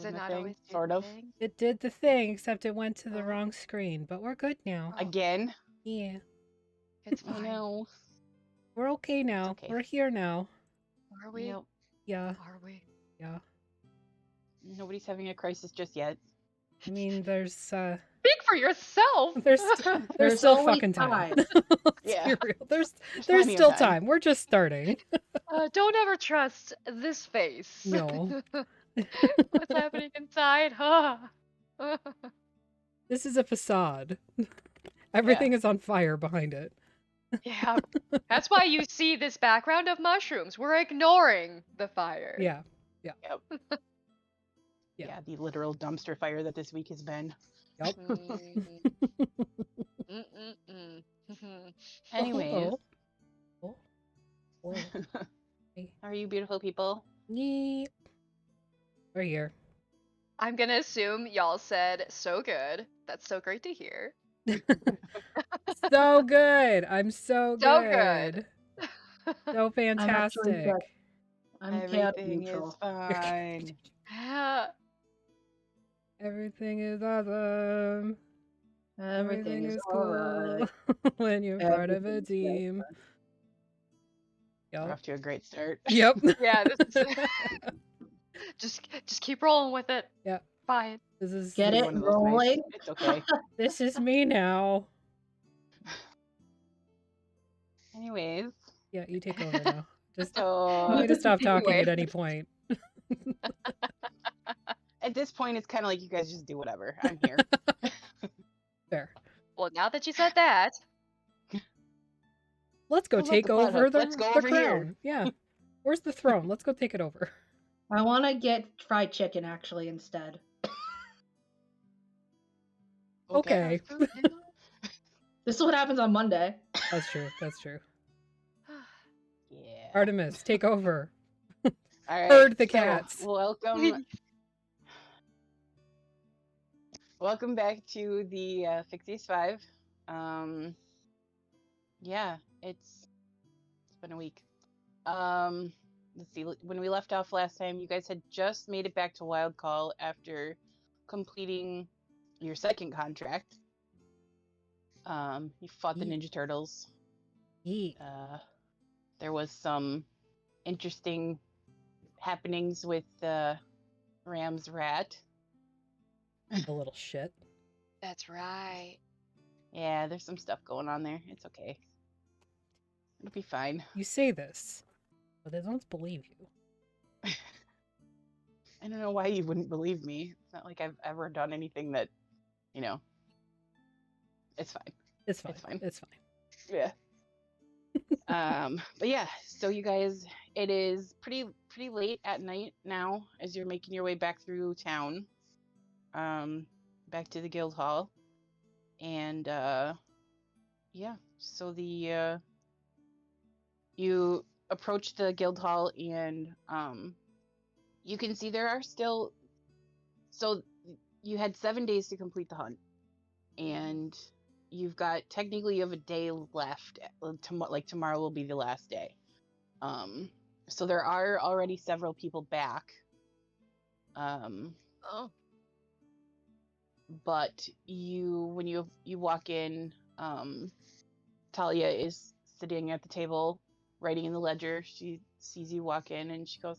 Does it the not thing, always do sort the of. thing? It did the thing, except it went to the Oh. wrong screen. But we're good now. Oh, Again. Yeah. it's Oh fine. no. We're okay now. okay. We're here now. Are we? Yep. Yeah. Are we? Yeah. Nobody's having a crisis just yet. I mean, there's Speak for yourself. there's There's still always fucking time. time. Let's Yeah. be real. There's plenty of still time. time. We're just starting. Don't ever trust this face. No. What's happening inside? This is a facade. Everything is on fire behind it. Yeah, that's why you see this background of mushrooms. We're ignoring the fire. Yeah. Yep. Yeah. Yeah, the literal dumpster fire that this week has been. Yep. Anyways. Oh. Oh. Hey. How are you beautiful people? Yeep. We're here. I'm gonna assume y'all said so good. That's so great to hear. So good. I'm so good. So good. So fantastic. good. I'm chaotic Everything is neutral. fine. Yeah. Everything is awesome. Everything is cool alright. when you're part of a Everything's team. We're Yep. off to a great start. Yep. Yeah, this is just keep rolling with it. Yeah. Fine. This is Get it One of those nights. rolling. It's okay. This is me now. Anyways, Yeah, you take over now. Just so want me to stop talking Anyway. at any point. at this point, it's kind of like you guys just do whatever. I'm here. Fair. Well, now that you said that, Let's go I love take the plot over hook. the, Let's go the over here. crown. Yeah. Where's the throne? Let's go take it over. I want to get fried chicken actually instead. Okay. This is what happens on Monday. That's true. That's true. Yeah. Artemis, take over. All right. Herd the so, cats. welcome back to the Phixius 5. Yeah, it's been a week. Let's see. When we left off last time, you guys had just made it back to Wild Call after completing your second contract. You fought the Ninja Turtles. Yeet. There was some interesting happenings with Ram's rat. A little shit. that's right. Yeah, there's some stuff going on there. It's okay. It'll be fine. You say this, but they don't believe you. I don't know why you wouldn't believe me. It's not like I've ever done anything that, it's fine. It's fine. It's fine. It's fine. Yeah. But yeah, so you guys, it is pretty late at night now as you're making your way back through town, back to the guild hall, and yeah, so you approach the guild hall and you can see there are still, so you had 7 days to complete the hunt, and you've got, technically you have a day left. Tomorrow will be the last day. So there are already several people back. Oh. But when you walk in, Talia is sitting at the table writing in the ledger. She sees you walk in and she goes,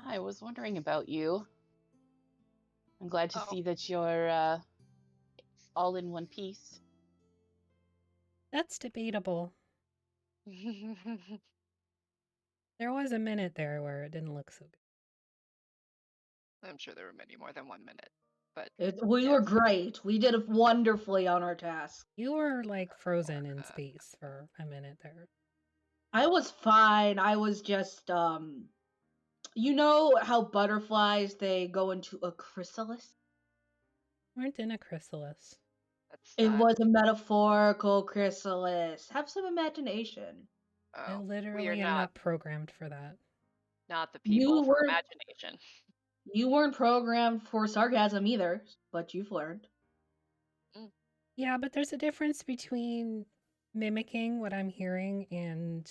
"I was wondering about you. I'm glad to see that you're all in one piece." That's debatable. There was a minute there where it didn't look so good. I'm sure there were many more than 1 minute, but We were great. We did wonderfully on our task. You were like frozen in space for a minute there. I was fine. I was just, you know how butterflies, they go into a chrysalis? Weren't in a chrysalis. It was a metaphorical chrysalis. Have some imagination. I we literally are am not not programmed for that. not the people for weren't- imagination. You weren't programmed for sarcasm either, but you've learned. Yeah, but there's a difference between mimicking what I'm hearing and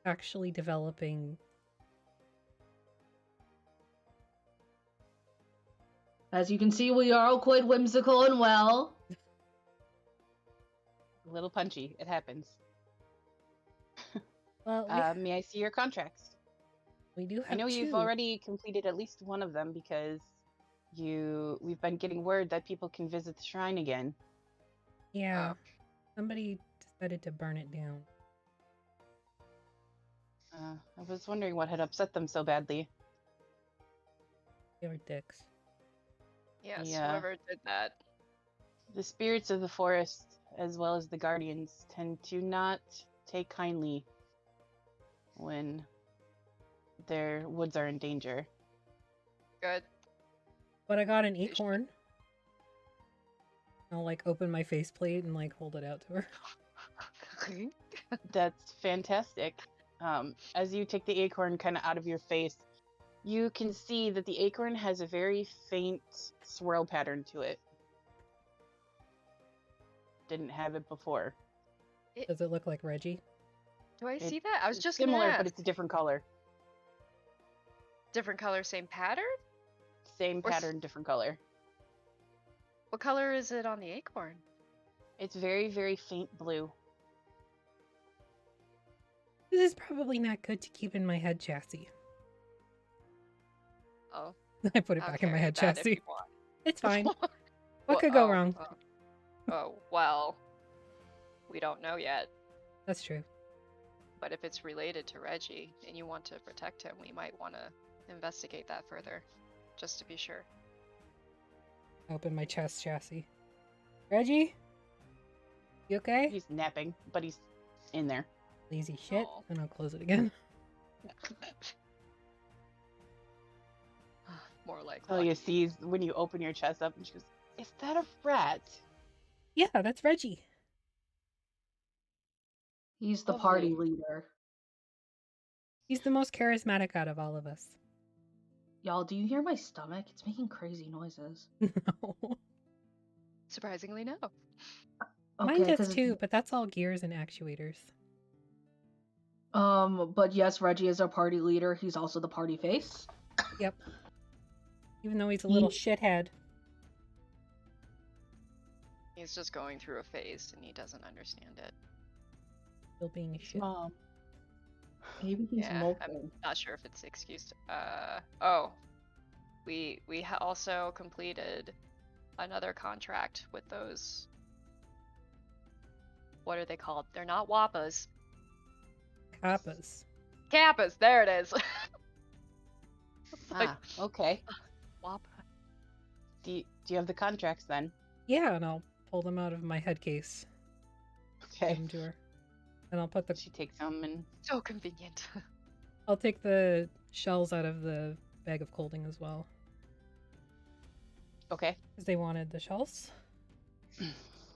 actually developing As you can see, we are all quite whimsical and well. A little punchy. It happens. Well, May I see your contracts? we do have I know two. you've already completed at least one of them because we've been getting word that people can visit the shrine again. Yeah. Somebody decided to burn it down. I was wondering what had upset them so badly. They were dicks. Yes, Yeah. whoever did that. The spirits of the forest, as well as the guardians, tend to not take kindly when their woods are in danger. Good. But I got an They should- acorn. I'll like open my faceplate and like hold it out to her. That's fantastic. As you take the acorn kind of out of your face, you can see that the acorn has a very faint swirl pattern to it. Didn't have it before. Does it look like Reggie? Do I It- see that? I was It's just similar, gonna ask. but it's a different color. Different color, same pattern? Same Or s- pattern, different color. What color is it on the acorn? It's very, very faint blue. This is probably not good to keep in my head chassis. Oh, I put it I'll back in my carry head that if chassis. you want. It's fine. What Well, could go oh, wrong? Well, we don't know yet. That's true. But if it's related to Reggie and you want to protect him, we might want to investigate that further, just to be sure. Open my chest chassis. Reggie? You okay? He's napping, but he's in there. Lazy shit. Aw. And I'll close it again. More like All you see is when you open your chest up, and she goes, "Is that a rat?" Yeah, that's Reggie. He's the Lovely. party leader. He's the most charismatic out of all of us. Y'all, do you hear my stomach? It's making crazy noises. No. Surprisingly, no. Mine does 'cause too, but that's all gears and actuators. But yes, Reggie is our party leader. He's also the party face. Yep. Even though he's a little shithead. He's just going through a phase and he doesn't understand it. Still being a shit. Mom. Maybe he's Yeah, moping. Not sure if it's excused. Oh, we also completed another contract with those. What are they called? They're not Wappas. Kappas. Kappas. There it is. It's like, Okay. Wappa. Do you have the contracts then? Yeah, and I'll pull them out of my head case. Give Okay. them to her. And I'll put the She takes them and So convenient. I'll take the shells out of the bag of colding as well. okay. Because they wanted the shells.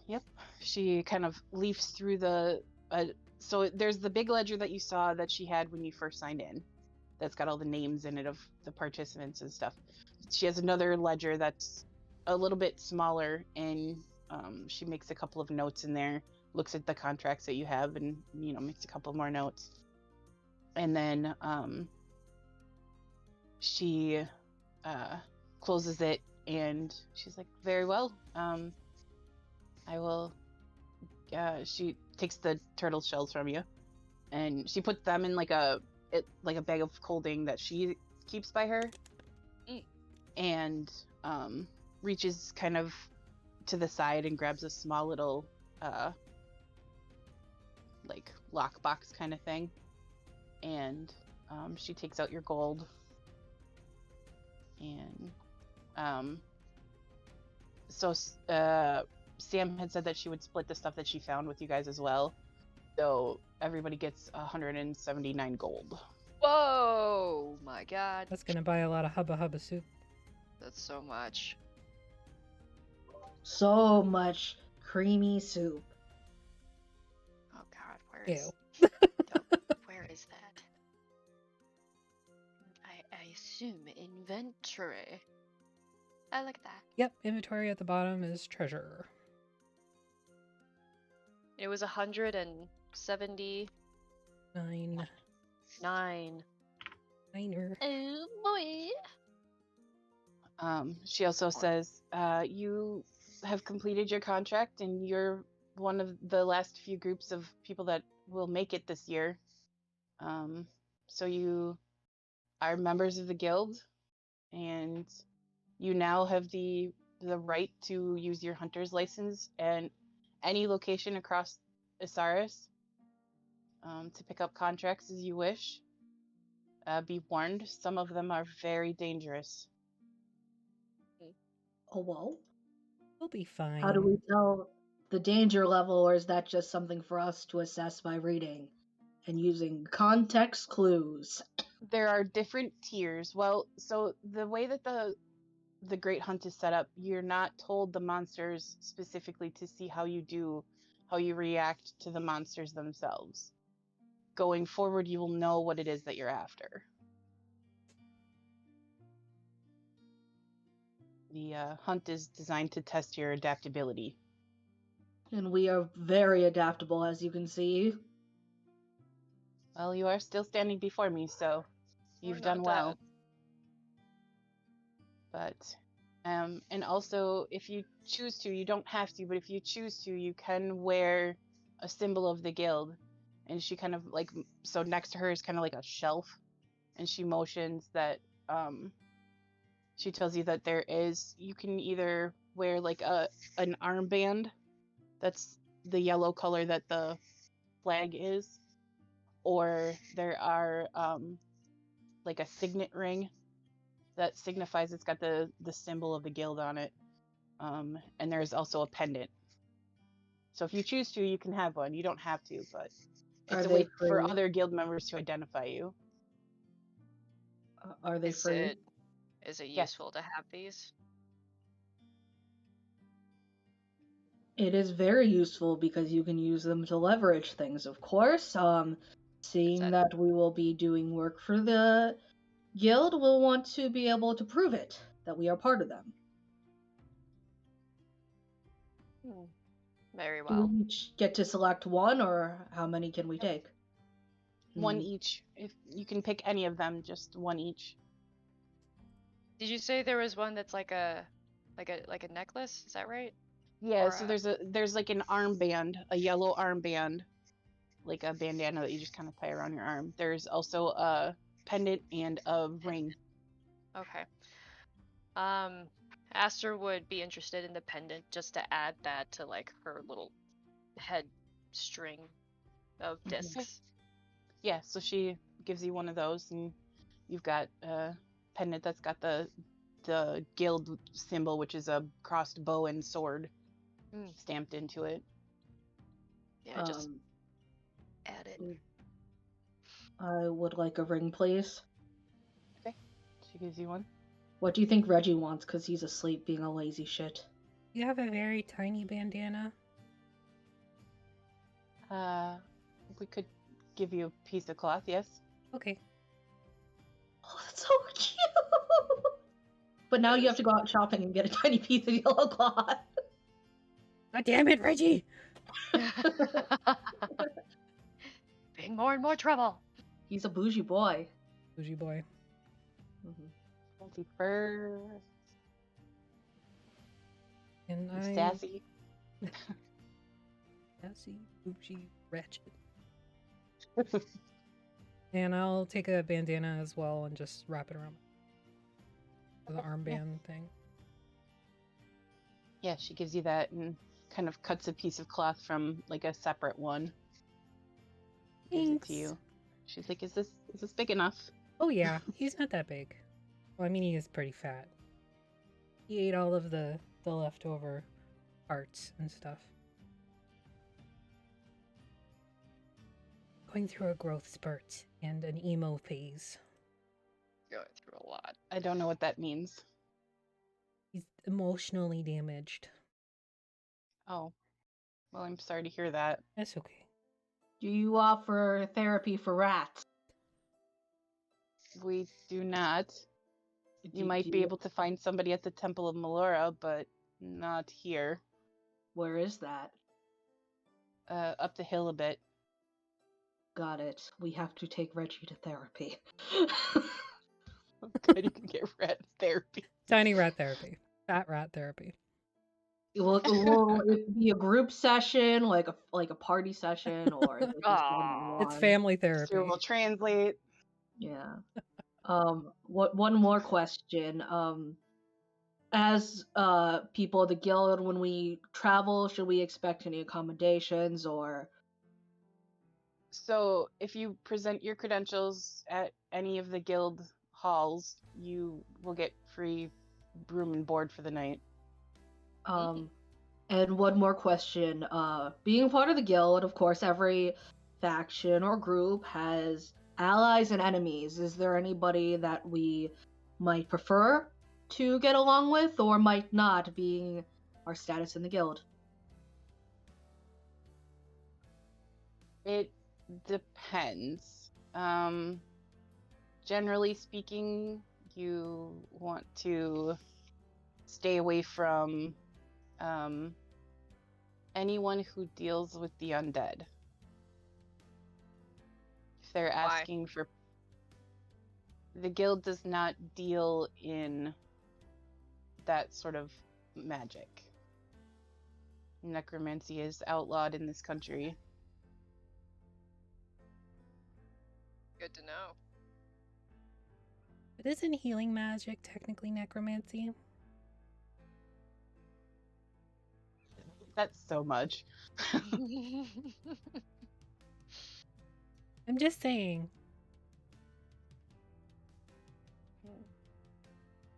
Yep. She kind of leafs through the. So there's the big ledger that you saw that she had when you first signed in. That's got all the names in it of the participants and stuff. She has another ledger that's a little bit smaller, and she makes a couple of notes in there. Looks at the contracts that you have, and makes a couple more notes. And then she closes it, and she's like, "Very well. I will." She takes the turtle shells from you, and she puts them in like a bag of colding that she keeps by her, and reaches kind of to the side and grabs a small little like lockbox kind of thing, and she takes out your gold, and so Sam had said that she would split the stuff that she found with you guys as well, so everybody gets 179 gold. Whoa! My God, That's gonna buy a lot of Hubba Hubba Soup. that's so much. So much creamy soup. Oh God, where is? Ew. Where is that? I assume inventory. I like that. Yep, inventory at the bottom is treasure. It was 179. 9. Niner. Oh boy. She also says, you have completed your contract and you're one of the last few groups of people that will make it this year. So you are members of the guild, and you now have the right to use your hunter's license and any location across Isaris to pick up contracts as you wish. Be warned, some of them are very dangerous. Oh, well. We'll be fine. How do we tell the danger level, or is that just something for us to assess by reading and using context clues? There are different tiers. Well, so the way that the Great Hunt is set up, you're not told the monsters specifically to see how you react to the monsters themselves. Going forward, you will know what it is that you're after. The hunt is designed to test your adaptability. And we are very adaptable, as you can see. Well, you are still standing before me, so you've We're done not well. dead. But, and also, if you choose to, you don't have to, but if you choose to, you can wear a symbol of the guild. And she kind of like, so next to her is kind of like a shelf, and she motions that, she tells you that you can either wear like an armband that's the yellow color that the flag is, or there are like a signet ring that signifies it's got the symbol of the guild on it, and there's also a pendant. So if you choose to, you can have one. You don't have to, but it's a way for other guild members to identify you. Are they free? Is it Yes. useful to have these? It is very useful because you can use them to leverage things, of course. Seeing that we will be doing work for the guild, we'll want to be able to prove it, that we are part of them. Very well. Do we each get to select one, or how many can we take? One each. If you can pick any of them, just one each. Did you say there was one that's like a necklace? Is that right? Yeah, so there's like an armband, a yellow armband, like a bandana that you just kind of tie around your arm. There's also a pendant and a ring. Okay. Aster would be interested in the pendant just to add that to like her little head string of discs. Yeah, so she gives you one of those, and you've got a pendant that's got the guild symbol, which is a crossed bow and sword stamped into it. Yeah, just add it. I would like a ring, please. Okay, she gives you one. What do you think Reggie wants? Because he's asleep being a lazy shit. You have a very tiny bandana. We could give you a piece of cloth, yes. Okay. Oh, that's so cute! But now you have to go out shopping and get a tiny piece of yellow cloth. God damn it, Reggie! Being more and more trouble. He's a bougie boy. Bougie boy. Fancy fur. And sassy. Sassy, bougie, ratchet. And I'll take a bandana as well and just wrap it around the armband thing. Yeah, she gives you that and kind of cuts a piece of cloth from like a separate one. Gives it to you. She's like, "Is this big enough?" Oh yeah, he's not that big. Well, I mean, he is pretty fat. He ate all of the leftover parts and stuff. Going through a growth spurt and an emo phase. Going through a lot. I don't know what that means. He's emotionally damaged. Oh. Well, I'm sorry to hear that. That's okay. Do you offer therapy for rats? We do not. You might be able to find somebody at the Temple of Melora, but not here. Where is that? Up the hill a bit. Got it. We have to take Reggie to therapy. Good, you can get rat therapy. Tiny rat therapy. Fat rat therapy. Will it be a group session, like a party session, or is it just one on Aw. It's one? family therapy. Aster will translate. Yeah. One more question. As people of the guild, when we travel, should we expect any accommodations or? So if you present your credentials at any of the guild halls, you will get free room and board for the night. And one more question. Being part of the guild, of course, every faction or group has allies and enemies. Is there anybody that we might prefer to get along with or might not, being our status in the guild? It depends. Generally speaking, you want to stay away from anyone who deals with the undead. If they're Why? asking for... The guild does not deal in that sort of magic. Necromancy is outlawed in this country. Good to know. But isn't healing magic technically necromancy? That's so much. I'm just saying.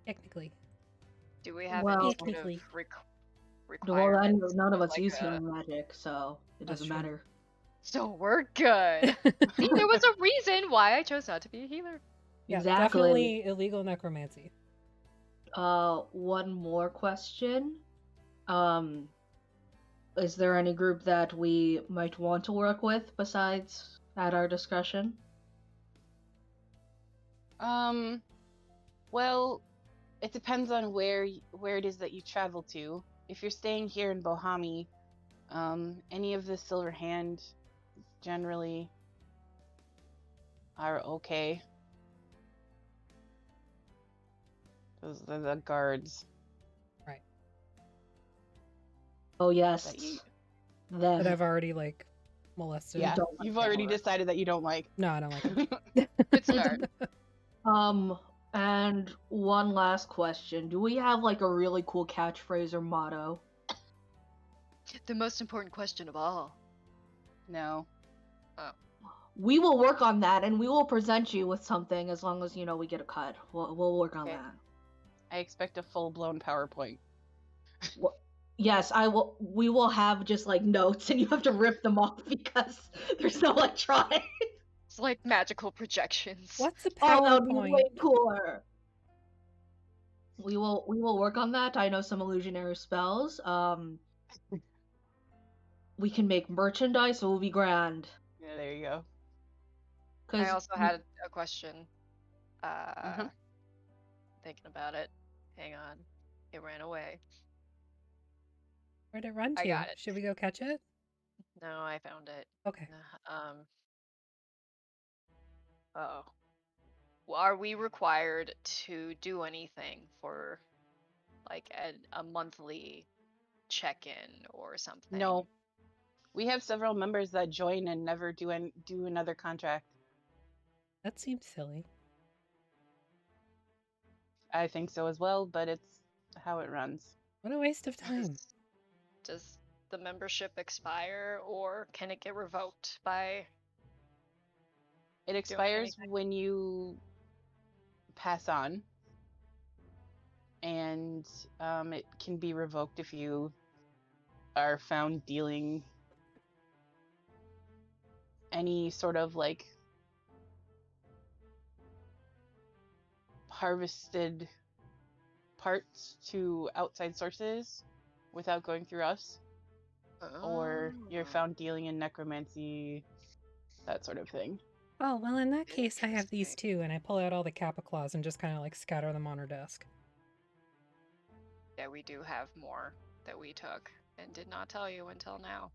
Technically. Do we have Well- any sort Technically. of Well, requirements? none of us like use a- healing magic, so it That's doesn't true. matter. So we're good. See, there was a reason why I chose not to be a healer. Yeah, Exactly. definitely illegal necromancy. One more question. Is there any group that we might want to work with besides at our discretion? Well, it depends on where it is that you travel to. If you're staying here in Bohami, any of the Silver Hand generally are okay. Those are the guards. Right. Oh yes, That you- them. That I've already, like, molested. Yeah, don't like you've them already already. decided that you don't like. No, I don't like it. Good start. And one last question. Do we have like a really cool catchphrase or motto? The most important question of all. No. We will work on that and we will present you with something as long as, we get a cut. We'll work on Okay. that. I expect a full-blown PowerPoint. Yes, I will. We will have just like notes and you have to rip them off because there's no electronic. It's like magical projections. What's a Oh, that would be PowerPoint? way cooler. We will work on that. I know some illusionary spells. We can make merchandise. It will be grand. Yeah, there you go. I also had a question. Mhm. Thinking about it. Hang on. It ran away. Where'd it run I to? got it. Should we go catch it? No, I found it. Okay. Uh-oh. Well, are we required to do anything for like a monthly check-in or something? No. We have several members that join and never do another contract. That seems silly. I think so as well, but it's how it runs. What a waste of time. Does the membership expire or can it get revoked by... It expires anything. when you pass on, and it can be revoked if you are found dealing any sort of like harvested parts to outside sources without going through us, or you're Oh. found dealing in necromancy, that sort of thing. Oh, well, in that case, I have these too, and I pull out all the Kappa claws and just kind of like scatter them on her desk. Yeah, we do have more that we took and did not tell you until now.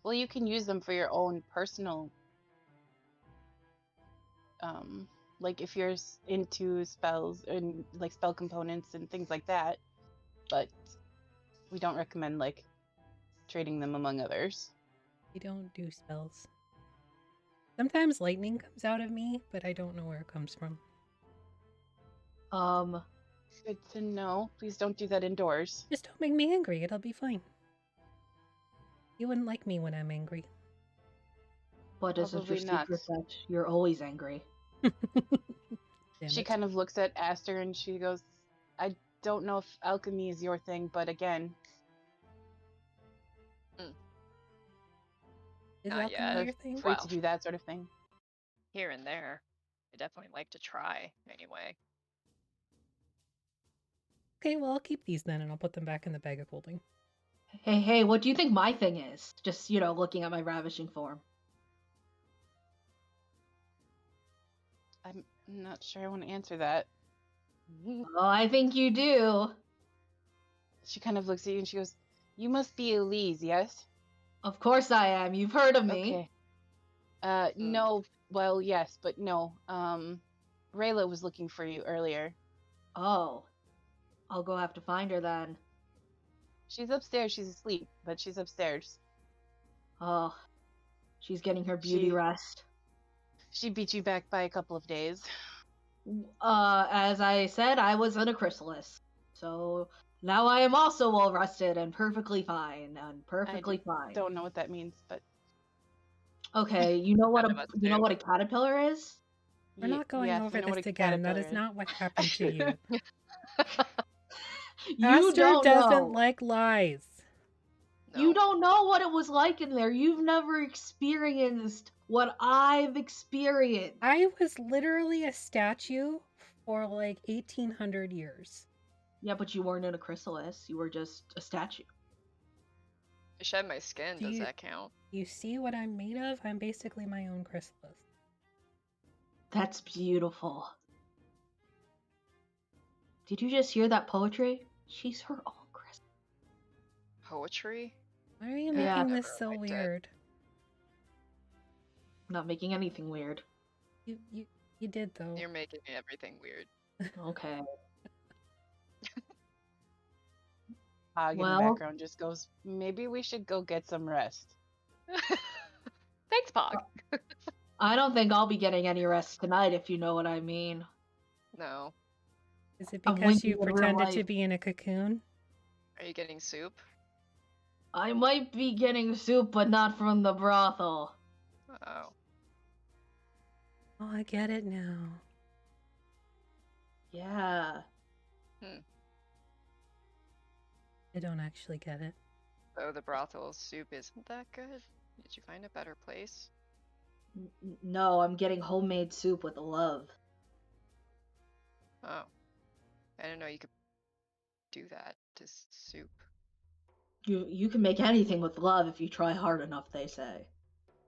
Well, you can use them for your own personal like if you're into spells and like spell components and things like that, but we don't recommend like trading them among others. We don't do spells. Sometimes lightning comes out of me, but I don't know where it comes from. Good to know. Please don't do that indoors. Just don't make me angry. It'll be fine. You wouldn't like me when I'm angry. But isn't your Probably not. secret that you're always angry? Damn She it. kind of looks at Aster and she goes, I don't know if alchemy is your thing, but again, Is Not alchemy yet. your thing? free Well. to do that sort of thing. Here and there. I definitely like to try, anyway. Okay, well, I'll keep these then, and I'll put them back in the bag of holding. Hey, what do you think my thing is? Just, looking at my ravishing form. I'm not sure I want to answer that. Oh, I think you do. She kind of looks at you and she goes, you must be Eliz, yes? Of course I am. You've heard of me. Okay. No, well, yes, but no. Rayla was looking for you earlier. Oh. I'll go have to find her then. She's upstairs. She's asleep, but she's upstairs. Oh. She's getting her beauty She- rest. She beat you back by a couple of days. As I said, I was in a chrysalis. So now I am also well rested and perfectly fine. Fine. Don't know what that means, but Okay, you know what None of us you know do. what a caterpillar is? We're not going yes, over I know what this a again. That is caterpillar not what happened to you. You Aster don't doesn't know. like lies. You No. don't know what it was like in there. You've never experienced what I've experienced. I was literally a statue for like 1800 years. Yeah, but you weren't in a chrysalis. You were just a statue. I shed my skin. Do Does you- that count? You see what I'm made of? I'm basically my own chrysalis. That's beautiful. Did you just hear that poetry? She's her own chrysalis. Poetry? Why are you Yeah. making this Never so liked it. weird? I'm not making anything weird. You did though. You're making everything weird. Okay. Hog in Well- the background just goes, maybe we should go get some rest. Thanks, Pog. I don't think I'll be getting any rest tonight, if you know what I mean. No. Is it I'm because you winking in real pretended to life. be in a cocoon? Are you getting soup? I might be getting soup, but not from the brothel. Oh. Oh, I get it now. Yeah. I don't actually get it. So the brothel soup isn't that good? Did you find a better place? No, I'm getting homemade soup with love. Oh. I didn't know you could do that to soup. You can make anything with love if you try hard enough, they say.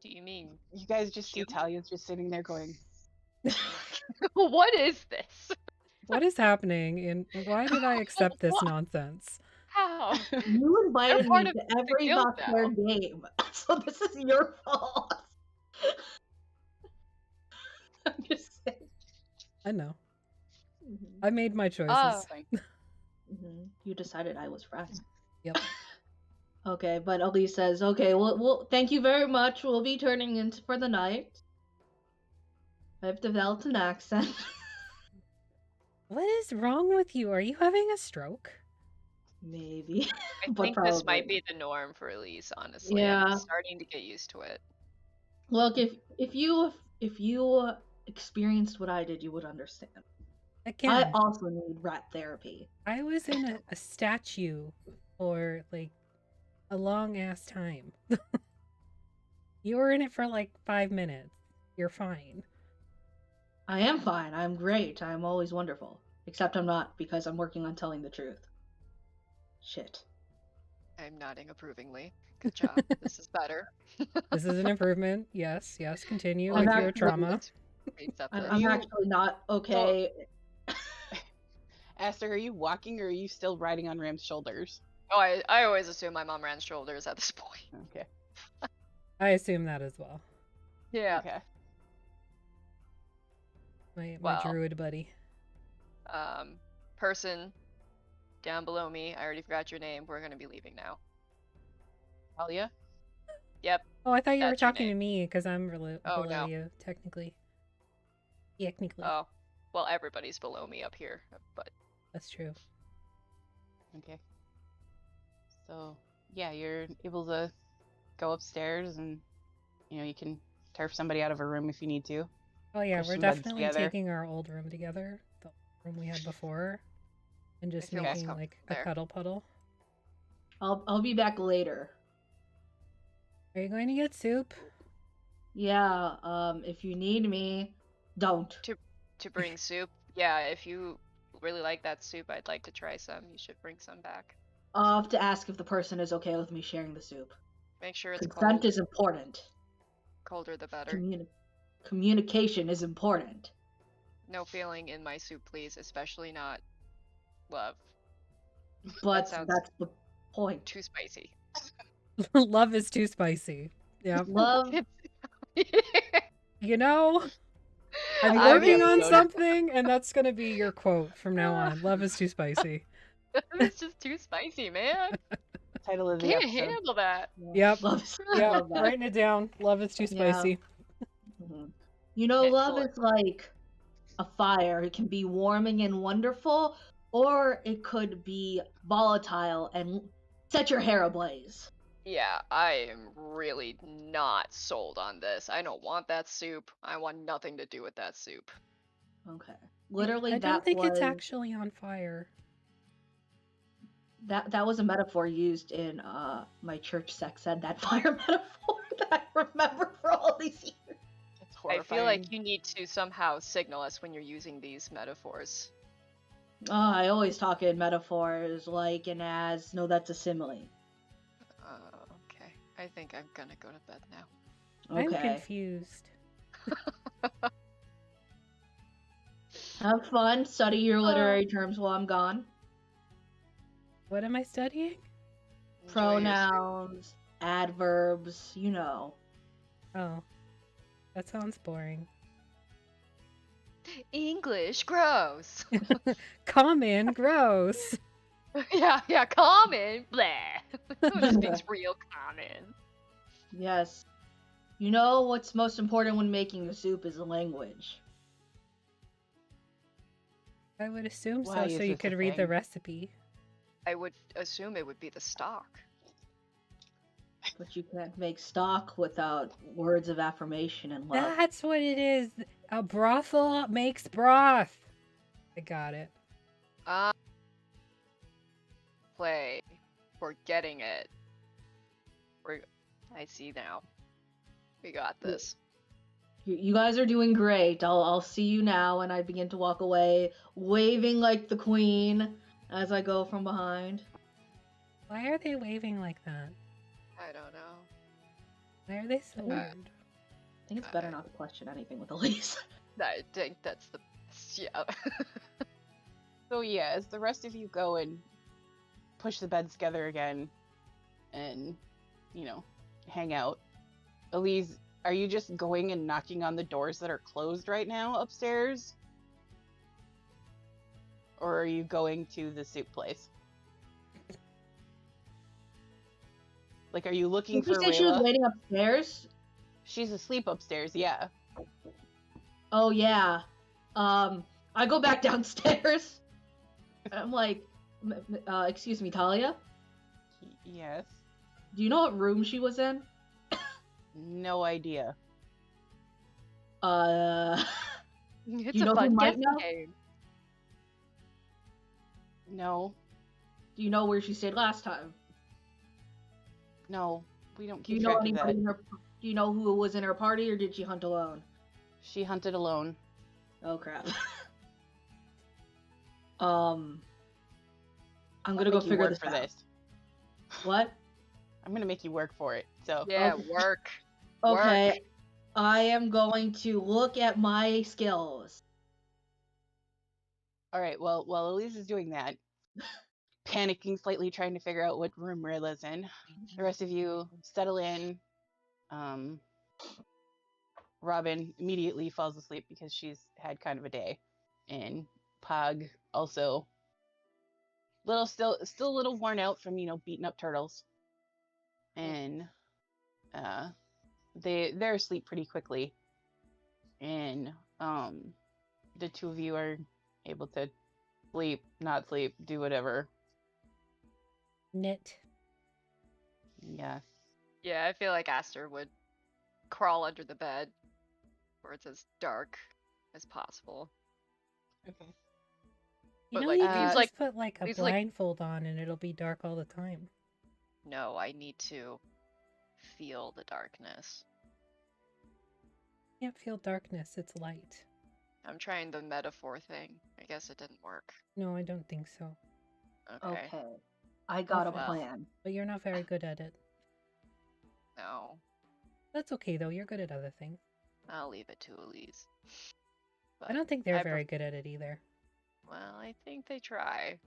Do you mean You guys just see Cute. Talia's just sitting there going, what is this? What is happening and why did I accept this nonsense? How? You invited part me of to the every guild backyard game, so this is your fault. I'm just saying. I know. Mhm. I made my choices. Oh. fine. You decided I was right. Yep. Okay, but Elise says, okay, well, thank you very much. We'll be turning in for the night. I've developed an accent. What is wrong with you? Are you having a stroke? Maybe. I But think this might probably. be the norm for Elise, honestly. Yeah. I'm starting to get used to it. Look, if you experienced what I did, you would understand. Again, I also need rat therapy. I was in a statue for like a long ass time. You were in it for like 5 minutes. You're fine. I am fine. I'm great. I'm always wonderful. Except I'm not, because I'm working on telling the truth. Shit. I'm nodding approvingly. Good job. This is better. This is an improvement. Yes, yes. Continue I'm with your actually- trauma. We accept I'm, this. I'm You- actually not okay. Aster, are you walking or are you still riding on Ram's shoulders? Oh, I always assume my mom ran shoulders at this point. Okay. I assume that as well. Yeah. Okay. My Well. druid buddy. Person down below me. I already forgot your name. We're gonna be leaving now. Talia? Yep. Oh, I thought you were That's your talking to name. me because I'm Oh, below no. you, technically. Technically. Oh, well, everybody's below me up here, but That's true. Okay. So, yeah, you're able to go upstairs and, you can turf somebody out of a room if you need to. Oh yeah, Push we're some beds definitely together. taking our old room together, the room we had before, and just feel less making like comfortable a there. cuddle puddle. I'll be back later. Are you going to get soup? Yeah, if you need me, don't. to bring soup. Yeah, if you really like that soup, I'd like to try some. You should bring some back. I'll have to ask if the person is okay with me sharing the soup. Make sure it's Consent cold. is important. Colder the better. Communication is important. No feeling in my soup, please. Especially not love. But sounds- that's the point. Too spicy. Love is too spicy. Yeah. Love. You know, I'm I working mean- on something, and that's gonna be your quote from now on. Love is too spicy. It's just too spicy, man. Title of the Can't episode. handle that. Yep. Love is, Yep. love that. Writing it down. Love is too Yeah. spicy. Mhm. You know, Can't love pull it. is like a fire. It can be warming and wonderful, or it could be volatile and set your hair ablaze. Yeah, I am really not sold on this. I don't want that soup. I want nothing to do with that soup. Okay. Literally, I don't that think was it's actually on fire. that was a metaphor used in my church sex ed, that fire metaphor that I remember for all these years. It's I horrifying. feel like you need to somehow signal us when you're using these metaphors. Oh, I always talk in metaphors like and as. No, that's a simile. Okay. I think I'm gonna go to bed now. I'm Okay. confused. Have fun. Study your literary terms while I'm gone. What am I studying? Enjoy your soup. Pronouns, adverbs, you know. Oh, that sounds boring. English, gross. Common, gross. yeah, common, blah. Who speaks real common? Yes. You know what's most important when making a soup is the language. I would assume Why so, is so you this a could read the thing? recipe. I would assume it would be the stock. But you can't make stock without words of affirmation and love. That's what it is. A brothel makes broth. I got it. Play. We're getting it. I see now. We got this. You guys are doing great. I'll see you now, and I begin to walk away, waving like the queen as I go from behind. Why are they waving like that? I don't know. Why are they so Uh, weird? I think it's better not to question anything with Eliz. I think that's the best. Yeah. So yeah, as the rest of you go and push the beds together again and, hang out, Eliz, are you just going and knocking on the doors that are closed right now upstairs? Or are you going to the soup place? Like, are you looking Did you for say she was Rayla? waiting upstairs? She's asleep upstairs, yeah. Oh yeah. I go back downstairs. I'm like, excuse me, Talia? Yes. Do you know what room she was in? No idea. It's you a know who fun might guessing know? game. No. Do you know where she stayed last time? No. We don't Do you keep know track of anybody that. in her? Do you know who was in her party, or did she hunt alone? She hunted alone. Oh crap. I'm I'll gonna go make you figure work this for out. this. What? I'm gonna make you work for it. So Yeah, Okay. work. Okay. Work. I am going to look at my skills. all right, well, while Eliz is doing that, panicking slightly, trying to figure out what room Rayla's in, the rest of you settle in. Robin immediately falls asleep because she's had kind of a day. And Pog also still a little worn out from, beating up turtles. And they're asleep pretty quickly. And the two of you are able to sleep, not sleep, do whatever. Knit. Yeah. Yeah, I feel like Aster would crawl under the bed where it's as dark as possible. Okay. You But, know, like, you can leaves, just like- put like a leaves, like- blindfold on and it'll be dark all the time. No, I need to feel the darkness. Can't feel darkness, it's light. I'm trying the metaphor thing. I guess it didn't work. No, I don't think so. Okay. Okay. I got a Okay. plan. But you're not very good at it. No, That's okay though, you're good at other things. I'll leave it to Eliz. I don't think they're I very good at it either. Well, I think they try.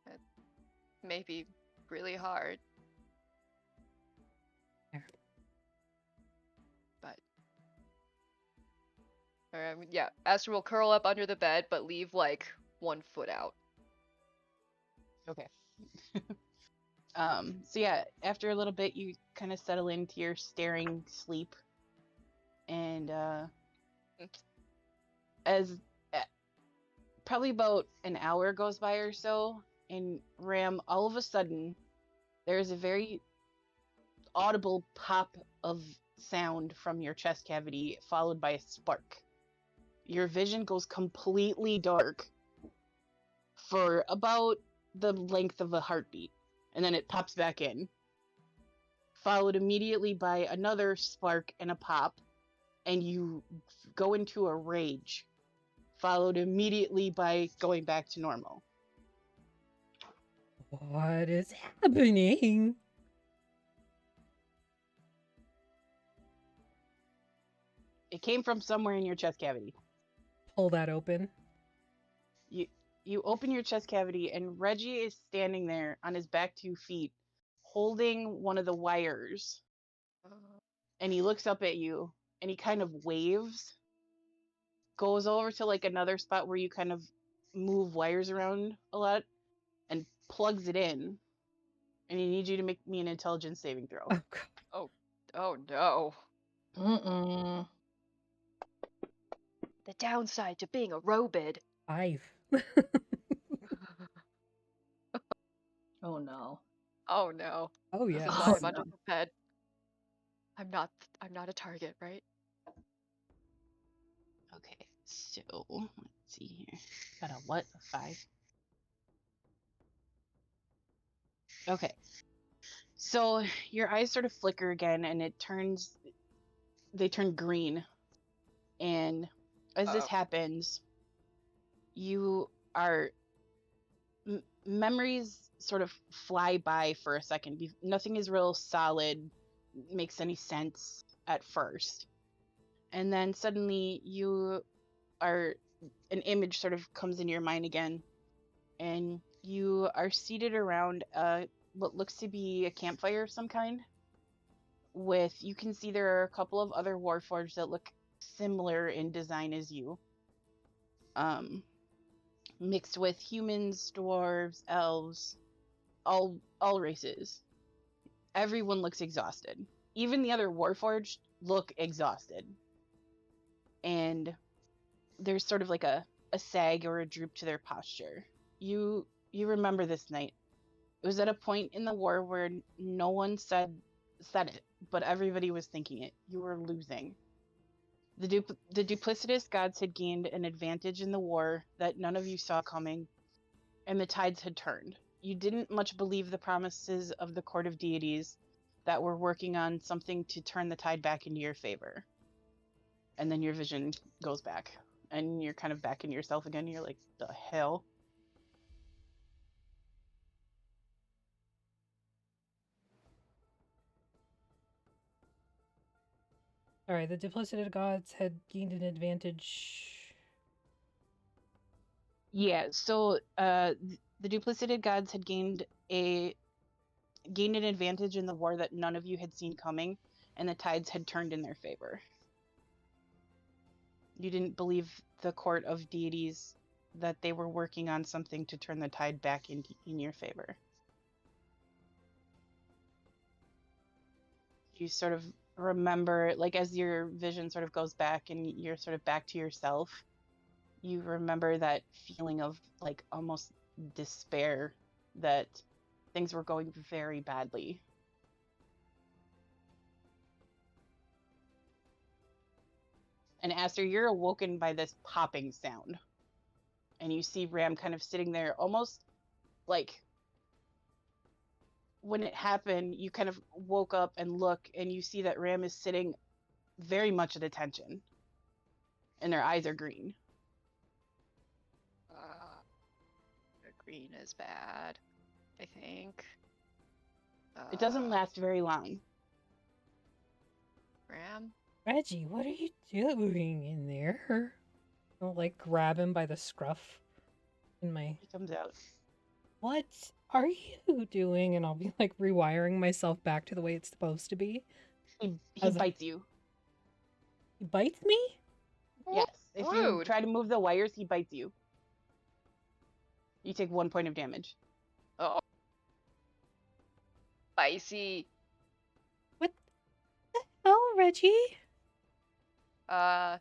It may be really hard. Fair. But yeah, Aster will curl up under the bed, but leave like 1 foot out. Okay. So yeah, after a little bit, you kind of settle into your staring sleep, and as probably about an hour goes by or so, and Ram, all of a sudden, there's a very audible pop of sound from your chest cavity, followed by a spark. Your vision goes completely dark for about the length of a heartbeat, and then it pops back in, followed immediately by another spark and a pop, and you go into a rage, followed immediately by going back to normal. What is happening? It came from somewhere in your chest cavity. Pull that open. You open your chest cavity, and Reggie is standing there on his back 2 feet, holding one of the wires, and he looks up at you, and he kind of waves, goes over to like another spot where you kind of move wires around a lot, and plugs it in, and he needs you to make me an intelligence saving throw. Oh god. Oh no. Mm-mm. The downside to being a robid. 5. Oh no. Oh no. Oh This yeah. is Oh, why I'm no. under the bed. I'm not a target, right? Okay, so let's see here. Got a what? A 5? Okay. So your eyes sort of flicker again, and they turn green. And as this Uh-oh. happens, you are memories sort of fly by for a second. Nothing is real solid, makes any sense at first. And then suddenly an image sort of comes into your mind again, and you are seated around what looks to be a campfire of some kind. You can see there are a couple of other warforged that look similar in design as you. Mixed with humans, dwarves, elves, all races. Everyone looks exhausted. Even the other warforged look exhausted. And there's sort of like a sag or a droop to their posture. You remember this night. It was at a point in the war where no one said it, but everybody was thinking it. You were losing. The duplicitous gods had gained an advantage in the war that none of you saw coming, and the tides had turned. You didn't much believe the promises of the court of deities that were working on something to turn the tide back into your favor. And then your vision goes back, and you're kind of back in yourself again. You're like, the hell? Alright, the duplicitous gods had gained an advantage. Yeah, so the duplicitous gods had gained an advantage in the war that none of you had seen coming, and the tides had turned in their favor. You didn't believe the court of deities that they were working on something to turn the tide back in your favor. You sort of remember, like, as your vision sort of goes back and you're sort of back to yourself, you remember that feeling of, like, almost despair that things were going very badly. And Aster, you're awoken by this popping sound. And you see Ram kind of sitting there, almost like when it happened, you kind of woke up and look, and you see that Ram is sitting very much at attention. And their eyes are green. The green is bad, I think. It doesn't last very long. Ram? Reggie, what are you doing in there? I'll like grab him by the scruff in my. He comes out. What are you doing? And I'll be like rewiring myself back to the way it's supposed to be. He As a- bites you. He bites me? Yes. If you Rude. try to move the wires, he bites you. You take 1 point of damage. Oh. Spicy. What the hell, Reggie? He I'm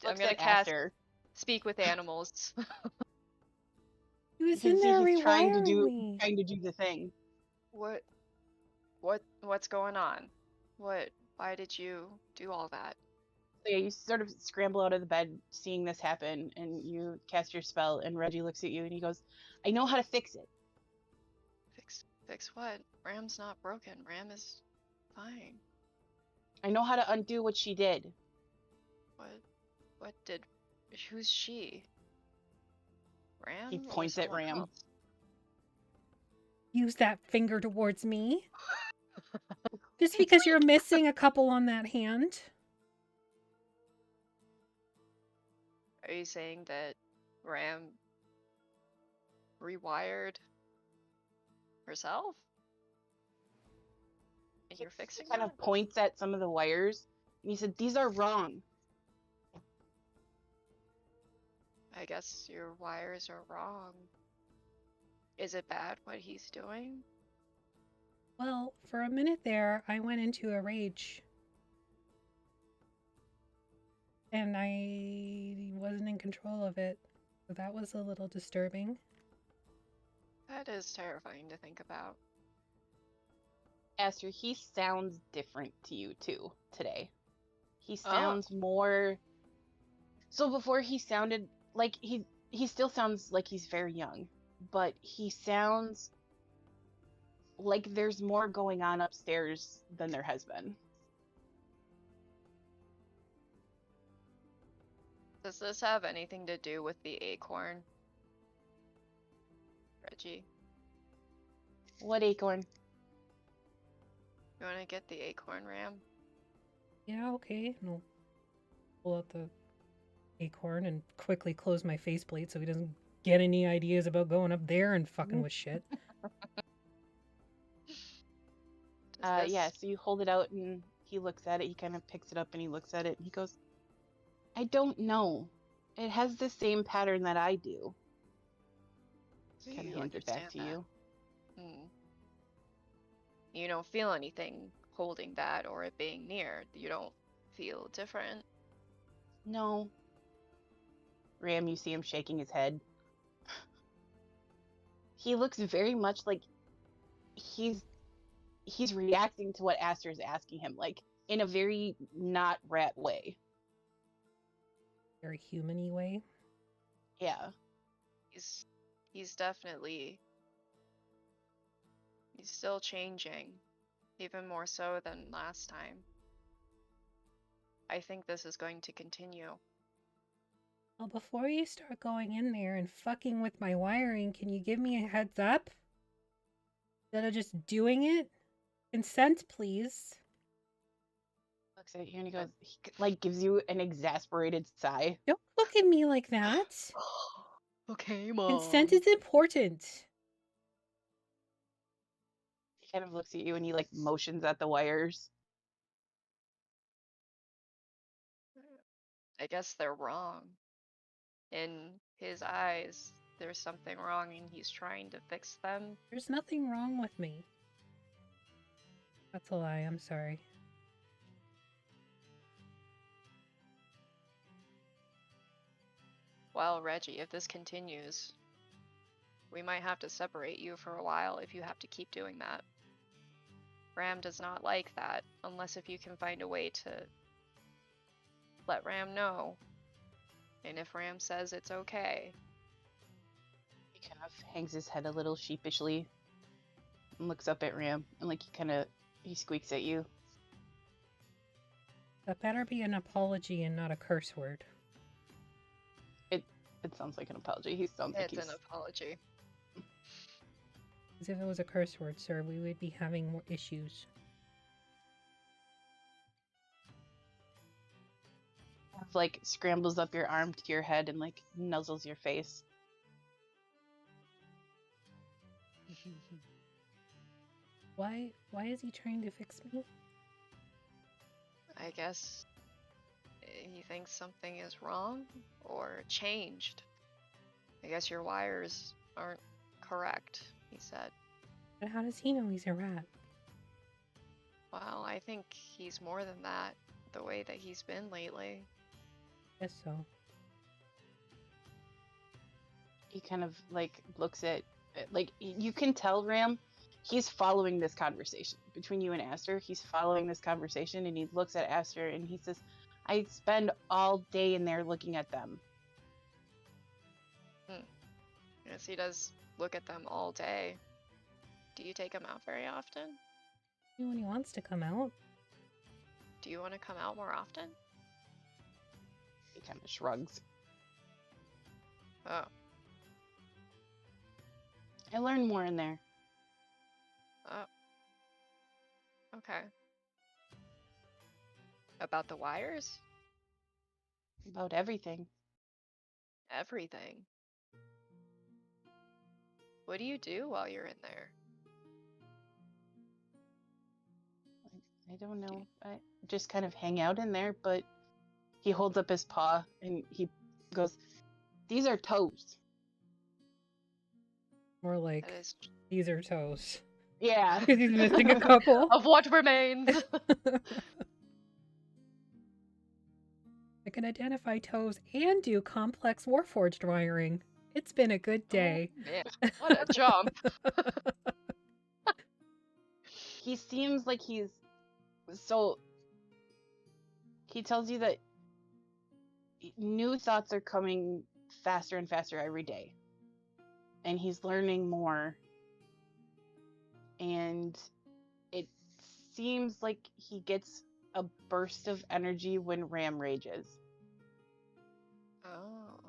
looks gonna at cast Aster. Speak with Animals. He was You in can see there he's trying to rewiring me. do the thing. What's going on? Why did you do all that? So yeah, you sort of scramble out of the bed seeing this happen, and you cast your spell, and Reggie looks at you and he goes, I know how to fix it. Fix what? Ram's not broken. Ram is fine. I know how to undo what she did. Who's she? Ram? He or points at someone Ram. else? Use that finger towards me. Just because you're missing a couple on that hand. Are you saying that Ram rewired herself? And you're fixing Kind that? of points at some of the wires, and he said, these are wrong. I guess your wires are wrong. Is it bad what he's doing? Well, for a minute there, I went into a rage. And I wasn't in control of it. So that was a little disturbing. That is terrifying to think about. Aster, he sounds different to you too today. He sounds more. So before he sounded like he still sounds like he's very young, but he sounds like there's more going on upstairs than there has been. Does this have anything to do with the acorn? Reggie, What acorn? you wanna get the acorn, Ram? Yeah, okay. And I'll pull out the acorn and quickly close my faceplate so he doesn't get any ideas about going up there and fucking with shit. Yeah, so you hold it out and he looks at it. He kind of picks it up and he looks at it and he goes, I don't know. It has the same pattern that I do. Do Kind you of hands it back to understand you. that? You don't feel anything holding that or it being near. You don't feel different. No. Ram, you see him shaking his head. He looks very much like he's reacting to what Aster is asking him, like in a very not rat way. Very human-y way. Yeah. He's definitely still changing, even more so than last time. I think this is going to continue. Well, before you start going in there and fucking with my wiring, can you give me a heads up? Instead of just doing it? Consent, please. Looks at you and he goes, he like gives you an exasperated sigh. Don't look at me like that. Okay, Mom. Consent is important. He kind of looks at you and he like motions at the wires. I guess they're wrong. In his eyes, there's something wrong and he's trying to fix them. There's nothing wrong with me. That's a lie, I'm sorry. Well, Reggie, if this continues, we might have to separate you for a while if you have to keep doing that. Ram does not like that, unless if you can find a way to let Ram know. And if Ram says it's okay. He kind of hangs his head a little sheepishly and looks up at Ram and like he squeaks at you. That better be an apology and not a curse word. It sounds like an apology. He sounds like It's an apology. Because if it was a curse word, sir, we would be having more issues. Like scrambles up your arm to your head and like nuzzles your face. Why is he trying to fix me? I guess he thinks something is wrong or changed. I guess your wires aren't correct, he said. But how does he know he's a rat? Well, I think he's more than that, the way that he's been lately. Guess so. He kind of like looks at like you can tell Ram he's following this conversation between you and Aster. He's following this conversation and he looks at Aster and he says, I spend all day in there looking at them. Yes, he does look at them all day. Do you take him out very often? When he wants to come out. Do you want to come out more often? He kind of shrugs. Oh. I learned more in there. Oh. Okay. About the wires? About everything. Everything. What do you do while you're in there? I don't know. I just kind of hang out in there, but he holds up his paw and he goes, these are toes. More like, That is these are toes. Yeah. Because he's missing a couple. of what remains. I can identify toes and do complex Warforged wiring. It's been a good day. Oh, man, what a jump. He seems like he tells you that new thoughts are coming faster and faster every day. And he's learning more. And it seems like he gets a burst of energy when Ram rages. Oh.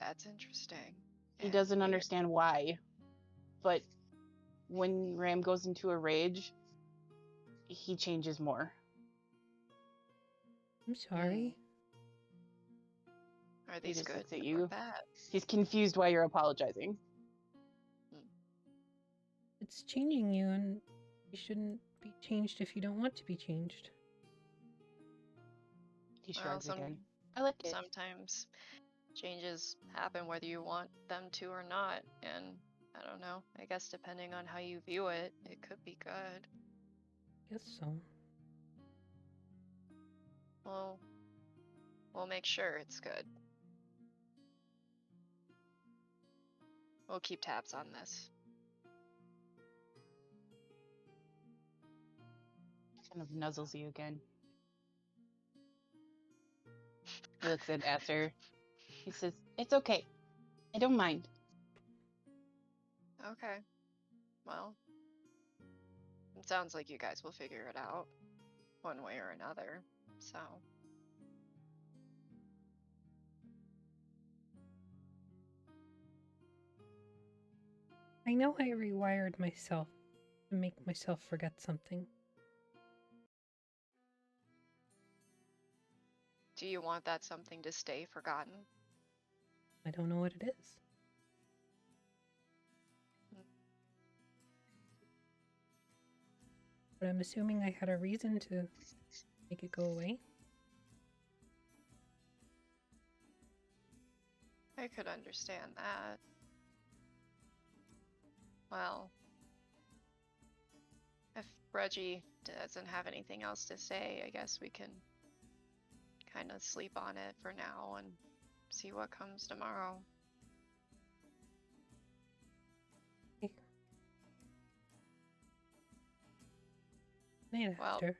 That's interesting. He And doesn't weird. understand why. But when Ram goes into a rage, he changes more. I'm sorry. Are these just good looks at or you. bad? He's confused why you're apologizing. It's changing you, and you shouldn't be changed if you don't want to be changed. He Well, shrugs again. I like it. sometimes changes happen whether you want them to or not, and I don't know. I guess depending on how you view it, it could be good. Guess so. Well, we'll make sure it's good. We'll keep tabs on this. Kind of nuzzles you again. He looks at Aster. He says, it's okay. I don't mind. Okay. Well, it sounds like you guys will figure it out one way or another, so. I know I rewired myself to make myself forget something. Do you want that something to stay forgotten? I don't know what it is. But I'm assuming I had a reason to make it go away. I could understand that. Well, if Reggie doesn't have anything else to say, I guess we can kind of sleep on it for now and see what comes tomorrow. Night, Well- Aster.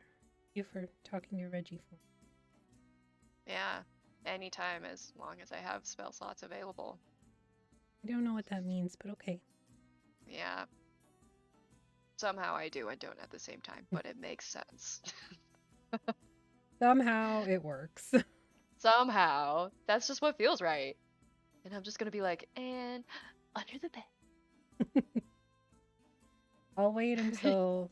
You for talking to Reggie for me. Yeah, anytime as long as I have spell slots available. I don't know what that means, but okay. Yeah. Somehow I do and don't at the same time, but it makes sense. Somehow it works. Somehow. That's just what feels right. And I'm just gonna be like, and under the bed. I'll wait until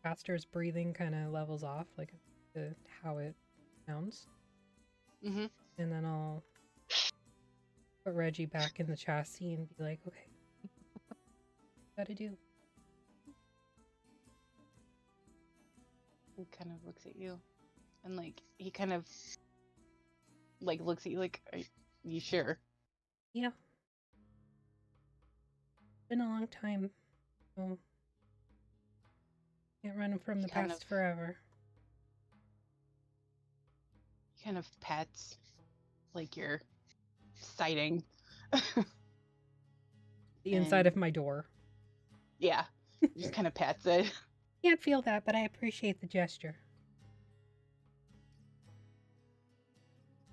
Aster's breathing kind of levels off, like how it sounds. Mm-hmm. And then I'll put Reggie back in the chassis and be like, okay, gotta do. He kind of looks at you, and like he kind of like looks at you like, "Are you sure?" Yeah. Been a long time. So can't run from the Kind past of. forever. He kind of pats like you're sighting. The inside And- of my door. Yeah, just kind of pats it. Can't feel that, but I appreciate the gesture.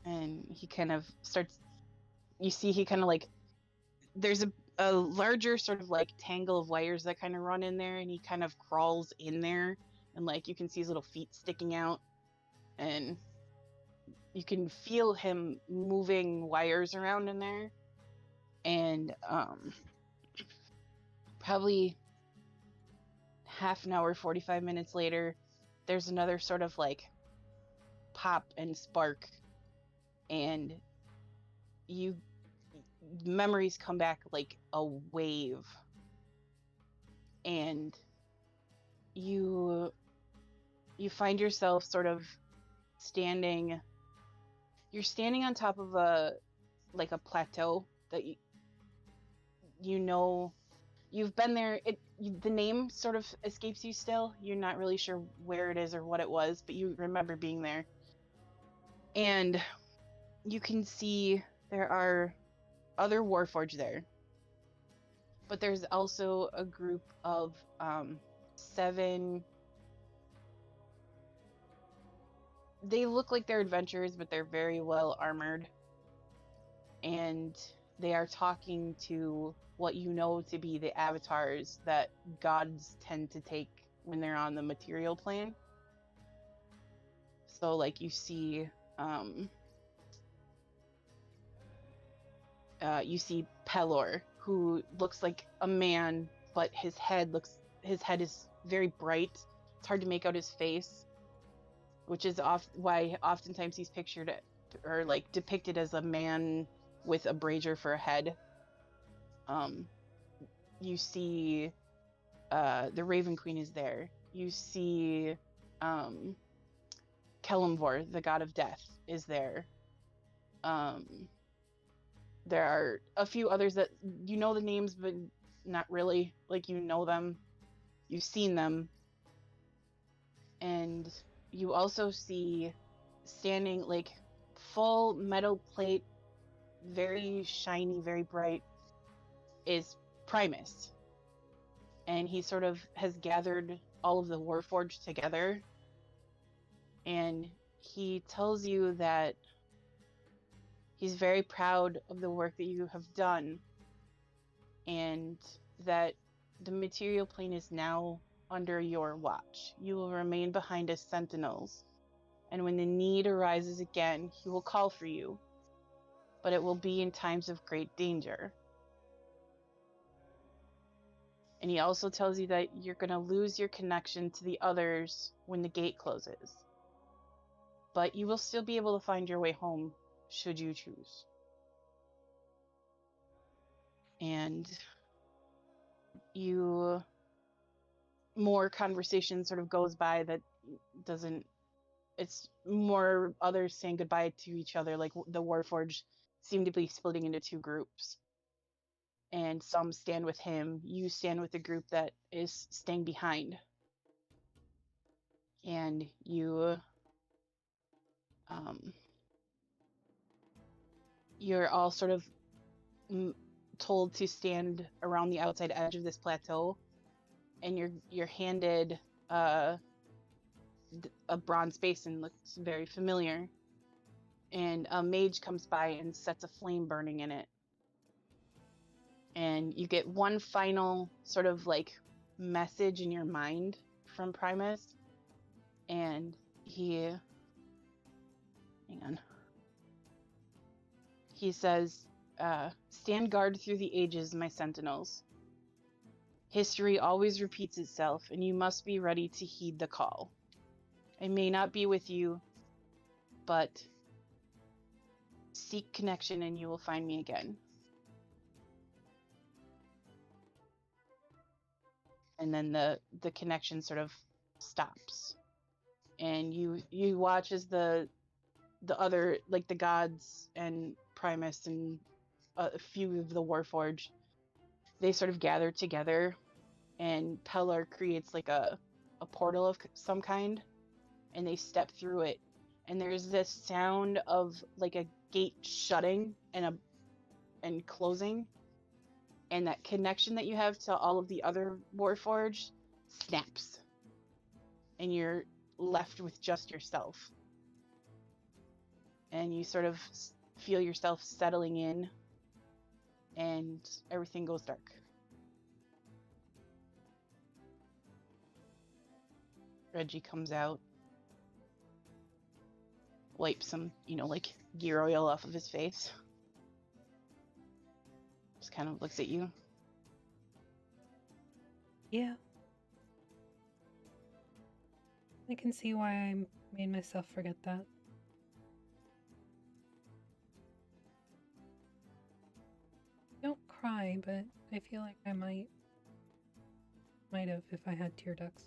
And he kind of starts, you see he kind of like, there's a larger sort of like tangle of wires that kind of run in there, and he kind of crawls in there, and like you can see his little feet sticking out, and you can feel him moving wires around in there. And probably half an hour, 45 minutes later, there's another sort of like pop and spark, and memories come back like a wave, and you find yourself sort of you're standing on top of a plateau that you know you've been there. The name sort of escapes you still. You're not really sure where it is or what it was, but you remember being there. And you can see there are other Warforged there. But there's also a group of 7. They look like they're adventurers, but they're very well armored. And they are talking to what you know to be the avatars that gods tend to take when they're on the material plane. So like you see Pelor, who looks like a man, but his head is very bright. It's hard to make out his face, which is why oftentimes he's pictured or like depicted as a man with a brazier for a head. You see the Raven Queen is there. You see Kelemvor, the god of death, is there. There are a few others that you know the names, but not really. Like, you know them. You've seen them. And you also see standing, like, full metal plate, very shiny, very bright, is Primus. And he sort of has gathered all of the Warforged together. And he tells you that he's very proud of the work that you have done, and that the material plane is now under your watch. You will remain behind as sentinels, and when the need arises again, he will call for you, but it will be in times of great danger. And he also tells you that you're going to lose your connection to the others when the gate closes, but you will still be able to find your way home should you choose. And more conversation sort of goes by that it's more others saying goodbye to each other, like the Warforged seem to be splitting into two groups. And some stand with him. You stand with the group that is staying behind. And you're all sort of told to stand around the outside edge of this plateau, and you're handed a bronze basin. Looks very familiar, and a mage comes by and sets a flame burning in it, and you get one final sort of like message in your mind from Primus, and he says, stand guard through the ages, my sentinels. History always repeats itself, and you must be ready to heed the call. I may not be with you, but seek connection and you will find me again. And then the connection sort of stops. And you watch as the other, like the gods and Primus and a few of the Warforged, they sort of gather together, and Pellar creates like a portal of some kind, and they step through it, and there's this sound of like a gate shutting and closing, and that connection that you have to all of the other Warforged snaps, and you're left with just yourself. And you sort of feel yourself settling in, and everything goes dark. Reggie comes out, wipes some, like gear oil off of his face. Just kind of looks at you. Yeah. I can see why I made myself forget that. Don't cry, but I feel like I might have if I had tear ducts.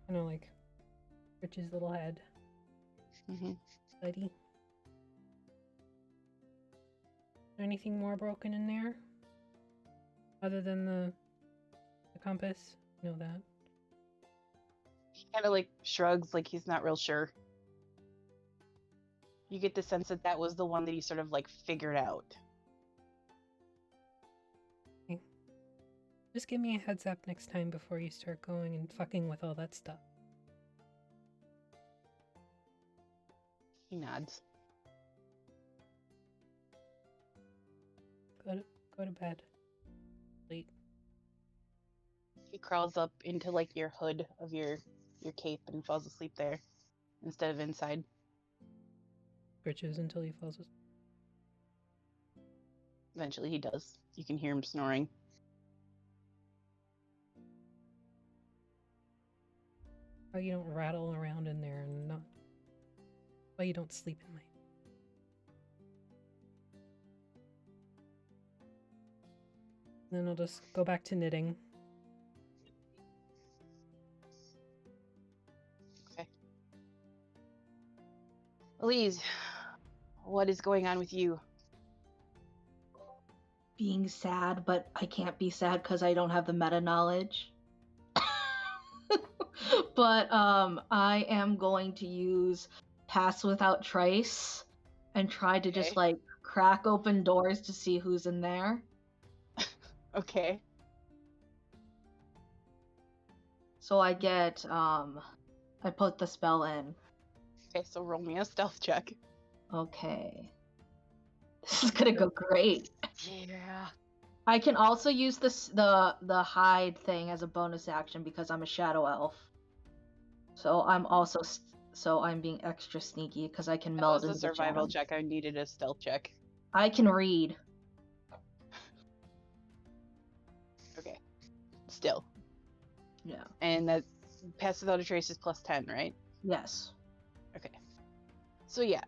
Kind of like Rich's little head. Mm-hmm. Buddy. Is there anything more broken in there? Other than the compass? You know that. He kind of like shrugs, like he's not real sure. You get the sense that was the one that he sort of like figured out. Okay. Just give me a heads up next time before you start going and fucking with all that stuff. He nods. Go to bed. Sleep. He crawls up into like your hood of your cape and falls asleep there instead of inside. Scritches until he falls asleep. Eventually he does. You can hear him snoring. Why you don't rattle around in there and not... Why you don't sleep at night. Then I'll just go back to knitting. Okay. Eliz, what is going on with you? Being sad, but I can't be sad because I don't have the meta knowledge. But I am going to use Pass Without Trace and try to just like crack open doors to see who's in there. Okay. So I get I put the spell in. Okay, so roll me a stealth check. Okay. This is gonna go great. Yeah. I can also use the hide thing as a bonus action because I'm a shadow elf. So I'm also I'm being extra sneaky because I can meld into the survival the check. I needed a stealth check. I can read. Okay. Still. Yeah. And that Pass Without a Trace is plus 10, right? Yes. Okay. So yeah.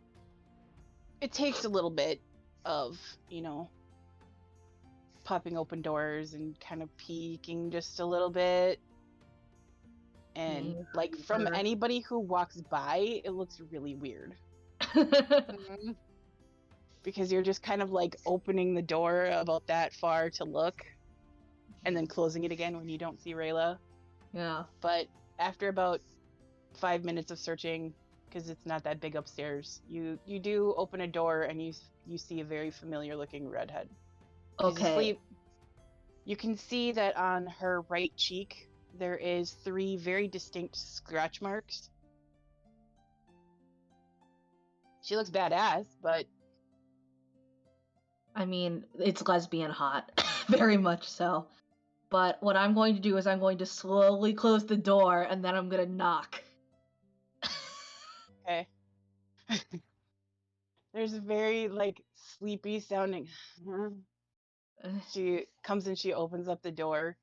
It takes a little bit of, popping open doors and kind of peeking just a little bit. And Mm, like from sure. anybody who walks by, it looks really weird Mhm. because you're just kind of like opening the door about that far to look and then closing it again when you don't see Rayla. Yeah. But after about 5 minutes of searching, because it's not that big upstairs, you do open a door and you see a very familiar looking redhead. She's Okay. asleep. You can see that on her right cheek there is 3 very distinct scratch marks. She looks badass, but I mean, it's lesbian hot. Very much so. But what I'm going to do is I'm going to slowly close the door and then I'm going to knock. okay. There's a very like sleepy sounding. She comes and she opens up the door,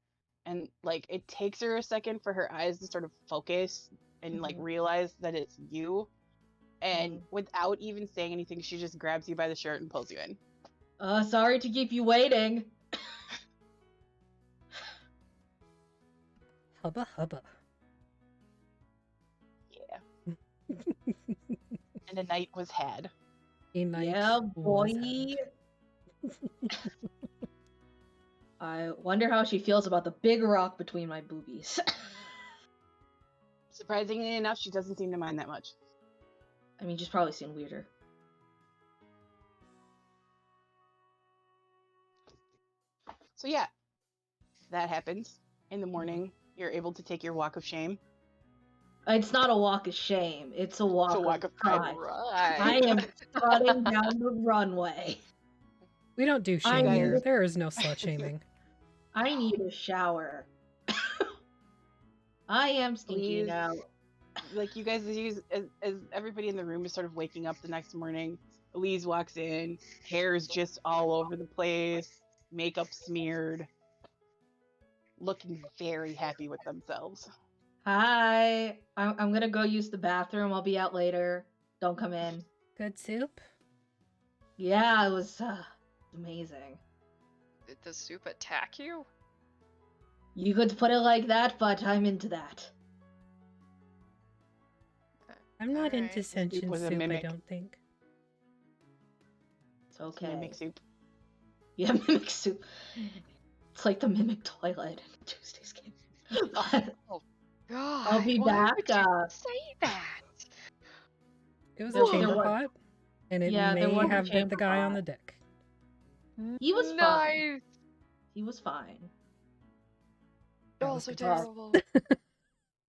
and like it takes her a second for her eyes to sort of focus and like Mhm. realize that it's you. And without even saying anything, she just grabs you by the shirt and pulls you in. Sorry to keep you waiting. Hubba hubba. Yeah. And a night was had. A night Yeah, boy. was I wonder how she feels about the big rock between my boobies. Surprisingly enough, she doesn't seem to mind that much. I mean, she's probably seen weirder. So yeah, that happens. In the morning, you're able to take your walk of shame. It's not a walk of shame. It's a walk, It's a walk of pride. I Right. am strutting down the runway. We don't do I shame here. need- There is no slut shaming. I need a shower. I am stinky Please. now. Like you guys as everybody in the room is sort of waking up the next morning, Eliz walks in, hair's just all over the place, makeup smeared, looking very happy with themselves. Hi. I'm gonna go use the bathroom. I'll be out later. Don't come in. Good soup? Yeah, it was amazing. Did the soup attack you? You could put it like that, but I'm into that. I'm not into Alright. sentient was a soup, I mimic. don't think. It's okay. Mimic soup. Yeah, mimic soup. It's like the mimic toilet in Tuesday's game. Oh God! I'll be why back, would you say that? It was There a chamber was- pot, and it Yeah, there may was a have bit the chamber guy on pot. the dick. He was fine. Nice. He was fine. That Oh, was so good. terrible.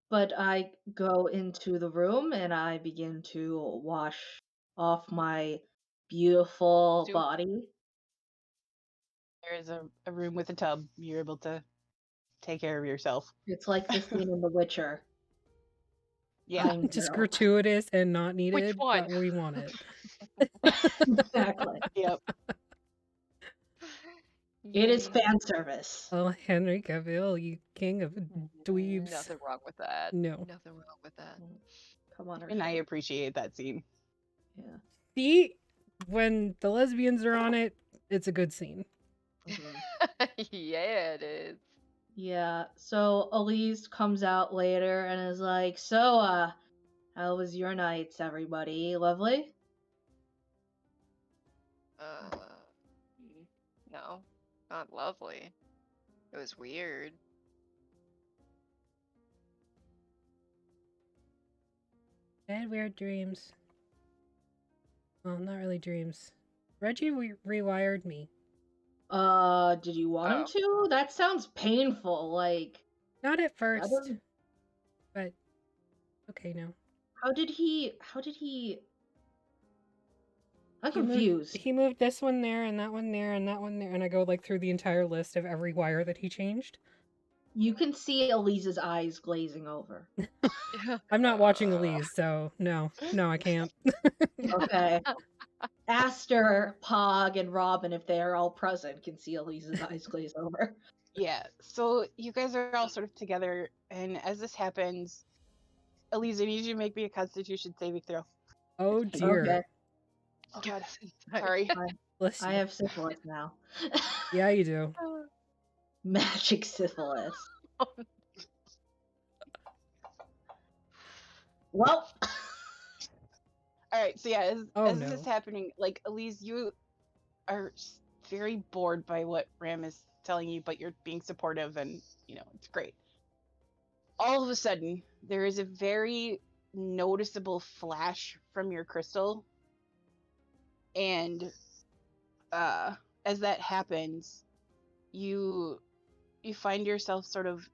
But I go into the room and I begin to wash off my beautiful Soup. body. There is a room with a tub. You're able to take care of yourself. It's like the scene in The Witcher. Yeah. I'm Just Geralt. gratuitous and not needed, one? but we want it. Exactly. Yep. It is Yay. fan service. Oh, Henry Cavill, you king of dweebs. Nothing wrong with that. No. Nothing wrong with that. Come on, And I Ursula. appreciate that scene. Yeah. See, when the lesbians are on it, it's a good scene. Mhm. Yeah, it is. Yeah. So Elise comes out later and is like, "So, how was your nights, everybody? Lovely?" No, not lovely. It was weird. I had weird dreams. Well, not really dreams. Reggie rewired me. Did you want him to? That sounds painful. Like, Not at first, doesn't- but okay now. how did he? I'm He moved- confused. He moved this one there, and that one there, and that one there, and I go like through the entire list of every wire that he changed. You can see Elise's eyes glazing over. I'm not watching Eliz, so no, I can't. Okay. Aster, Pog, and Robin, if they are all present, can see Elise's eyes glaze over. Yeah. So you guys are all sort of together, and as this happens, Eliz, I need you to make me a Constitution saving throw. Oh dear. Okay. Oh God. Sorry. Bless I you. have syphilis now. Yeah, you do. Magic syphilis. Well, All right, so yeah, Oh, as this is no. happening, like Eliz, you are very bored by what Ram is telling you, but you're being supportive, and it's great. All of a sudden, there is a very noticeable flash from your crystal, and as that happens, you find yourself sort of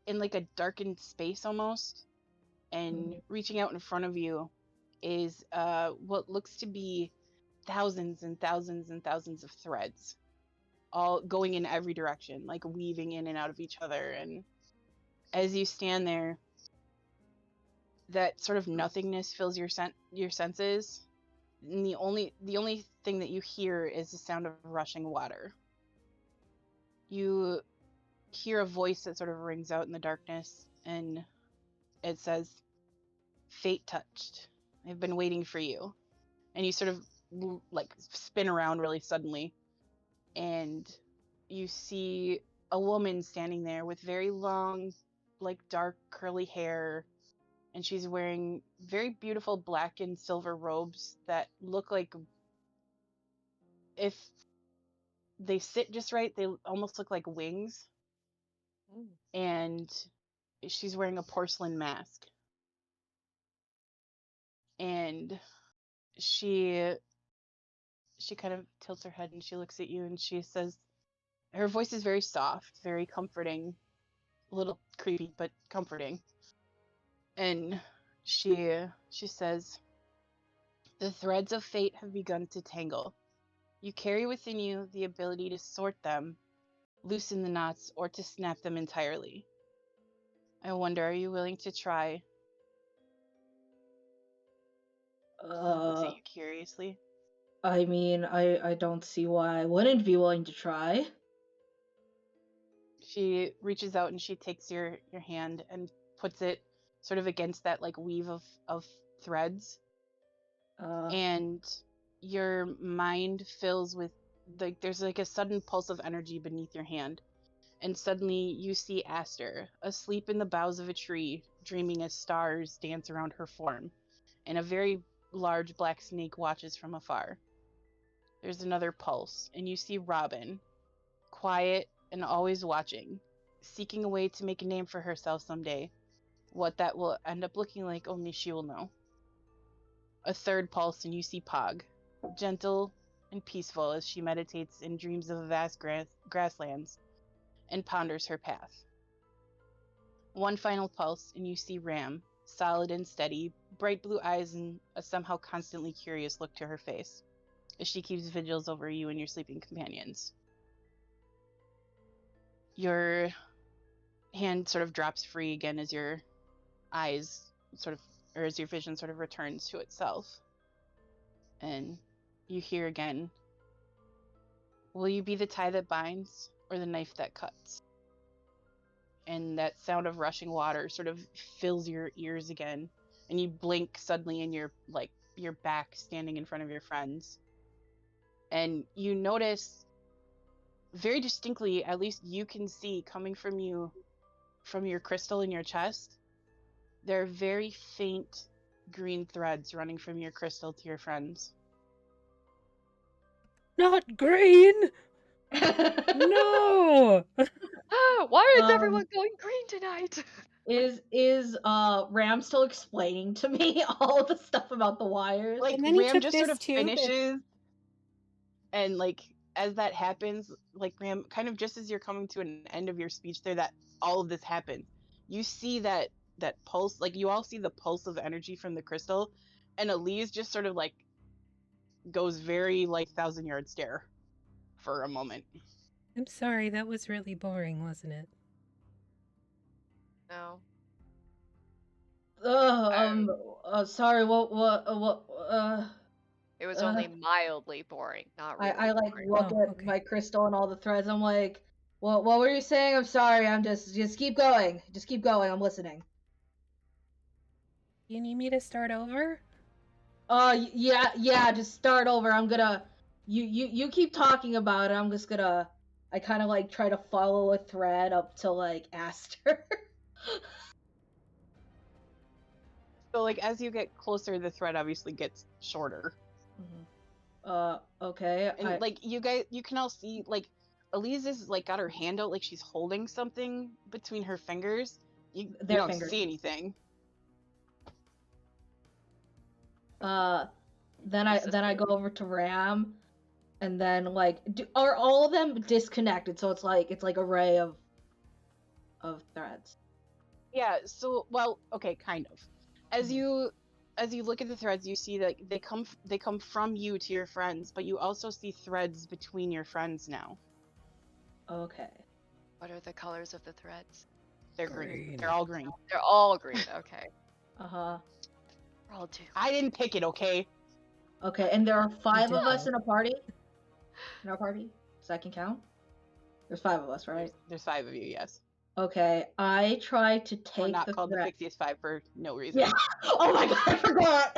in like a darkened space almost, and reaching out in front of you is what looks to be thousands and thousands and thousands of threads, all going in every direction, like weaving in and out of each other. And as you stand there, that sort of nothingness fills your senses, and the only thing that you hear is the sound of rushing water. You hear a voice that sort of rings out in the darkness, and it says, "Fate touched. I've been waiting for you." And you sort of like spin around really suddenly, and you see a woman standing there with very long, like dark curly hair, and she's wearing very beautiful black and silver robes that look like, if they sit just right, they almost look like wings. And she's wearing a porcelain mask, and she kind of tilts her head and she looks at you and she says, her voice is very soft, very comforting, a little creepy but comforting. And she says, "The threads of fate have begun to tangle. You carry within you the ability to sort them, loosen the knots, or to snap them entirely. I wonder, are you willing to try?" Looks at you curiously. I mean, I don't see why I wouldn't be willing to try. She reaches out and she takes your hand and puts it sort of against that like weave of threads, and your mind fills with, like, there's like a sudden pulse of energy beneath your hand, and suddenly you see Aster asleep in the boughs of a tree, dreaming as stars dance around her form, and a very large black snake watches from afar. There's another pulse, and you see Robin, quiet and always watching, seeking a way to make a name for herself someday. What that will end up looking like, only she will know. A third pulse, and you see Pog, gentle and peaceful as she meditates and dreams of vast grasslands and ponders her path. One final pulse, and you see Ram, solid and steady, bright blue eyes and a somehow constantly curious look to her face, as she keeps vigils over you and your sleeping companions. Your hand sort of drops free again as your eyes sort of, or as your vision sort of returns to itself. And you hear again, "Will you be the tie that binds or the knife that cuts?" And that sound of rushing water sort of fills your ears again, and you blink suddenly, and you're like, you're back standing in front of your friends. And you notice very distinctly, at least you can see coming from you, from your crystal in your chest, there are very faint green threads running from your crystal to your friends. Not green! No! Why is everyone going green tonight? Is Ram still explaining to me all of the stuff about the wires? Like, And then he Ram took just this sort of tube finishes, and like as that happens, like Ram, kind of just as you're coming to an end of your speech there, that all of this happens, you see that pulse, like you all see the pulse of energy from the crystal, and Eliz just sort of like goes very like 1,000-yard stare for a moment. I'm sorry, that was really boring, wasn't it? No. Sorry, It was only mildly boring, not really I like boring. look Oh, at okay. my crystal and all the threads. I'm like, what were you saying? I'm sorry. I'm just keep going. Just keep going. I'm listening. You need me to start over? Yeah. Just start over. I'm gonna. You keep talking about it. I'm just gonna. I kind of like try to follow a thread up to like Aster. So, like, as you get closer, the thread obviously gets shorter. Okay. And, like, you can all see, like, Eliz is, like, got her hand out like she's holding something between her fingers. You Their don't fingers. see anything. Then Is this I go over to Ram, and then like, are all of them disconnected? So it's like array of threads. Yeah, so, well, okay, kind of. As you look at the threads, you see that they come from you to your friends, but you also see threads between your friends now. Okay. What are the colors of the threads? They're green. Green. They're all green. They're all green. Okay. Uh-huh. We're all doomed. I didn't pick it, okay? Okay, and there are 5 of us didn't. in a party? In our party? So I can count? There's 5 of us, right? There's 5 of you, yes. Okay, I try to We're take not the called thread. the Phixius 5 for no reason. Yeah. Oh my god, I forgot!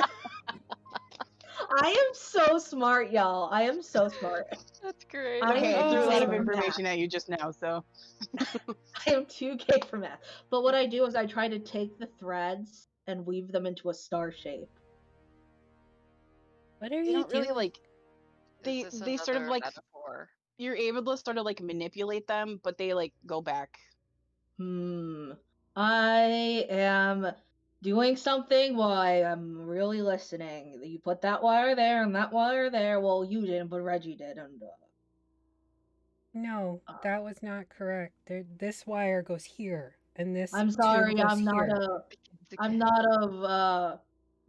I am so smart, y'all. I am so smart. That's great. I Okay, I am threw a lot of for information at you just now, so. I am 2K for math. But what I do is I try to take the threads and weave them into a star shape. What are They you don't really, doing? like, Is this they sort of, another like, metaphor? you're able to sort of, like, manipulate them, but they, like, go back. I am doing something while I am really listening. You put that wire there and that wire there. Well, you didn't, but Reggie did. And No, that was not correct. This wire goes here, and this I'm tube sorry, goes I'm not here. I'm not a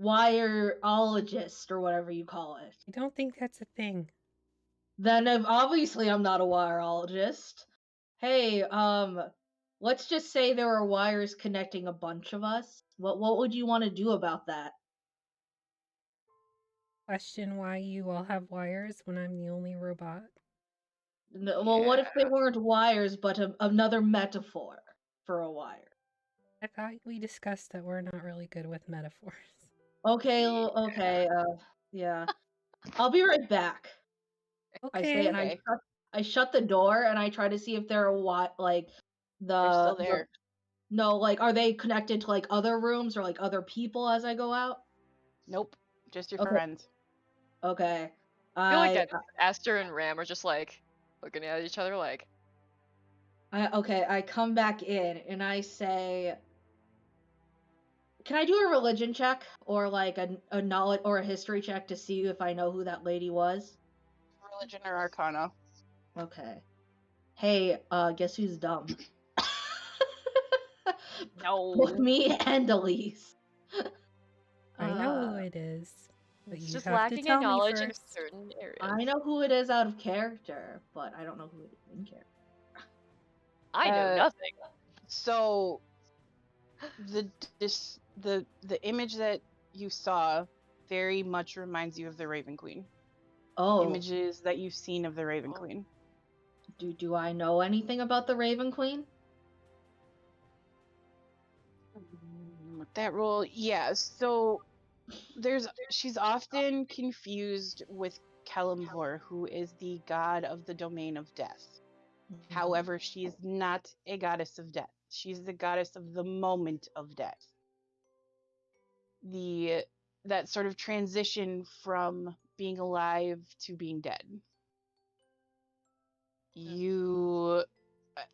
wireologist or whatever you call it. I don't think that's a thing. Then obviously I'm not a wireologist. Hey, let's just say there are wires connecting a bunch of us. What would you want to do about that? Question why you all have wires when I'm the only robot. No, well, what if they weren't wires, but another metaphor for a wire? I thought we discussed that we're not really good with metaphors. Okay, okay, yeah. I'll be right back. I say, Okay. and Okay. I shut the door, and I try to see if there are like They're still there. no, like, are they connected to like other rooms or like other people as I go out? Nope. Just your Okay. friends. Okay. I feel like Aster and Ram are just like looking at each other like. I come back in and I say, can I do a religion check or like a knowledge or a history check to see if I know who that lady was? Religion or Arcana. Okay. Hey, guess who's dumb? No. Both me and Elise. I know who it is, but It's you just have to lacking tell in me knowledge in first. certain areas. I know who it is out of character, but I don't know who it is in character. I know nothing. So the image that you saw very much reminds you of the Raven Queen. Oh, Images that you've seen of the Raven Queen. do I know anything about the Raven Queen? That role, yeah. So she's often confused with Kalimvor, who is the god of the domain of death. However, she is not a goddess of death. She's the goddess of the moment of death. That sort of transition from being alive to being dead. You,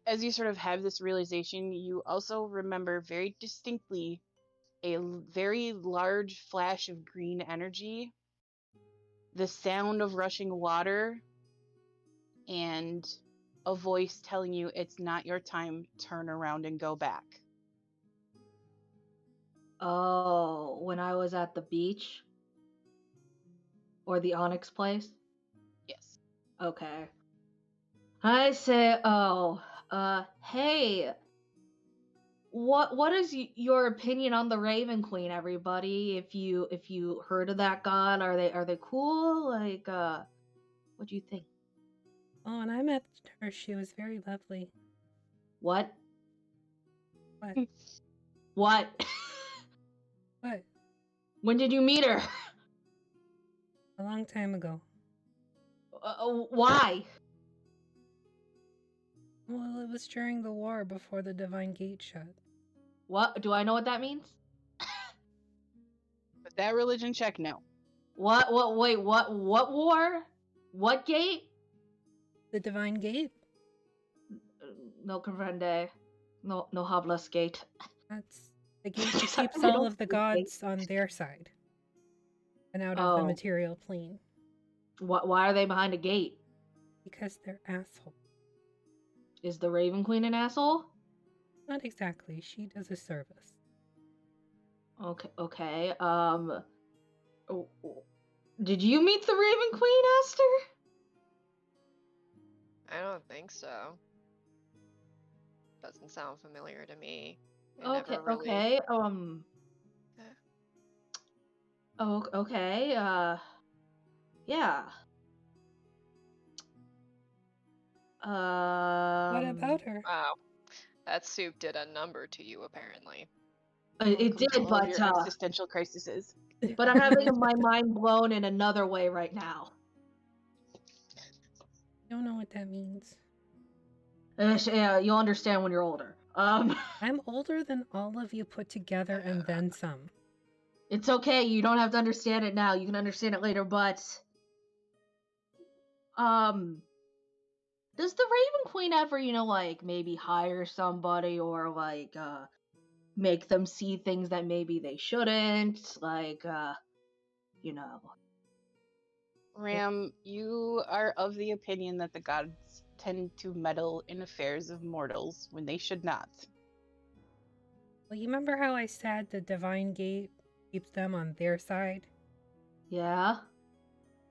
as you sort of have this realization, you also remember very distinctly a very large flash of green energy, the sound of rushing water, and a voice telling you it's not your time, turn around and go back. Oh, when I was at the beach? Or the Onyx place? Yes. Okay. I say, hey, what is your opinion on the Raven Queen, everybody? If you heard of that god, are they cool? Like, what do you think? Oh, and I met her. She was very lovely. What? What? What? What? When did you meet her? A long time ago. Why? Well, it was during the war before the Divine Gate shut. What? Do I know what that means? That religion check, no. What? Wait, what war? What gate? The Divine Gate? No comprende. No hablas gate. That's the gate that Sorry, keeps I all don't of the speak gods on their side and out of the Oh. material plane. Why are they behind a gate? Because they're assholes. Is the Raven Queen an asshole? Not exactly. She does a service. Okay. Did you meet the Raven Queen, Aster? I don't think so. Doesn't sound familiar to me. It Okay. never really... Okay. Oh, okay. Yeah. What about her? Wow. That soup did a number to you, apparently. It did, Welcome to all but your existential crises. but I'm having my mind blown in another way right now. Don't know what that means. Yeah, you'll understand when you're older. I'm older than all of you put together and then some. It's okay. You don't have to understand it now. You can understand it later. But does the Raven Queen ever, like maybe hire somebody or like make them see things that maybe they shouldn't? Like Ram, you are of the opinion that the gods tend to meddle in affairs of mortals when they should not. Well, you remember how I said the Divine Gate keeps them on their side? Yeah.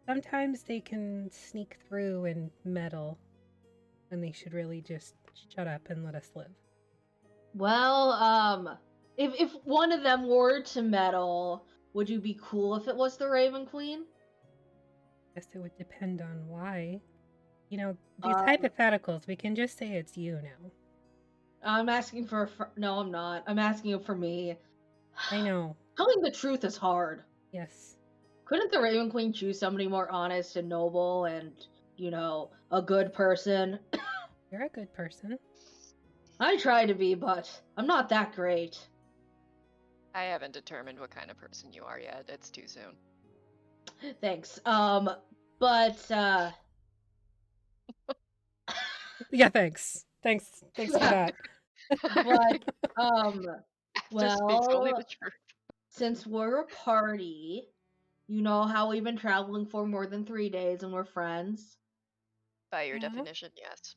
Sometimes they can sneak through and meddle, and they should really just shut up and let us live. Well, if one of them were to meddle, would you be cool if it was the Raven Queen? Guess it would depend on why. These hypotheticals, we can just say it's you now. I'm asking for no, I'm not. I'm asking for me. I know. Telling the truth is hard. Yes. Couldn't the Raven Queen choose somebody more honest and noble and, a good person? You're a good person. I try to be, but I'm not that great. I haven't determined what kind of person you are yet. It's too soon. Thanks. But Yeah, thanks. Thanks for that. but Just speaks only well, the truth. since we're a party, you know how we've been traveling for more than 3 days and we're friends? By your Yeah. definition, yes.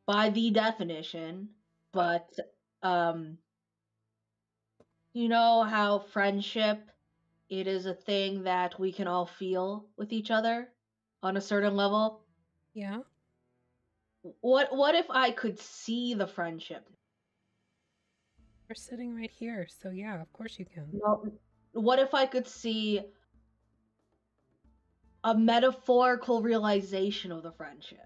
By the definition, but you know how friendship, it is a thing that we can all feel with each other on a certain level? Yeah. What if I could see the friendship? We're sitting right here, so yeah, of course you can. No, what if I could see a metaphorical realization of the friendship?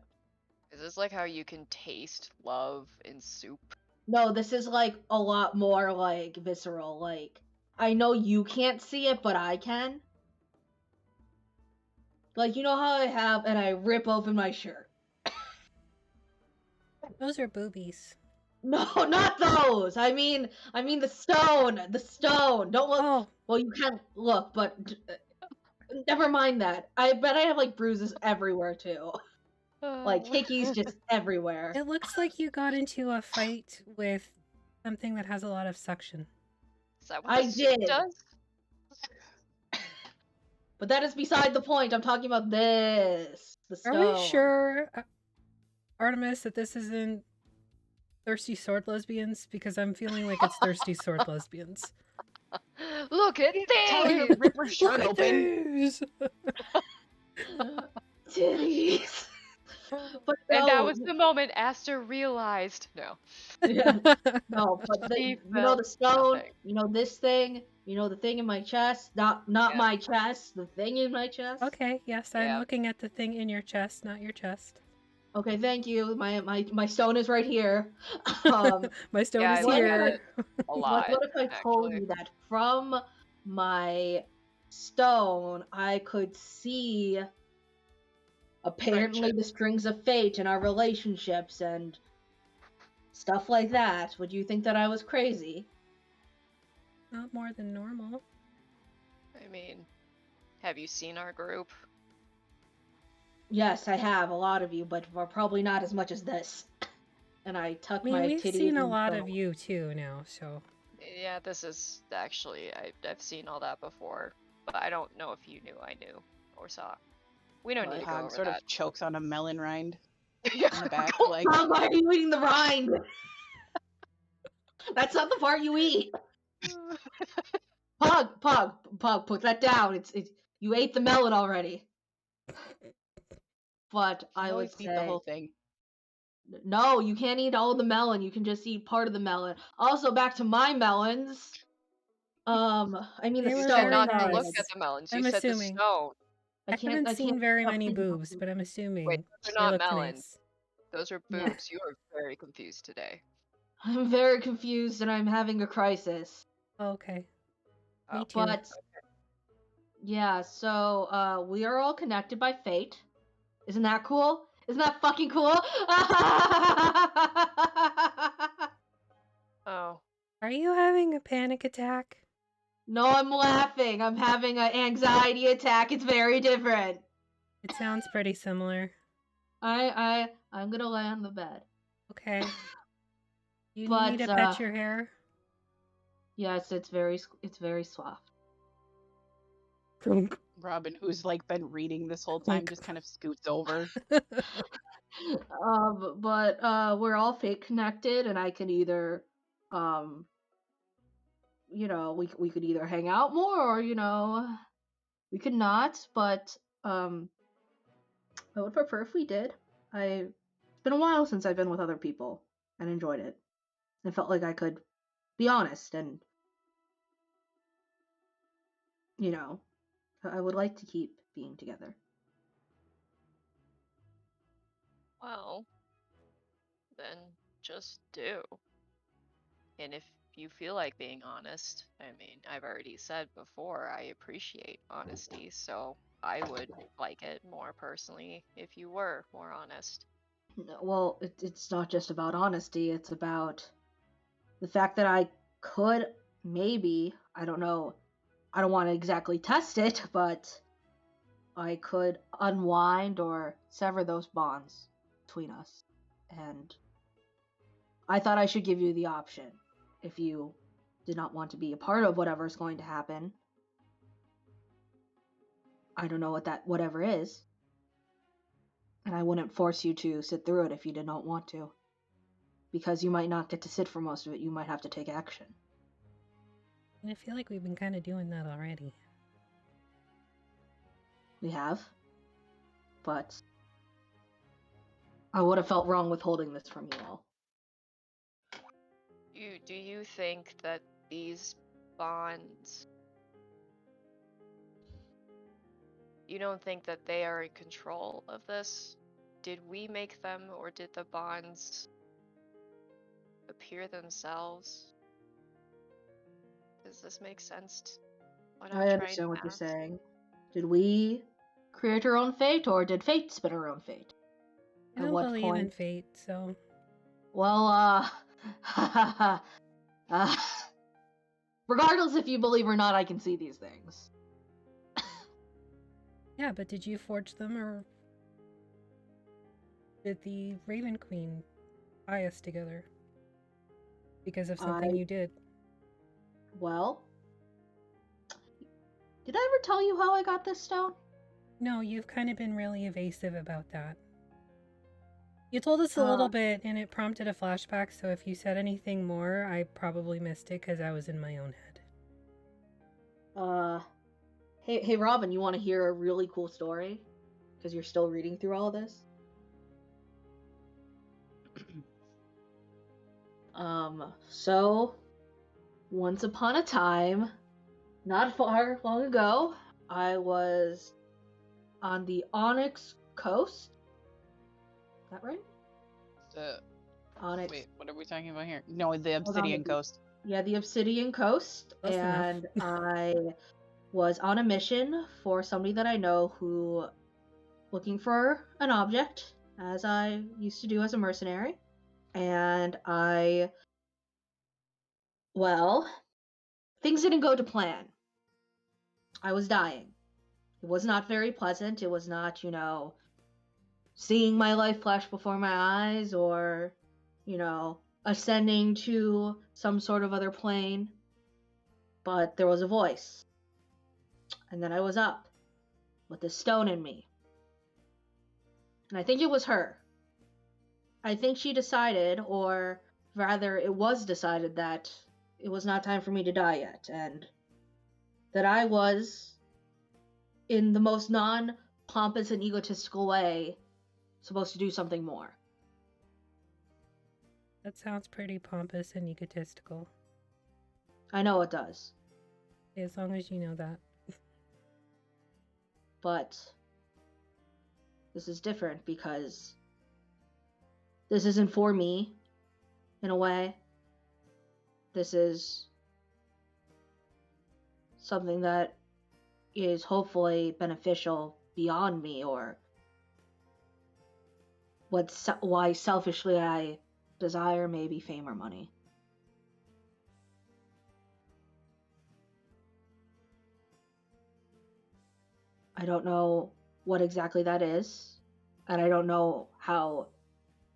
Is this like how you can taste love in soup? No, this is like a lot more like visceral. Like, I know you can't see it, but I can. Like, you know how I have, and I rip open my shirt. Those are boobies. No, not those. I mean the stone. The stone. Don't look. Oh, Well, you can't look, but never mind that. I bet I have like bruises everywhere too. Like hickeys just everywhere. it looks like you got into a fight with something that has a lot of suction. Is that what I the soup did. does? But that is beside the point. I'm talking about this. The stone. Are we sure, Artemis, that this isn't Thirsty Sword Lesbians? Because I'm feeling like it's Thirsty Sword Lesbians. Look at Telling her these! to rip her shirt open. these! Titties. But And no, that was the moment Aster realized. No. yeah, no, but the, He you know the felt stone, nothing. you know this thing, you know the thing in my chest, not Yeah. my chest, the thing in my chest. Okay, yes, I'm Yeah. looking at the thing in your chest, not your chest. Okay, thank you. My stone is right here. My stone Yeah, is I look at here. it a lot. what if I told actually. you that from my stone I could see apparently Friendship. the strings of fate in our relationships and stuff like that? Would you think that I was crazy? Not more than normal. I mean, have you seen our group? Yes, I have, a lot of you, but probably not as much as this. And I I tuck mean, my we've titties seen a in lot the of you too now, so. Yeah, this is actually, I've seen all that before, but I don't know if you knew I knew or saw. We don't need to go Hog over sort that. of chokes on a melon rind Yeah, in the back, go- like, Why are you eating the rind? That's not the part you eat. Pug, put that down. It's you ate the melon already. But you I would always eat the say whole thing. no, you can't eat all the melon. You can just eat part of the melon. Also, back to my melons. I mean They the were You stone. said very not to Sorry. look nice. at the melons. I'm You said the assuming. stone. I haven't I seen can't very stop many thinking about boobs, food. but I'm assuming Wait, those are they not looked melons. nice. Those are Yeah. boobs. You are very confused today. I'm very confused and I'm having a crisis. Oh, okay. Oh. Me too. But yeah, so we are all connected by fate. Isn't that cool? Isn't that fucking cool? Oh. Are you having a panic attack? No, I'm laughing. I'm having an anxiety attack. It's very different. It sounds pretty similar. I'm gonna lay on the bed. Okay. You need But me to pet your hair? yes, it's very soft. Robin, who's like been reading this whole time, just kind of scoots over. But we're all fate connected, and I could either, we could either hang out more, or we could not. But I would prefer if we did. It's been a while since I've been with other people and enjoyed it. I felt like I could be honest, and I would like to keep being together. Well, then just do. And if you feel like being honest, I mean, I've already said before, I appreciate honesty, so I would like it more personally if you were more honest. Well, it's not just about honesty, it's about the fact that I could maybe, I don't know, I don't want to exactly test it, but I could unwind or sever those bonds between us. And I thought I should give you the option if you did not want to be a part of whatever is going to happen. I don't know what that whatever is. And I wouldn't force you to sit through it if you did not want to. Because you might not get to sit for most of it, you might have to take action. And I feel like we've been kind of doing that already. We have. But I would have felt wrong withholding this from you all. Do you think that these bonds, you don't think that they are in control of this? Did we make them, or did the bonds appear themselves? Does this make sense? What I'm I trying understand to what you're ask? saying. Did we create our own fate, or did fate spin our own fate? I At don't what believe in point? fate, so. Well, regardless if you believe or not, I can see these things. Yeah, but did you forge them, or did the Raven Queen tie us together? Because of something you did. Well, did I ever tell you how I got this stone? No, you've kind of been really evasive about that. You told us a little bit, and it prompted a flashback, so if you said anything more, I probably missed it because I was in my own head. Hey, Robin, you want to hear a really cool story? Because you're still reading through all of this? So, once upon a time, not far long ago, I was on the Onyx Coast. Is that right? Onyx. Wait, what are we talking about here? No, the Obsidian Coast. Yeah, the Obsidian Coast. Close and enough. I was on a mission for somebody that I know who looking for an object, as I used to do as a mercenary. And things didn't go to plan. I was dying. It was not very pleasant. It was not, seeing my life flash before my eyes or, ascending to some sort of other plane. But there was a voice. And then I was up with this stone in me. And I think it was her. I think she decided, or rather it was decided, that it was not time for me to die yet, and that I was, in the most non-pompous and egotistical way, supposed to do something more. That sounds pretty pompous and egotistical. I know it does. As long as you know that. But this is different because this isn't for me, in a way. This is something that is hopefully beneficial beyond me, or why selfishly I desire maybe fame or money. I don't know what exactly that is, and I don't know how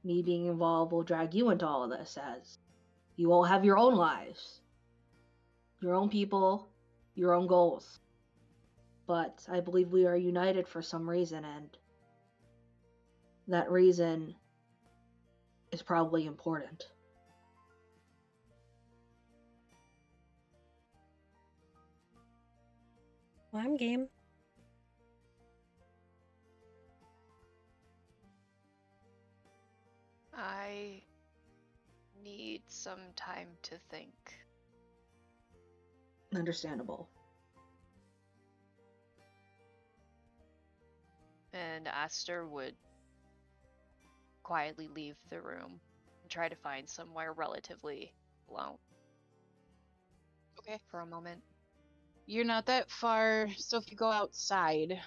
me being involved will drag you into all of this, as you all have your own lives, your own people, your own goals. But I believe we are united for some reason, and that reason is probably important. Well, I'm game. I need some time to think. Understandable. And Aster would quietly leave the room and try to find somewhere relatively alone. Okay. For a moment. You're not that far, so if you go outside,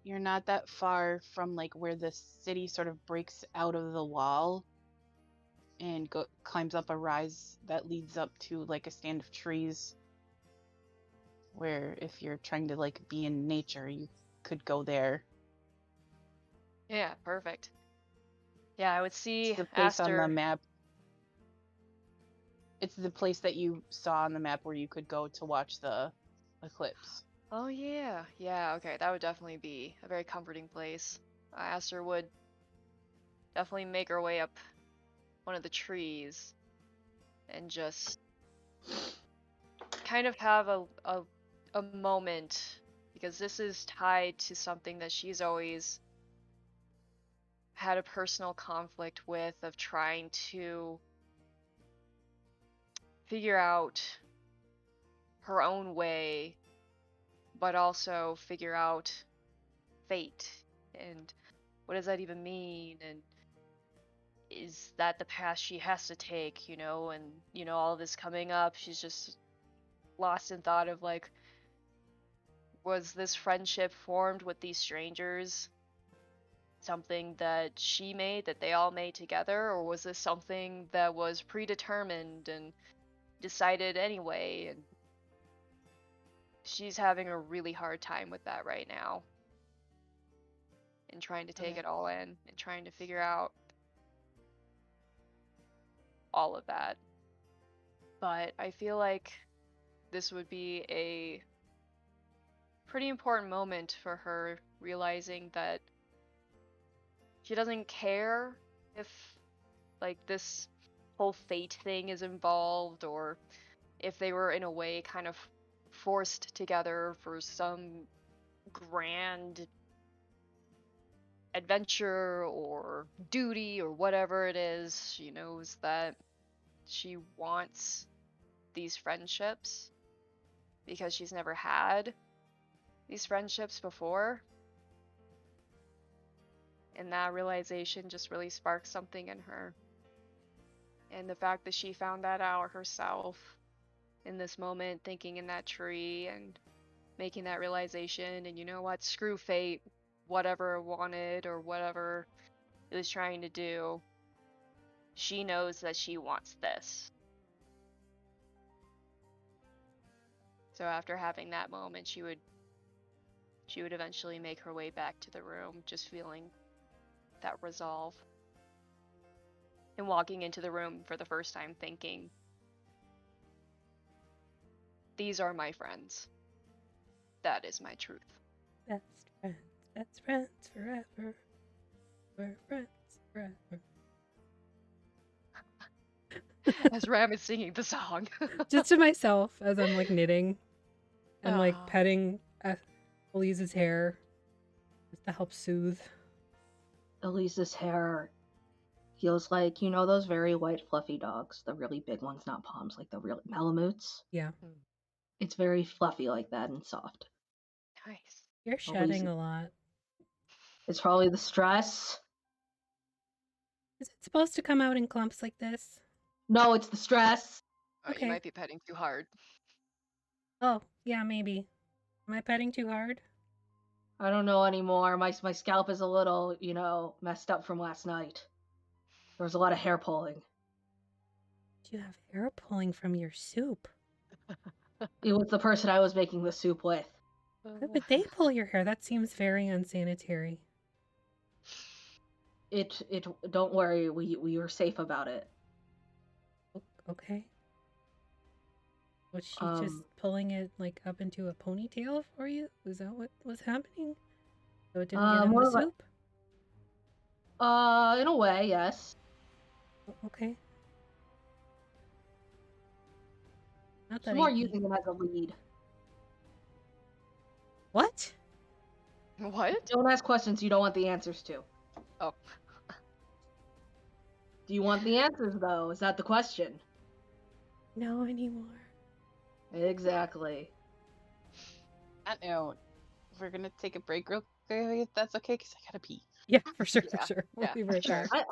you're not that far from like where the city sort of breaks out of the wall and climbs up a rise that leads up to like a stand of trees, where if you're trying to like be in nature, you could go there. Yeah, perfect. Yeah, I would see It's the place Aster. on the map. It's the place that you saw on the map where you could go to watch the eclipse. Oh yeah, yeah, okay, that would definitely be a very comforting place. Aster would definitely make her way up one of the trees and just kind of have a moment, because this is tied to something that she's always had a personal conflict with, of trying to figure out her own way, but also figure out fate, and what does that even mean, and is that the path she has to take, and all this coming up, she's just lost in thought of like, was this friendship formed with these strangers something that she made, that they all made together, or was this something that was predetermined and decided anyway? And she's having a really hard time with that right now, and trying to take it all in and trying to figure out all of that. But I feel like this would be a pretty important moment for her, realizing that she doesn't care if like this whole fate thing is involved, or if they were in a way kind of forced together for some grand adventure or duty or whatever it is. She knows that she wants these friendships because she's never had these friendships before. And that realization just really sparks something in her. And the fact that she found that out herself in this moment, thinking in that tree and making that realization, and you know what, screw fate, whatever it wanted or whatever it was trying to do, she knows that she wants this. So after having that moment, she would she would eventually make her way back to the room, just feeling that resolve. And walking into the room for the first time thinking, these are my friends. That is my truth. Best friends forever. We're friends forever. As Ram is singing the song. Just to myself as I'm like knitting and like Ah. petting Eliz's hair just to help soothe. Elise's hair feels like, you know, those very white fluffy dogs, the really big ones, not Poms, like the real Malamutes. Yeah. It's very fluffy like that and soft. Nice. You're shedding a lot. It's probably the stress. Is it supposed to come out in clumps like this? No, it's the stress. Okay. You might be petting too hard. Oh, yeah, maybe. Am I petting too hard? I don't know anymore. My scalp is a little, you know, messed up from last night. There was a lot of hair pulling. You have hair pulling from your soup. It was the person I was making the soup with. Why would they pull your hair? That seems very unsanitary. It don't worry, we were safe about it. Okay. Was she just pulling it like up into a ponytail for you? Was that what was happening? So it didn't get in more the of a- soup? In a way, yes. Okay. Not It's that more I- using them as a lead. What? What? Don't ask questions you don't want the answers to. Oh. Do you want the answers, though? Is that the question? No anymore. Exactly. I know. We're gonna take a break real quick, if that's okay, because I gotta pee. Yeah, for sure, Yeah, for sure. We'll yeah, be right sure. back.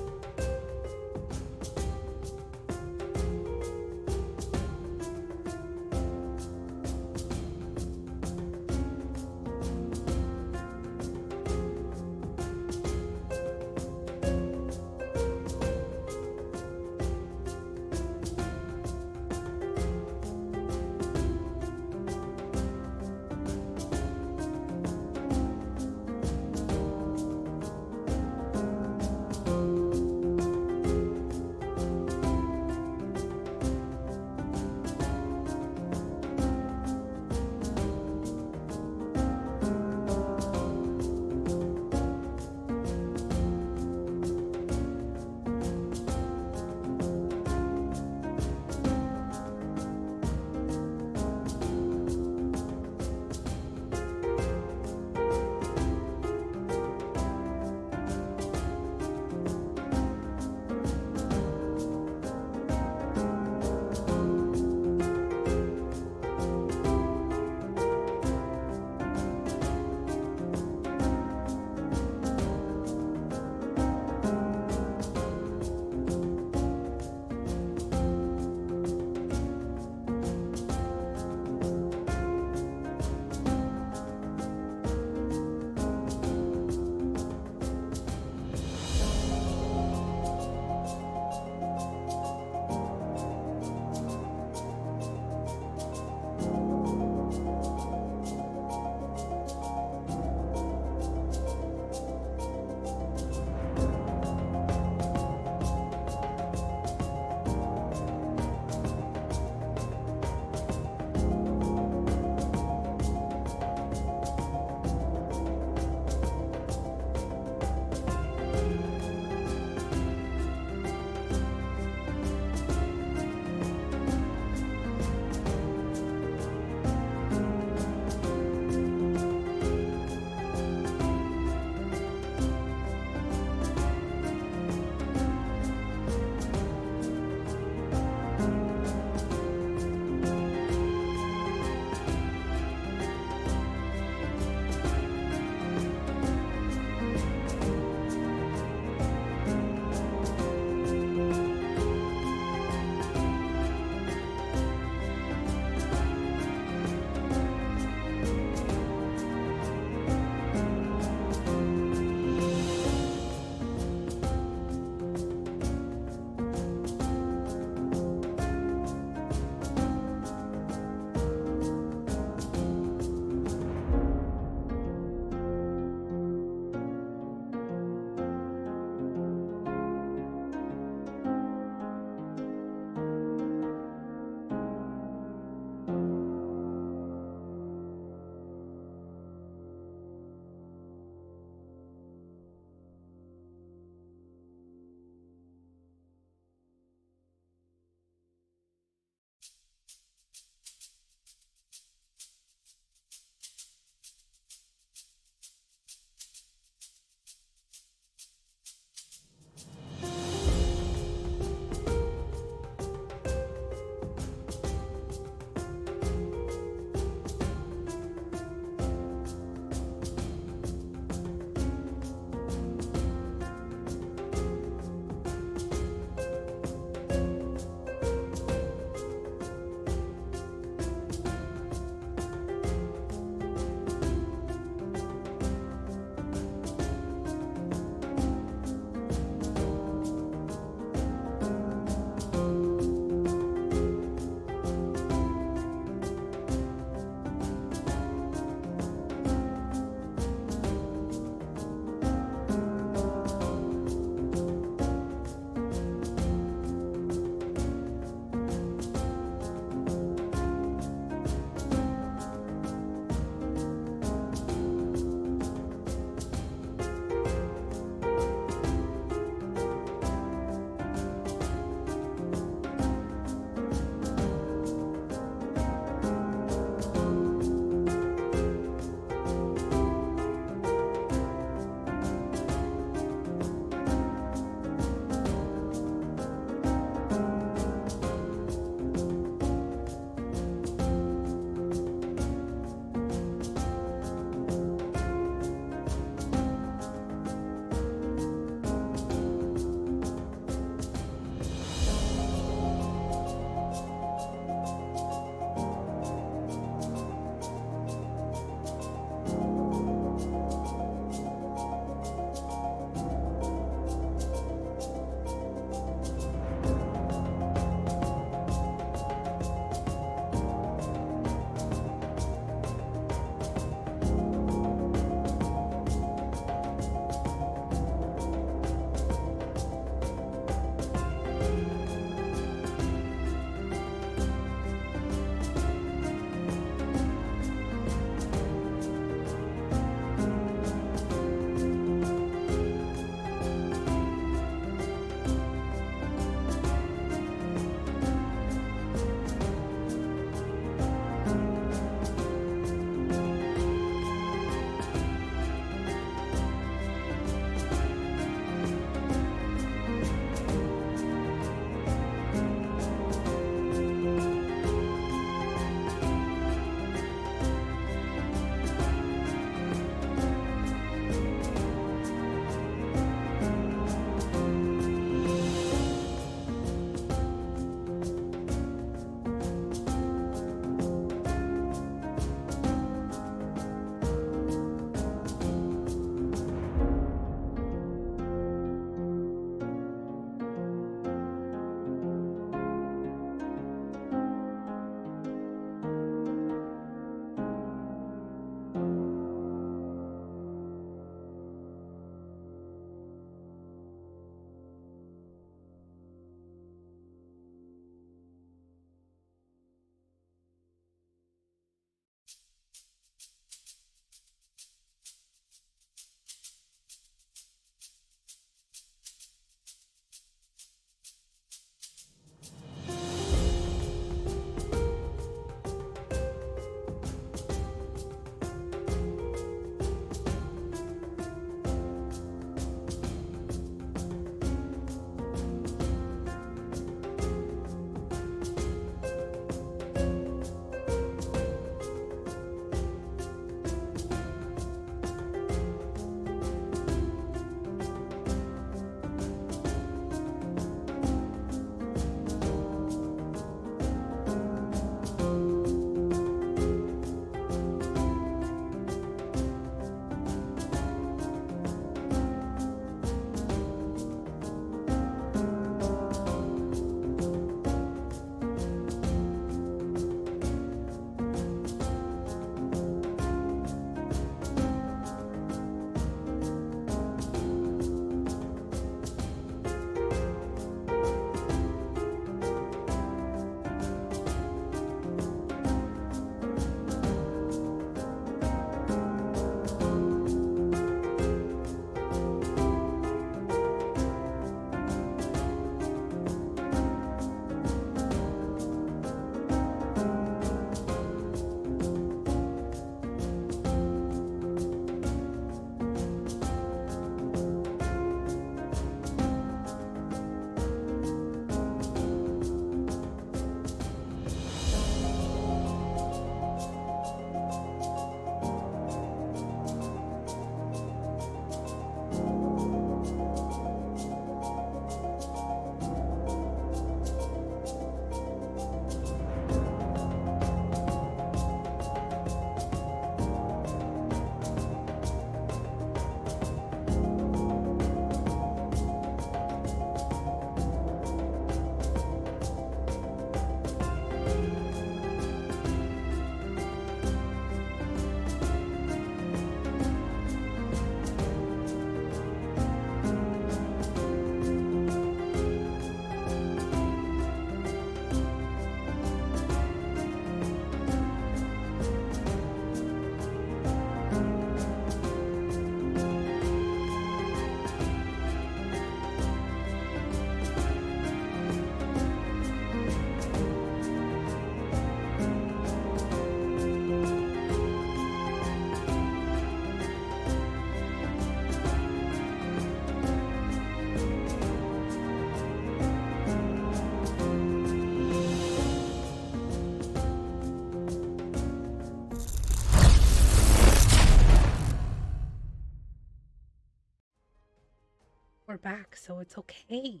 back, so it's okay.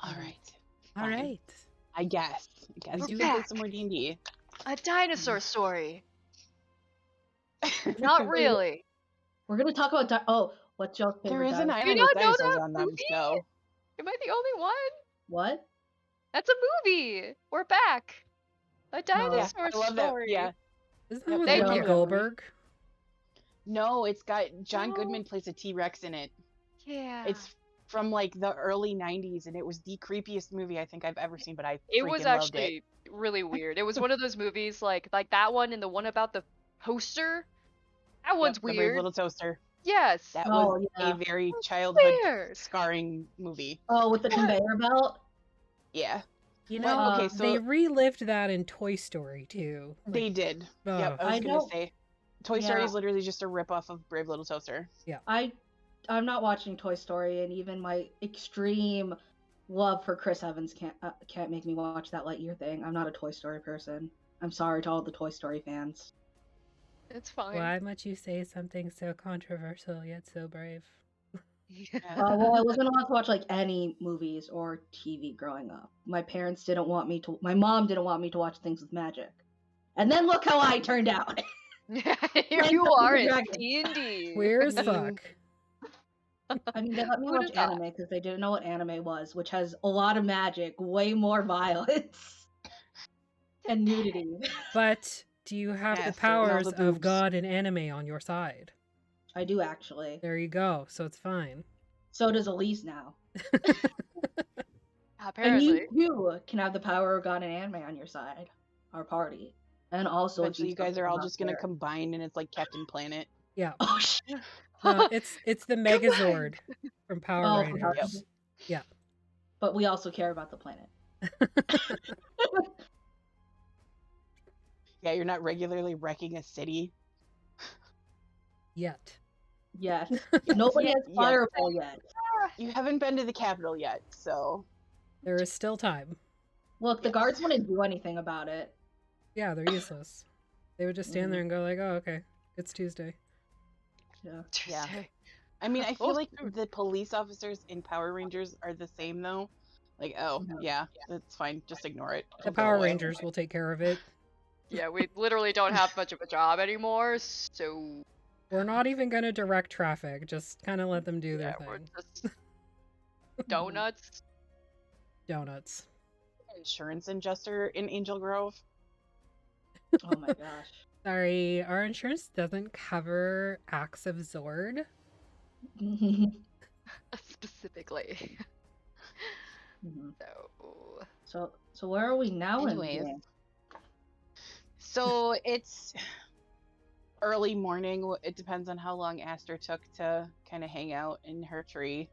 All right. All Fine. right. I guess. We're You can play back. some more D&D. A dinosaur story. Not really. We're gonna talk about what's y'all's favorite There is an dinosaur? Do you island not with know dinosaurs that on them, movie? so... Am I the only one? What? That's a movie. We're back. A dinosaur I love that. story. Yeah. Isn't that Yep, with thank Whoopi you. Goldberg? No, it's got John No. Goodman plays a T-Rex in it. Yeah. It's from like the early 90s, and it was the creepiest movie I think I've ever seen, but I It freaking was loved it. actually really weird. It was one of those movies like that one and the one about the poster. That one's Yep, The Brave weird. Little Toaster. Yes. That Oh, was yeah. a very childhood Weird. scarring movie. Oh, with the conveyor belt? Yeah, You But, know, okay, so- they relived that in Toy Story too. they did. Yep, I was I gonna don't- say. Toy Story Yeah. is literally just a ripoff of Brave Little Toaster. I'm not watching Toy Story, and even my extreme love for Chris Evans can't make me watch that Lightyear thing. I'm not a Toy Story person. I'm sorry to all the Toy Story fans. It's fine. Why might you say something so controversial yet so brave? Well, I wasn't allowed to watch like any movies or TV growing up. My parents didn't want me to. My mom didn't want me to watch things with magic. And then look how I turned out. Here you Dungeons are and in Dragons. D&D. Queer as I mean, fuck. I mean, they let me Who'da watch thought? anime because they didn't know what anime was, which has a lot of magic, way more violence, and nudity. But do you have Yes, the and all the powers of boobs. God and anime on your side? I do actually. There you go. So it's fine. So does Eliz now. And Apparently. you too can have the power of God and anime on your side, our party. And also, if Eventually, you still guys are come all out just gonna there. combine, and it's like Captain Planet. Yeah. Oh shit! No, it's the Megazord from Power Oh, from Power Rangers. Yep. But we also care about the planet. Yeah, you're not regularly wrecking a city. Yet. Yes. Nobody has Yes. Fireball yet. You haven't been to the capital yet, so... There is still time. Look, the Yes. guards wouldn't do anything about it. Yeah, they're useless. They would just stand there and go like, "Oh, okay, it's Tuesday." Yeah. Tuesday. I mean, I feel Oh, like dude. the police officers in Power Rangers are the same, though. Like, oh, Mhm. yeah, that's fine. Just ignore it. The It'll go Power away. Rangers will take care of it. Yeah, we literally don't have much of a job anymore, so We're not even gonna direct traffic. Just kind of let them do their yeah, we're thing. just donuts. Donuts. Insurance adjuster in Angel Grove. Oh my gosh. Sorry, our insurance doesn't cover acts of Zord. Mhm. Specifically. Mhm. So So where are we now in the Anyways. game? So it's early morning. It depends on how long Aster took to kind of hang out in her tree.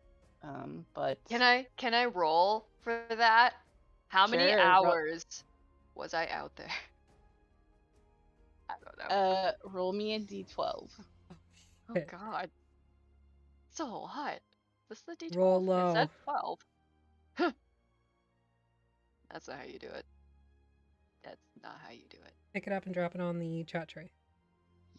But can I roll for that? How many Sure, go- hours was I out there? I don't know. roll me a d12. Oh god. It's a lot. This is the D12. Roll It said low. 12. That's not how you do it. That's not how you do it. Pick it up and drop it on the chat tray.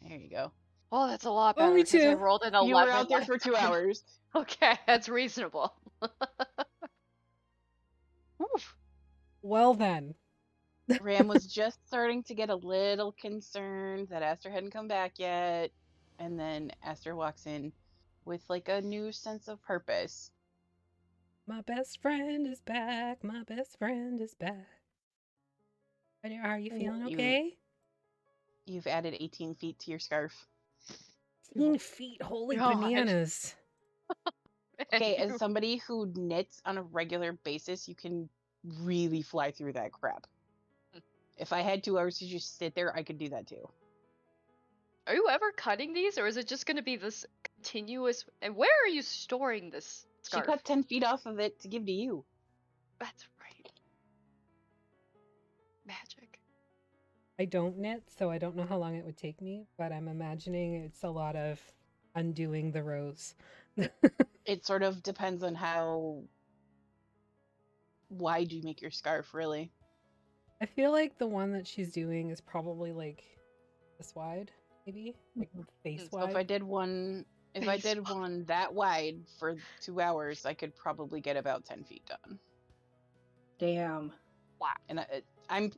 There you go. Oh, that's a lot better. Only 'cause I two. rolled an 11. You were out there last for 2 time. hours. Okay, that's reasonable. Oof. Well then. Ram was just starting to get a little concerned that Aster hadn't come back yet. And then Aster walks in with like a new sense of purpose. My best friend is back. My best friend is back. Are you feeling You- okay? You've added 18 feet to your scarf. 18 feet. Holy God. bananas. Okay, as somebody who knits on a regular basis, you can really fly through that crap. If I had 2 hours to just sit there, I could do that too. Are you ever cutting these, or is it just going to be this continuous? And where are you storing this scarf? She cut 10 feet off of it to give to you. That's right. Magic. I don't knit, so I don't know how long it would take me, but I'm imagining it's a lot of undoing the rows. It sort of depends on how wide you make your scarf, really. I feel like the one that she's doing is probably like this wide, maybe? Like face So if wide. I did one If I did Baseball. one that wide for 2 hours, I could probably get about 10 feet done. Damn. Wow. And I'm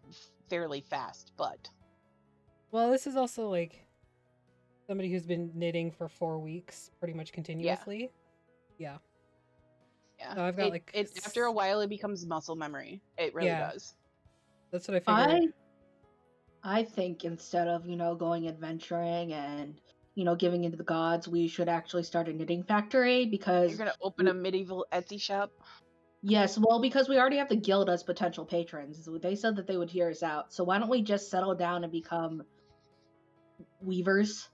fairly fast, but Well, this is also like somebody who's been knitting for 4 weeks pretty much continuously. Yeah. yeah. So I've got after a while it becomes muscle memory. It really Yeah. does. That's what I figured. I think instead of, going adventuring and, giving into the gods, we should actually start a knitting factory because You're gonna open a medieval Etsy shop? yes, well, because we already have the guild as potential patrons. They said that they would hear us out. So why don't we just settle down and become weavers?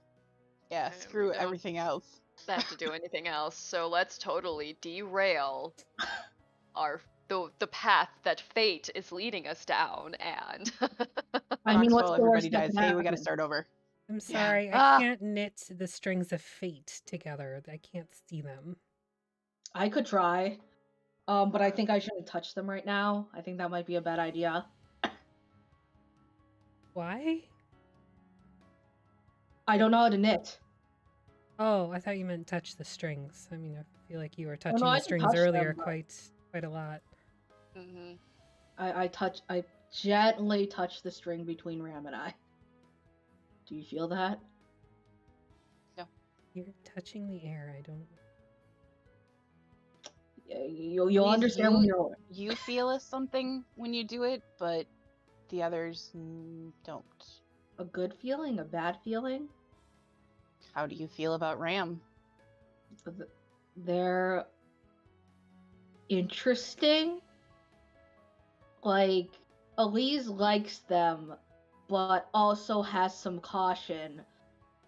Yeah, we screw don't everything else. have to do anything else. So let's totally derail the path that fate is leading us down, and I mean, what's Foxhole, the everybody worst that dies. can Hey, we gotta happen? start over. I'm sorry, Ah. I can't knit the strings of fate together. I can't see them. I could try, but I think I shouldn't touch them right now. I think that might be a bad idea. Why? I don't know how to knit. Oh, I thought you meant touch the strings. I mean, I feel like you were touching no, I the can strings touch them, earlier but- quite a lot. Mhm. I gently touch the string between Ram and I. Do you feel that? You're touching the air. I don't. Yeah, you'll Eliz, understand when you're older. You feel something when you do it, but the others don't. A good feeling, a bad feeling. How do you feel about Ram? They're interesting. Like, Eliz likes them, but also has some caution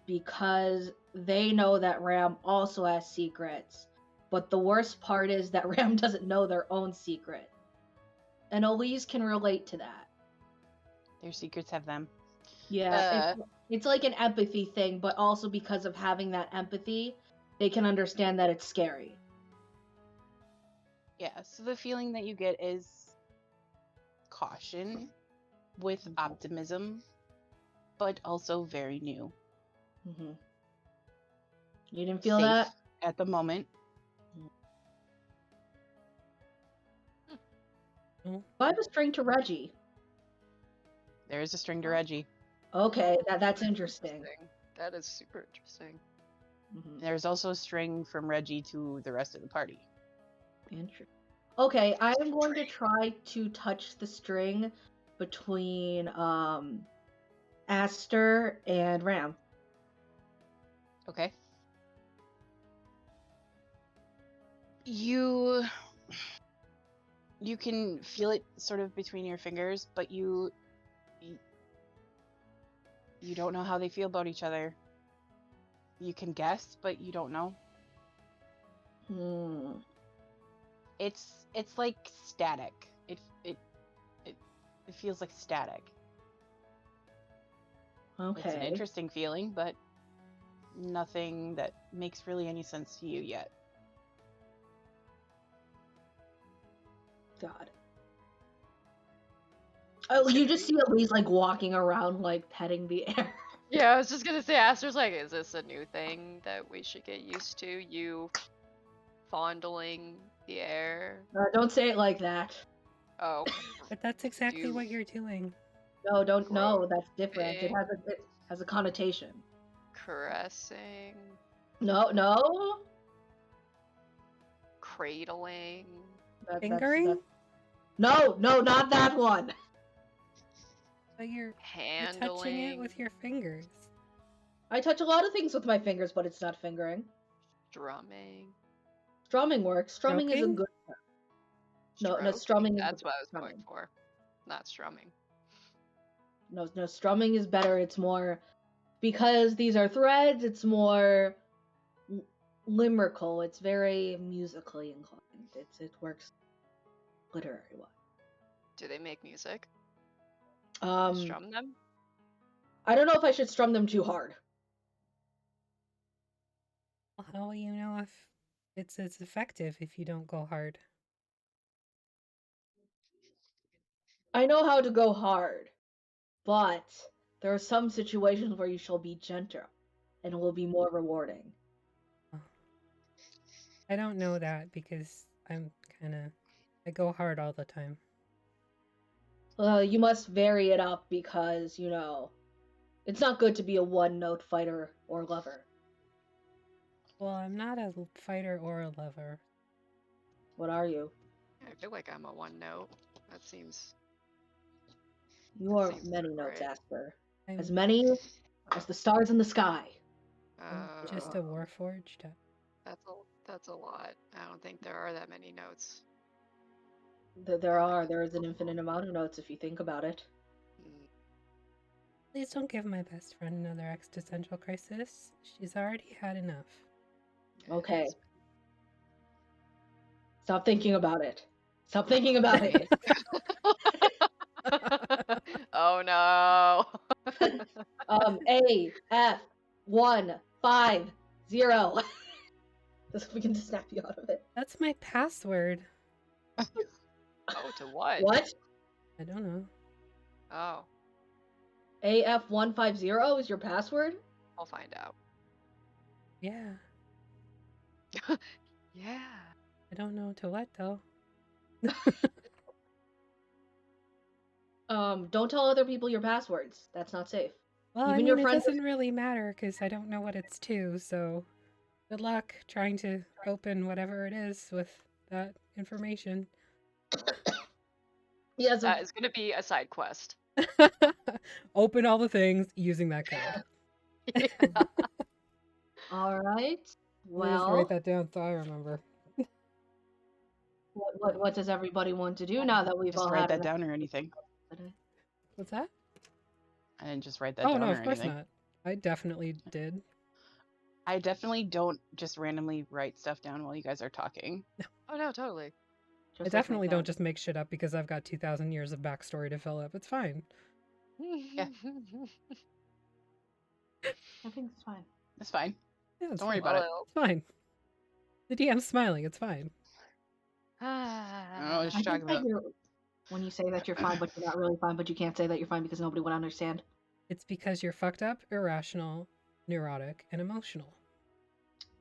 because they know that Ram also has secrets. But the worst part is that Ram doesn't know their own secret. And Eliz can relate to that. Their secrets have them. Yeah, it's like an empathy thing, but also because of having that empathy, they can understand that it's scary. Yeah, so the feeling that you get is caution with optimism, but also very new. Mm-hmm. You didn't feel Safe that? at the moment. I have a string to Reggie. There is a string to Reggie. Okay, that's interesting. That is super interesting. Mm-hmm. There's also a string from Reggie to the rest of the party. Interesting. Okay, I am going to try to touch the string between Aster and Ram. Okay. You can feel it sort of between your fingers, but you don't know how they feel about each other. You can guess, but you don't know. It's like static. It feels like static. Okay. It's an interesting feeling, but nothing that makes really any sense to you yet. God. Oh, you just see Elise like walking around, like petting the air. Yeah, I was just gonna say, Aster's like, is this a new thing that we should get used to? You fondling the air? Don't say it like that. Oh. But that's exactly You- what you're doing. No, don't. Gross. No, that's different. It Okay. has a connotation. Caressing, No. cradling. Fingering? No, not that one. But you're Handling. touching it with your fingers. I touch a lot of things with my fingers, but it's not fingering. Strumming. Strumming works. Strumming is a Stroking? good term. No, Stroking. strumming is That's the what I was strumming. going for. Not strumming. No, strumming is better. It's more because these are threads. It's more limerical. It's very musically inclined. It works literary wise. Do they make music? Um, Strum them? I don't know if I should strum them too hard. Well, how will you know if it's effective if you don't go hard? I know how to go hard, but there are some situations where you shall be gentle, and it will be more rewarding. I don't know that because I'm I go hard all the time. You must vary it up because, it's not good to be a one-note fighter or lover. Well, I'm not a fighter or a lover. What are you? I feel like I'm a one note. That seems. You are seems many about notes, right. Aster. I'm As many as the stars in the sky. just a warforged. That's a lot. I don't think there are that many notes. There is an infinite amount of notes if you think about it. Mm. Please don't give my best friend another existential crisis. She's already had enough. Okay. Stop thinking about it. Stop thinking about it. Oh no. AF150. We can just snap you out of it. That's my password. Oh, to what? What? I don't know. Oh, AF150 is your password? I'll find out. Yeah. Yeah. I don't know to what though. Don't tell other people your passwords. That's not safe. Well, Even I mean, your it friends- doesn't really matter because I don't know what it's to, so good luck trying to open whatever it is with that information. Yes. That is going to be a side quest. Open all the things using that code. Yeah. All right. Let me just Well, write that down so I remember. what does everybody want to do now that we've Just all write had that enough down or anything. today? What's that? I didn't just write that Oh down no, or of course anything. not. I definitely did. I definitely don't just randomly write stuff down while you guys are talking. Oh no, totally. I Just like definitely my don't cat. just make shit up because I've got 2,000 years of backstory to fill up. It's fine. Yeah. I think it's fine. It's fine. Yeah, it's Don't worry fine. about it. It's fine. The DM's smiling. It's fine. I don't know what I you're think talking that about. when you say that you're fine, but you're not really fine, but you can't say that you're fine because nobody would understand. It's because you're fucked up, irrational, neurotic, and emotional.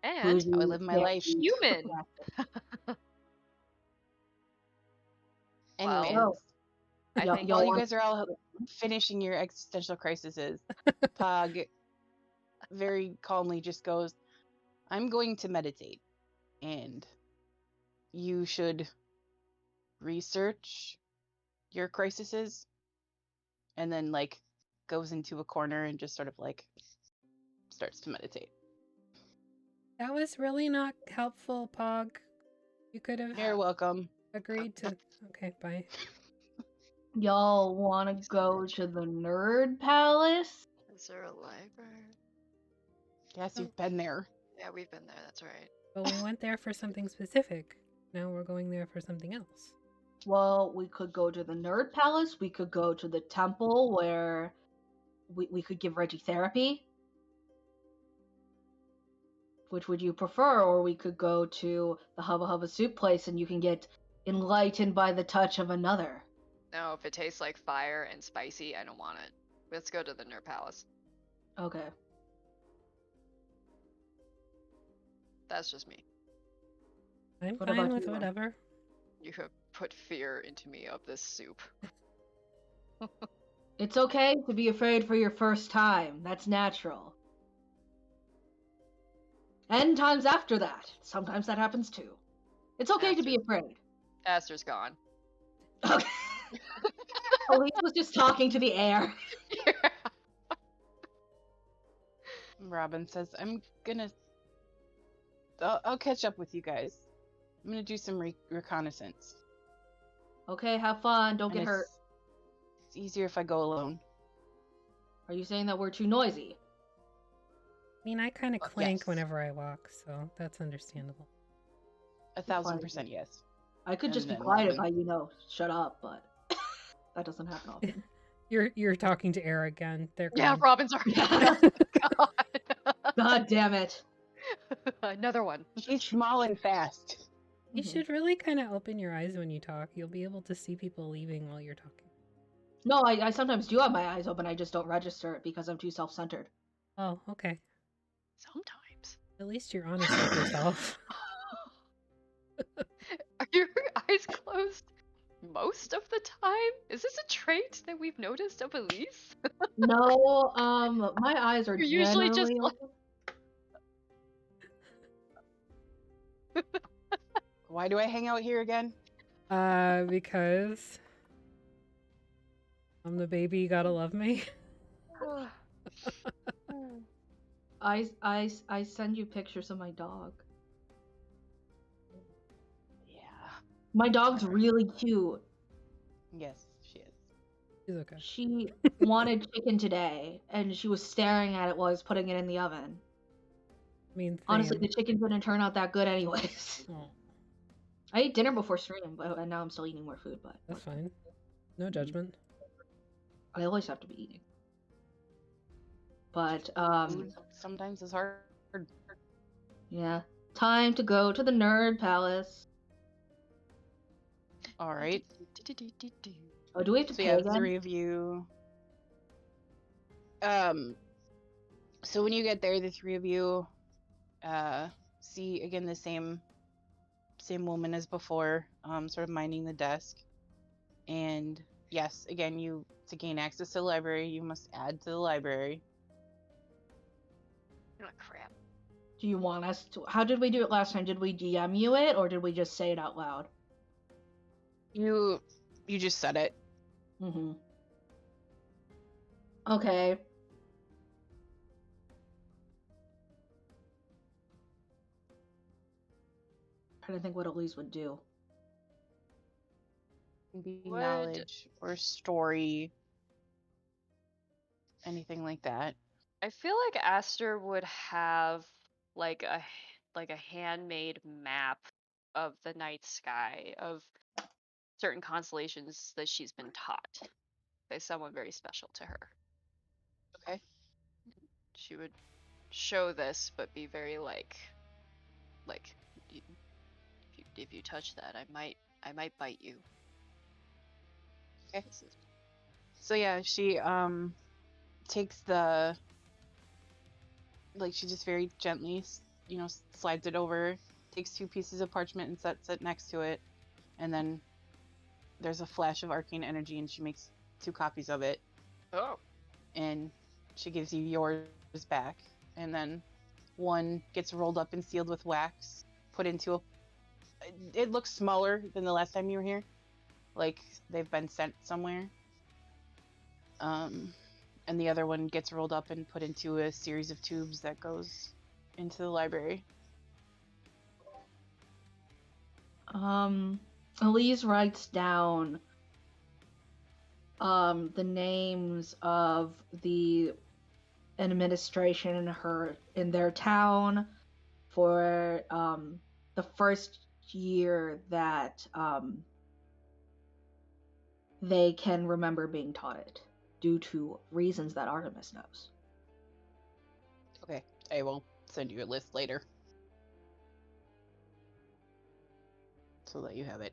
And Bougie, I live my life. fancy. human. Anyways, Well, I Y'all- think y'all while you want- guys are all finishing your existential crises, Pog very calmly just goes, I'm going to meditate, and you should research your crises, and then goes into a corner and just sort of starts to meditate. That was really not helpful, Pog. You could have You're welcome. agreed to. Okay, bye. Y'all want to go to the Nerd Palace? Is there a library? Yes, you've been there. Yeah, we've been there. That's right. But we went there for something specific. Now we're going there for something else. Well, we could go to the Nerd Palace. We could go to the temple where we could give Reggie therapy. Which would you prefer? Or we could go to the Hubba Hubba Soup place and you can get enlightened by the touch of another. No, if it tastes like fire and spicy, I don't want it. Let's go to the Nerd Palace. Okay. That's just me. I'm What fine about with you, Ron? whatever. You have put fear into me of this soup. It's okay to be afraid for your first time. That's natural. And times after that. Sometimes that happens too. It's okay to be afraid. Aster's gone. Okay. Eliz was just talking to the air. Robin says, I'll catch up with you guys. I'm gonna do some reconnaissance. Okay, have fun. Don't And get hurt. It's easier if I go alone. Are you saying that we're too noisy? I mean, I kind of clank yes. whenever I walk, so that's understandable. 1,000% yes. I could just be And then quiet if Robin. I, shut up, but that doesn't happen often. You're talking to air again. They're Yeah, gone. Robin's already Yeah. God. God damn it. Another one. She's small and fast. You should really kind of open your eyes when you talk. You'll be able to see people leaving while you're talking. No, I sometimes do have my eyes open. I just don't register it because I'm too self-centered. Oh, okay. Sometimes. At least you're honest with yourself. Are your eyes closed most of the time? Is this a trait that we've noticed of Elise? No, my eyes are You're usually just generally like, open. Why do I hang out here again? Because I'm the baby, you gotta love me. I send you pictures of my dog. Yeah. My dog's Alright. really cute. Yes, she is. She's okay. She wanted chicken today, and she was staring at it while I was putting it in the oven. Honestly, the chicken didn't turn out that good anyways. Oh, I ate dinner before stream, and now I'm still eating more food, but that's fine. No judgment. I always have to be eating. But, Food sometimes is hard. yeah. Time to go to the Nerd Palace. Alright. Oh, do we have to So pay yeah, the again? 3 of you. So when you get there, the 3 of you see again the same woman as before, sort of minding the desk. And yes, again, to gain access to the library, you must add to the library. Oh, crap. Do you want us to? How did we do it last time? Did we DM you it, or did we just say it out loud? You just said it. Mm-hmm. Okay. Trying to think what Eliz would do. Be Would- knowledge or story, anything like that. I feel like Aster would have like a handmade map of the night sky of certain constellations that she's been taught by someone very special to her. Okay. She would show this, but be very like if you touch that, I might bite you. Okay. So yeah, she takes the, like, she just very gently, slides it over, takes 2 pieces of parchment and sets it next to it, and then there's a flash of arcane energy, and she makes 2 copies of it, Oh. and she gives you yours back, and then one gets rolled up and sealed with wax, put into a. It looks smaller than the last time you were here, like they've been sent somewhere. And the other one gets rolled up and put into a series of tubes that goes into the library. Eliz writes down the names of the administration in their town for the first year that they can remember being taught it, due to reasons that Artemis knows. Okay, I will send you a list later, so that you have it.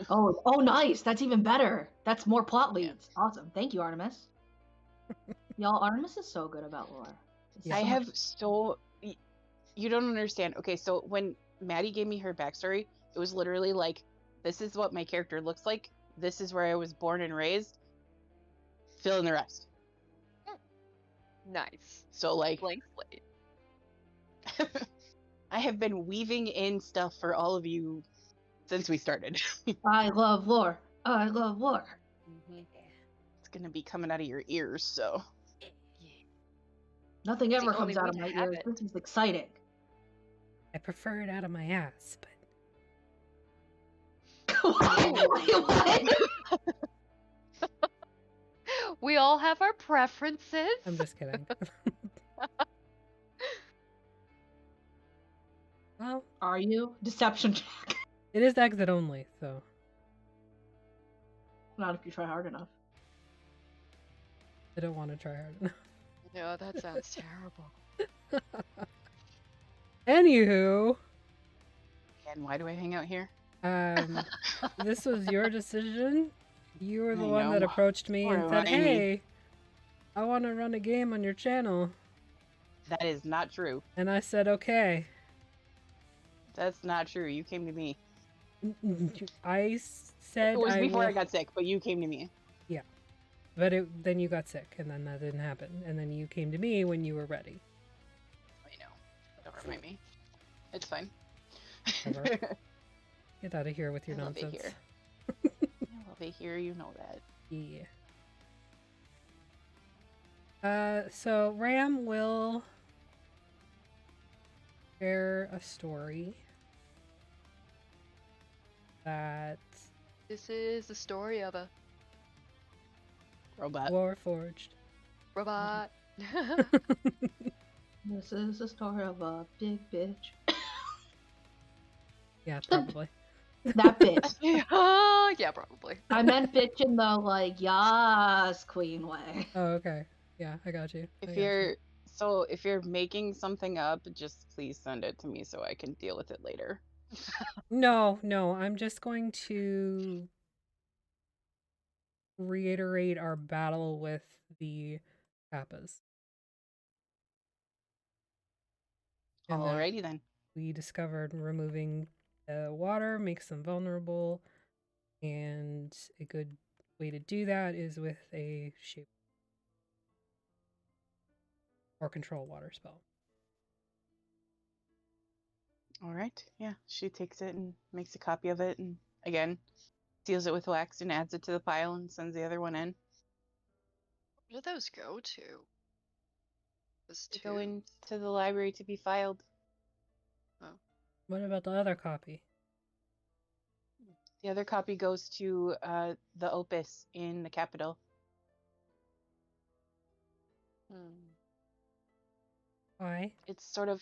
Oh, nice! That's even better. That's more plot leads. Yeah. Awesome. Thank you, Artemis. Y'all, Artemis is so good about lore. I have so... You don't understand. Okay, so when Maddie gave me her backstory, it was literally like, this is what my character looks like, this is where I was born and raised, fill in the rest. Nice. So, like... Blank slate. I have been weaving in stuff for all of you since we started. I love lore. I love lore. Mm-hmm. It's gonna be coming out of your ears, so... Nothing ever comes out of my ears. This is exciting. I prefer it out of my ass, but... What? We all have our preferences. I'm just kidding. Well, are you? Deception check. It is exit only, so... Not if you try hard enough. I don't want to try hard enough. No, that sounds terrible. Anywho. And why do I hang out here? This was your decision. You were the one that approached me and said, hey, I want to run a game on your channel. That is not true. And I said, okay. That's not true. You came to me. I said It was I before will... I got sick, but you came to me. But then you got sick, and then that didn't happen. And then you came to me when you were ready. I know. Don't remind me. It's fine. Whatever. Get out of here with your I love it nonsense. here. I love it here, you know that. Yeah. So Ram will share a story that This is the story of a Robot. Warforged. robot. This is the story of a big bitch. Yeah, probably. That bitch. Yeah, probably. I meant bitch in the like yas queen way. Oh, okay. Yeah, I got you. I got you. If you're making something up, just please send it to me so I can deal with it later. No, I'm just going to reiterate our battle with the Kappas. And that Alrighty then. we discovered removing the water makes them vulnerable, and a good way to do that is with a shape or control water spell. Alright, yeah. She takes it and makes a copy of it and again seals it with wax and adds it to the pile and sends the other one in. Where do those go to? Those They two. go into the library to be filed. What about the other copy? The other copy goes to the Opus in the capital. Why? It's sort of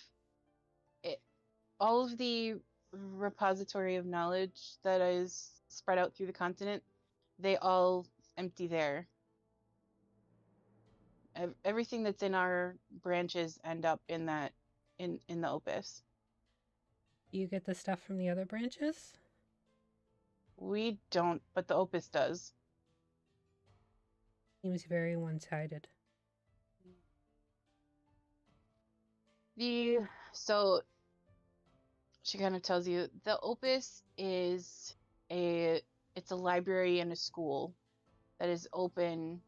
all of the repository of knowledge that is spread out through the continent, they all empty there. Everything that's in our branches end up in that in the Opus. You get the stuff from the other branches? We don't, but the Opus does. Seems very one-sided. So she kind of tells you the Opus is it's a library and a school that is open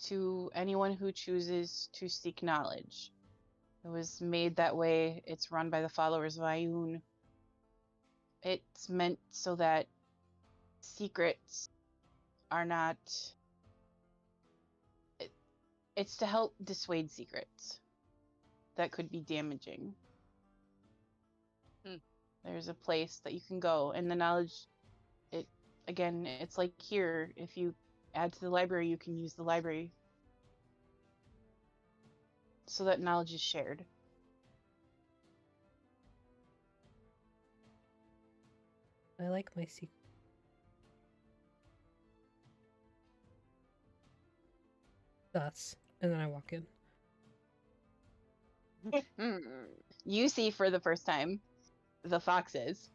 to anyone who chooses to seek knowledge. It was made that way. It's run by the followers of Ayun. It's meant so that secrets are not... It's to help dissuade secrets that could be damaging. There's a place that you can go, and the knowledge, it's like here, if you add to the library, you can use the library so that knowledge is shared. I like my secret. Thus, and then I walk in. You see for the first time the foxes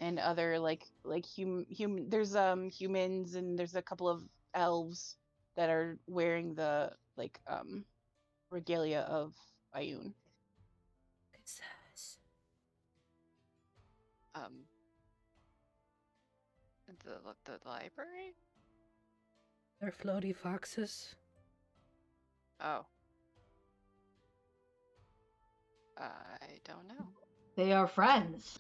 and other like human. There's humans and there's a couple of elves that are wearing the regalia of Ayun. What's this? The library? They're floaty foxes. Oh. I don't know. They are friends.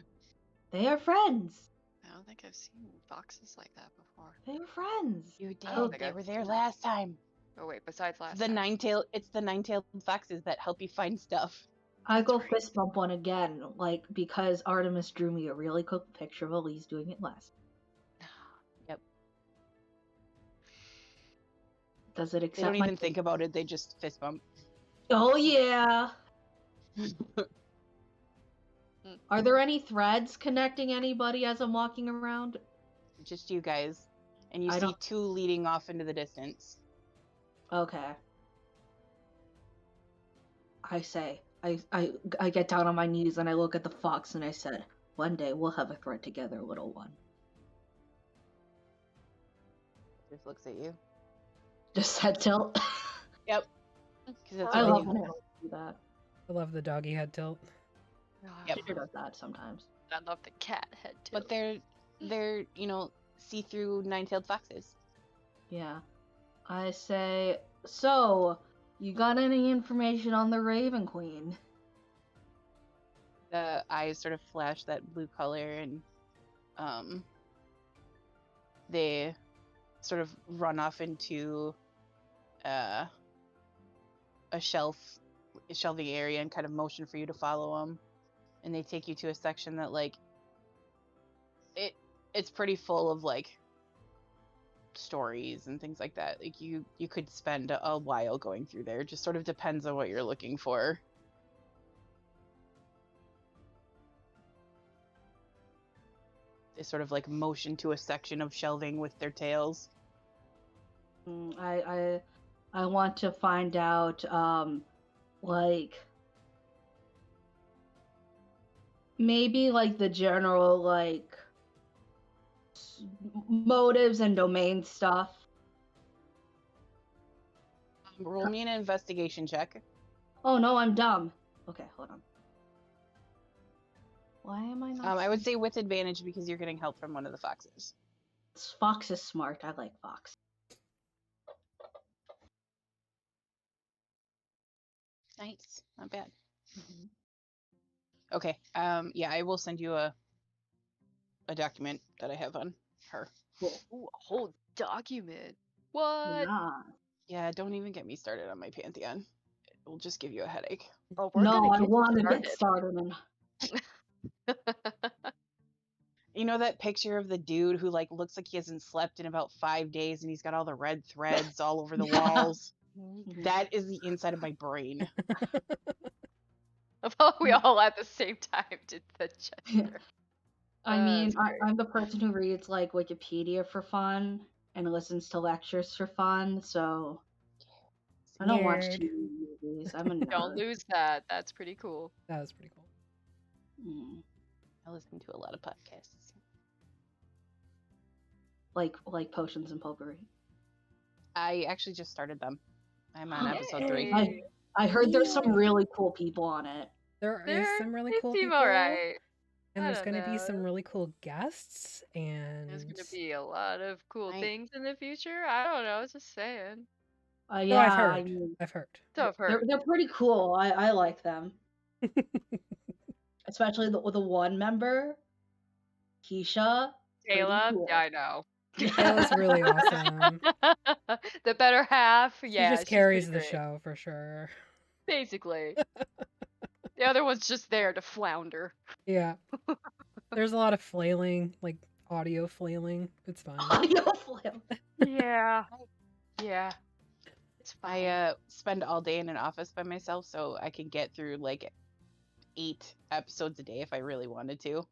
They are friends. I don't think I've seen foxes like that before. They are friends. You did. I don't think They I've were there seen last time. Oh wait, besides last The time. it's the nine-tailed foxes that help you find stuff. I go right. fist bump one again, like because Artemis drew me a really cool picture of Eliz doing it last. Yep. Does it accept They don't my... even think about it. They just fist bump. Oh yeah. Are there any threads connecting anybody as I'm walking around? Just you guys. And you I see don't- two leading off into the distance. Okay. I say, I get down on my knees and I look at the fox and I said, one day we'll have a thread together, little one. Just looks at you. Just head tilt. Yep. 'Cause that's I what love they when do. I do that. I love the doggy head tilt. Yep. She does that sometimes. I love the cat head too. But they're see-through nine-tailed foxes. Yeah. I say, so, you got any information on the Raven Queen? The eyes sort of flash that blue color, and they sort of run off into a shelving area and kind of motion for you to follow them. And they take you to a section that it's pretty full of stories and things like that. Like you could spend a while going through there. It just sort of depends on what you're looking for. They sort of motion to a section of shelving with their tails. I want to find out, maybe the general motives and domain stuff. Roll me an investigation check. Oh no, I'm dumb. Okay, hold on. Why am I not? I would say with advantage because you're getting help from one of the foxes. Fox is smart. I like Fox. Nice, not bad. Okay. Yeah, I will send you a document that I have on her. Cool. Ooh, a whole document. What? Yeah. Yeah, don't even get me started on my Pantheon. It will just give you a headache. Oh, we're No, gonna I get want to started. get started. You know that picture of the dude who looks like he hasn't slept in about 5 days and he's got all the red threads all over the walls? That is the inside of my brain. We all at the same time did the gesture. I mean, that's great. I'm the person who reads Wikipedia for fun and listens to lectures for fun, so I don't watch Nerd. TV movies. I'm a nerd. Don't lose that. That's pretty cool. That was pretty cool. I listen to a lot of podcasts. Like potions and potpourri. I actually just started them. I'm on Yay. episode 3. I heard there's some really cool people on it. There is some really cool seem people. alright. And I there's don't going to be know. some really cool guests, and There's gonna be a lot of cool I- things in the future. I don't know. Just saying. Oh, Yeah, I've heard. I mean, I've heard. So I've heard. they're pretty cool. I like them, especially the one member, Keisha. pretty Taylor, cool. yeah, I know. That was really awesome. The better half, yeah. She just she's carries pretty the great, show for sure. basically. The other one's just there to flounder. Yeah. There's a lot of flailing, audio flailing. It's fine. Audio flail. Yeah. Yeah. It's fine. I spend all day in an office by myself, so I can get through 8 episodes a day if I really wanted to.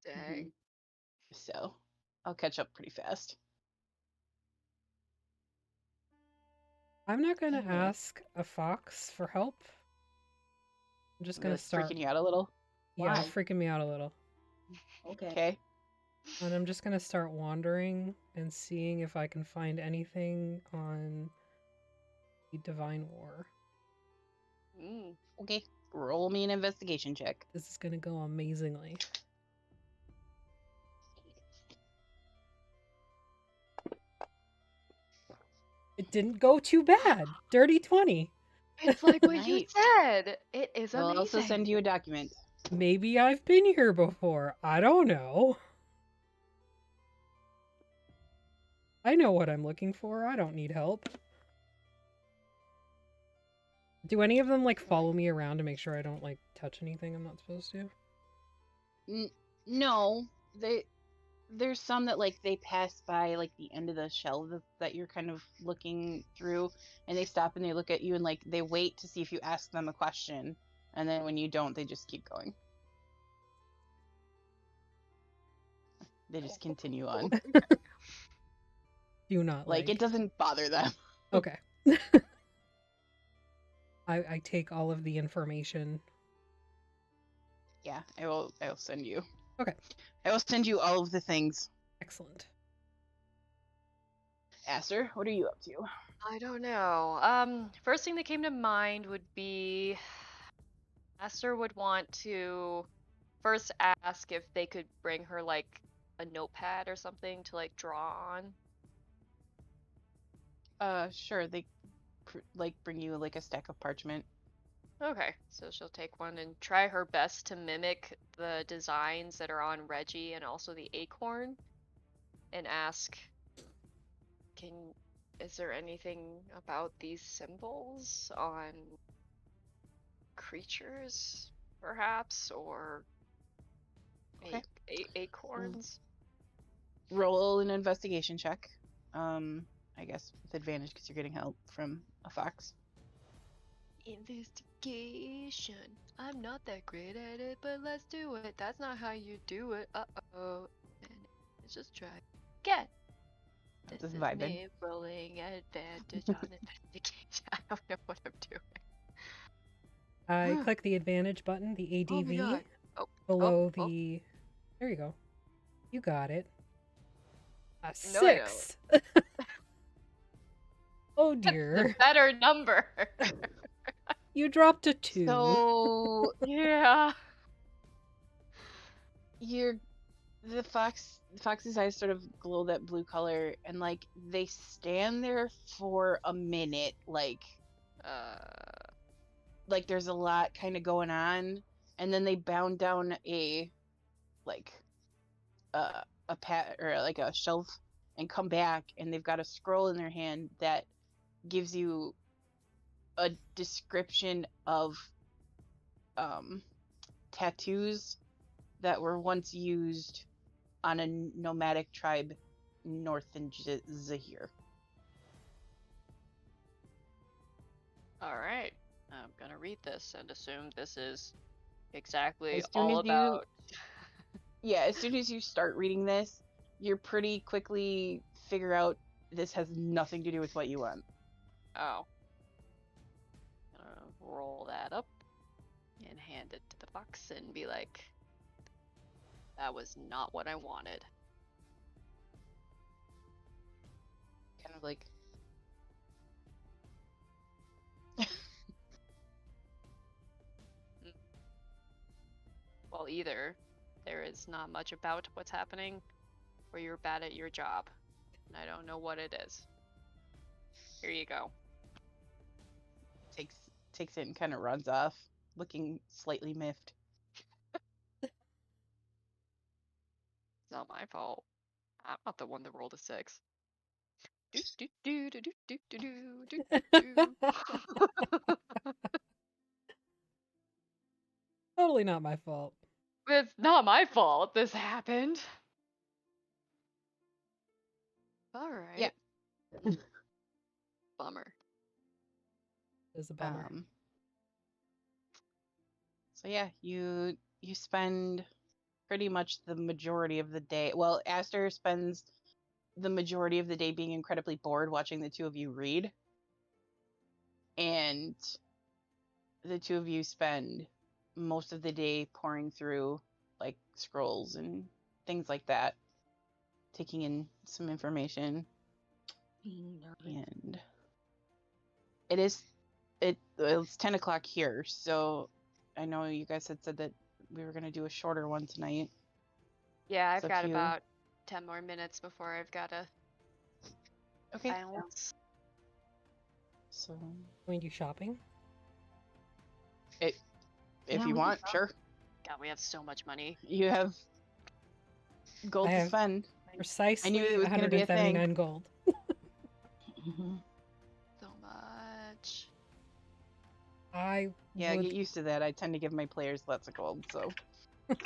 Dang. So I'll catch up pretty fast. I'm not going to Anyway. ask a fox for help. I'm just going Really to start. freaking you out a little. Yeah, Why? freaking me out a little. Okay. Okay. And I'm just going to start wandering and seeing if I can find anything on the Divine War. Mm. Okay. Roll me an investigation check. This is going to go amazingly. It didn't go too bad. Dirty 20. It's like what you Nice. said. It is I'll amazing. also send you a document. Maybe I've been here before. I don't know. I know what I'm looking for. I don't need help. Do any of them follow me around to make sure I don't touch anything I'm not supposed to? No, there's some that they pass by the end of the shelf that you're kind of looking through, and they stop and they look at you and they wait to see if you ask them a question, and then when you don't, they just keep going. They just continue on. Do not It doesn't bother them. Okay. I take all of the information. Yeah, I will send you. Okay. I will send you all of the things. Excellent. Aster, what are you up to? I don't know. First thing that came to mind would be Aster would want to first ask if they could bring her like a notepad or something to like draw on. Sure. They like bring you like a stack of parchment. Okay, so she'll take one and try her best to mimic the designs that are on Reggie and also the acorn, and ask, is there anything about these symbols on creatures, perhaps, or Okay. acorns? Roll an investigation check. I guess with advantage because you're getting help from a fox. Investigation. I'm not that great at it, but let's do it. That's not how you do it. Uh-oh. Let's just try again. This Just is vibing. me rolling advantage on investigation. I don't know what I'm doing. I click the advantage button, the Oh my ADV, god. Oh, below oh. the... There you go. You got it. A No, I 6! Oh The dear. better number. You dropped a 2. So Yeah. the fox's eyes sort of glow that blue color, and like they stand there for a minute, like there's a lot kind of going on, and then they bound down a pat or like a shelf and come back, and they've got a scroll in their hand that gives you a description of tattoos that were once used on a nomadic tribe north in Zahir. Alright. I'm gonna read this and assume this is exactly As soon all as you- about... Yeah, as soon as you start reading this, you're pretty quickly figure out this has nothing to do with what you want. Oh. Gonna roll that up and hand it to the fox and be like, that was not what I wanted. Kind of like... Well, either there is not much about what's happening, or you're bad at your job. And I don't know what it is. Here you go. takes it and kind of runs off, looking slightly miffed. It's not my fault. I'm not the one that rolled a 6. Totally not my fault. It's not my fault this happened. Alright. Yeah. Bummer. It's a bummer. So yeah, you spend pretty much the majority of the day. Well, Aster spends the majority of the day being incredibly bored watching the two of you read. And the two of you spend most of the day pouring through like scrolls and things like that, taking in some information. And it's 10 o'clock here, so I know you guys had said that we were going to do a shorter one tonight. Yeah, I've So got if you- about 10 more minutes before I've got to Okay. bounce. So Going to do shopping? if Yeah, you we want, can sure. God, we have so much money. You have gold I to have- spend. Precisely it was gonna be a thing. 179 gold. So much. I Yeah, would... get used to that. I tend to give my players lots of gold, so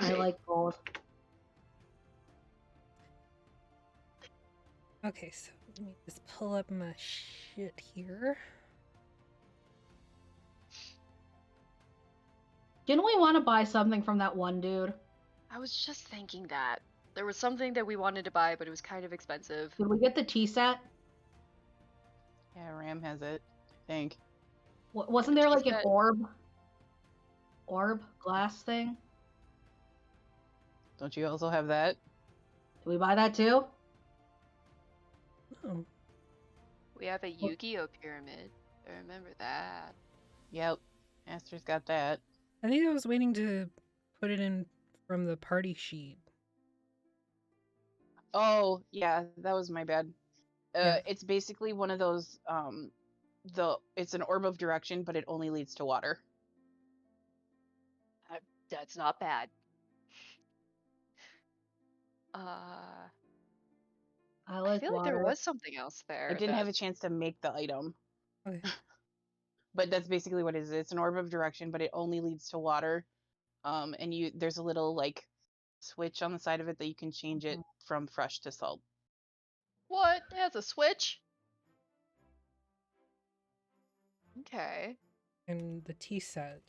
I like gold. Okay, so let me just pull up my shit here. Didn't we want to buy something from that one dude? I was just thinking that. There was something that we wanted to buy, but it was kind of expensive. Did we get the tea set? yeah, Ram has it, I think. Wasn't there tea like an set. orb glass thing? Don't you also have that? Did we buy that too? Oh, We have a Yu-Gi-Oh pyramid. I remember that. Yep. Aster's got that. I think I was waiting to put it in from the party sheet. Oh, yeah, that was my bad. Yeah. It's basically one of those it's an orb of direction, but it only leads to water. That's not bad. I I like feel like there water. was something else there. I didn't have a that- chance to make the item, Okay. but that's basically what it is. It's an orb of direction, but it only leads to water. And there's a little like switch on the side of it that you can change it from fresh to salt. What? It has a switch? Okay. And the tea set.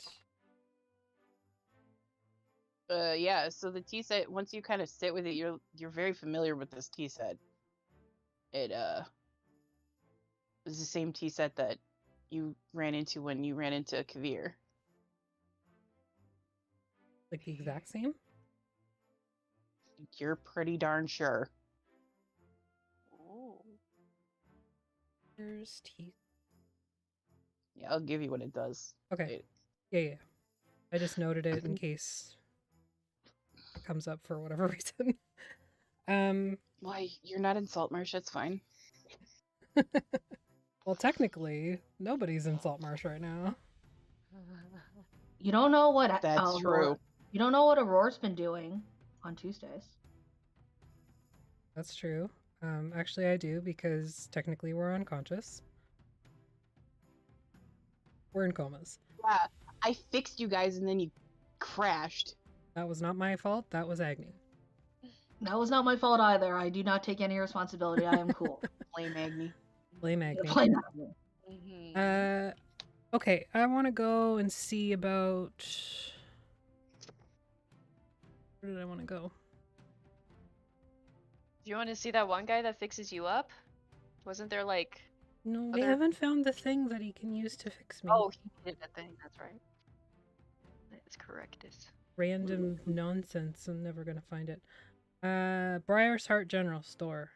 Yeah, so the tea set, once you kind of sit with it, you're very familiar with this tea set. It is the same tea set that you ran into when you ran into Kavir. Like the exact same? You're pretty darn sure. Oh. Here's tea. Yeah, I'll give you what it does. Okay. Yeah. I just noted it in case it comes up for whatever reason. Why, you're not in Saltmarsh, it's fine. Well, technically, nobody's in Saltmarsh right now. You don't know what That's true. You don't know what Aurora's been doing on Tuesdays. That's true. Actually, I do, because technically we're unconscious. We're in comas. Yeah, I fixed you guys and then you crashed. That was not my fault. That was Agni. That was not my fault either. I do not take any responsibility. I am cool. Blame Agni. Blame Agni. Blame Agni. Mhm. Okay, I want to go and see about... Where did I want to go? Do you want to see that one guy that fixes you up? Wasn't there like... No, we Other- haven't found the thing that he can use to fix me. Oh, he did that thing. That's right. That is correct. Random nonsense. I'm never gonna find it. Briar's Heart General Store.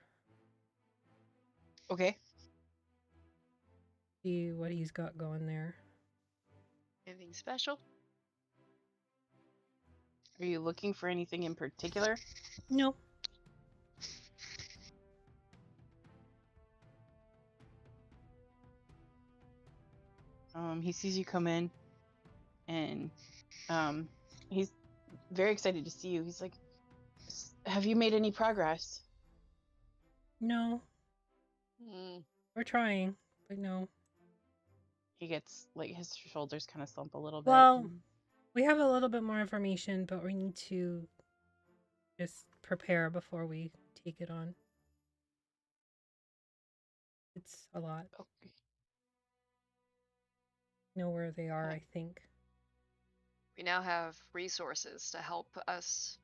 Okay. See what he's got going there. Anything special? Are you looking for anything in particular? No. He sees you come in, and he's very excited to see you. He's like, "Have you made any progress?" No. Mm. We're trying, but no. He gets like his shoulders kind of slump a little bit. Well, we have a little bit more information, but we need to just prepare before we take it on. It's a lot. Okay. Know where they are, I think. We now have resources to help us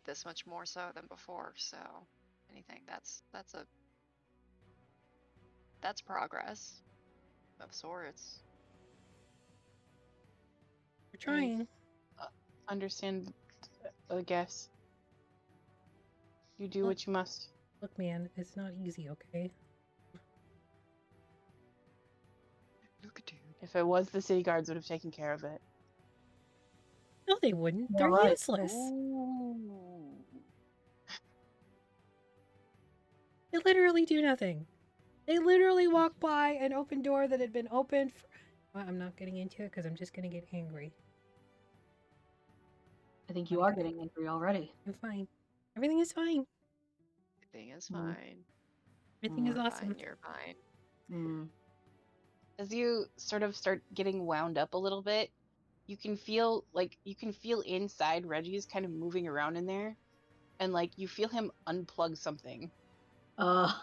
this much more so than before, so anything that's progress of sorts. We're trying. Understand, I guess. You do Well- what you must. Look, man, it's not easy, okay? Look at you. If it was, the city guards would have taken care of it. No, they wouldn't. Yeah, They're right. useless. Ooh. They literally do nothing. They literally walk by an open door that had been opened for... Well, I'm not getting into it because I'm just going to get angry. I think you are getting angry already. I'm fine. Everything is fine. Everything is Mm. fine. Everything is You're awesome. fine, you're fine. Mm. As you sort of start getting wound up a little bit, you can feel inside Reggie's kind of moving around in there, and like you feel him unplug something. Mm.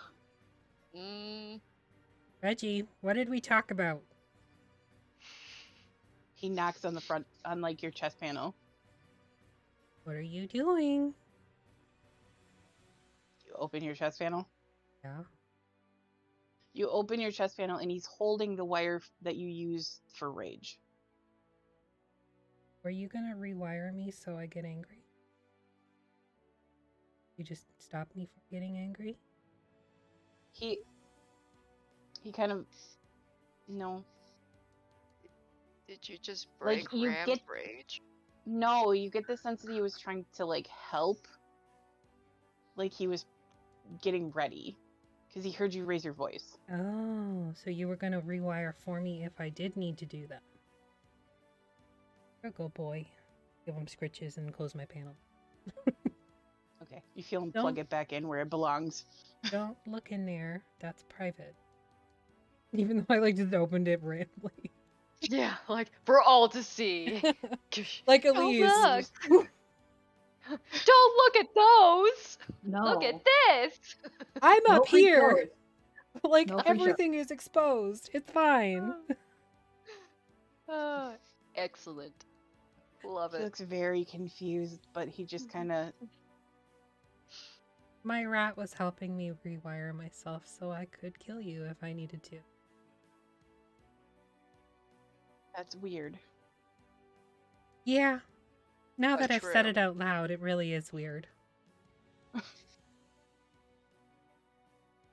Reggie, what did we talk about? He knocks on the front on like your chest panel. What are you doing? You open your chest panel. Yeah. You open your chest panel, and he's holding the wire that you use for rage. Were you gonna rewire me so I get angry? You just stop me from getting angry? He kind of no. Did you just break you Ram's get- rage? No, you get the sense that he was trying to like help. Like he was getting ready. Because he heard you raise your voice. Oh, so you were going to rewire for me if I did need to do that. You're a good boy. Give him scritches and close my panel. Okay. You feel him Don't- plug it back in where it belongs. Don't look in there. That's private. Even though I like just opened it randomly. Yeah, like for all to see. Like Don't Eliz. look. Don't look at those. No. Look at this. I'm No up free here. shows. Like No free shows. everything is exposed. It's fine. Excellent. Love He it. looks very confused, but he just kind of... My rat was helping me rewire myself so I could kill you if I needed to. That's weird. Yeah. Now But that I've said true. it out loud, it really is weird.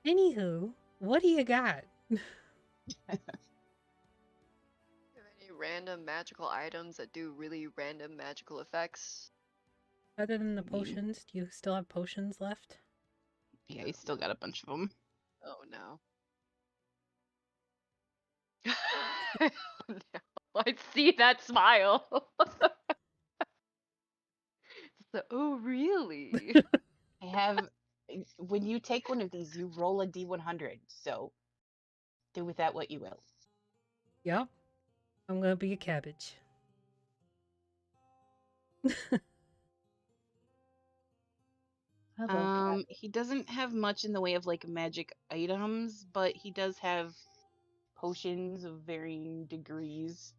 Anywho, what do you got? Have any random magical items that do really random magical effects? Other than the Mm. potions, do you still have potions left? Yeah, he's still got a bunch of them. Oh no. Oh, no. I see that smile. So, oh really? I have... When you take one of these, you roll a D100, so do with that what you will. Yep. I'm gonna be a cabbage. I love He doesn't have much in the way of like magic items, but he does have potions of varying degrees.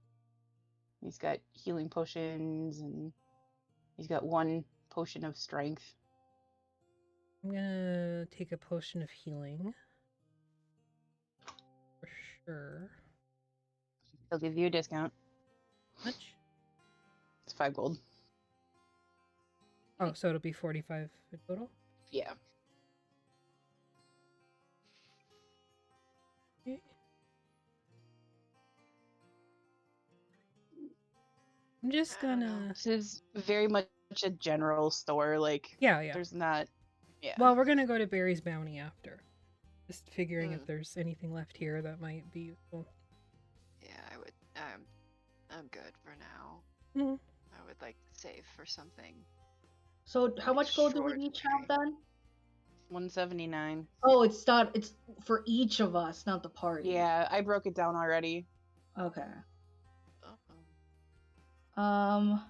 He's got healing potions, and he's got one potion of strength. I'm gonna take a potion of healing. For sure. He'll give you a discount. Much? It's 5 gold. Oh, so it'll be 45 in total? Yeah. Okay. I'm just I don't know. gonna... This is very much a general store. Like, Yeah, yeah. there's not. Yeah. Well, we're gonna go to Barry's Bounty after. Just figuring if Mm. there's anything left here that might be useful. Yeah, I would. I'm good for now. Mhm. I would like to save for something. So how much gold do we each have then? 179. Oh, it's not. It's for each of us, not the party. Yeah, I broke it down already. Okay. Uh-oh.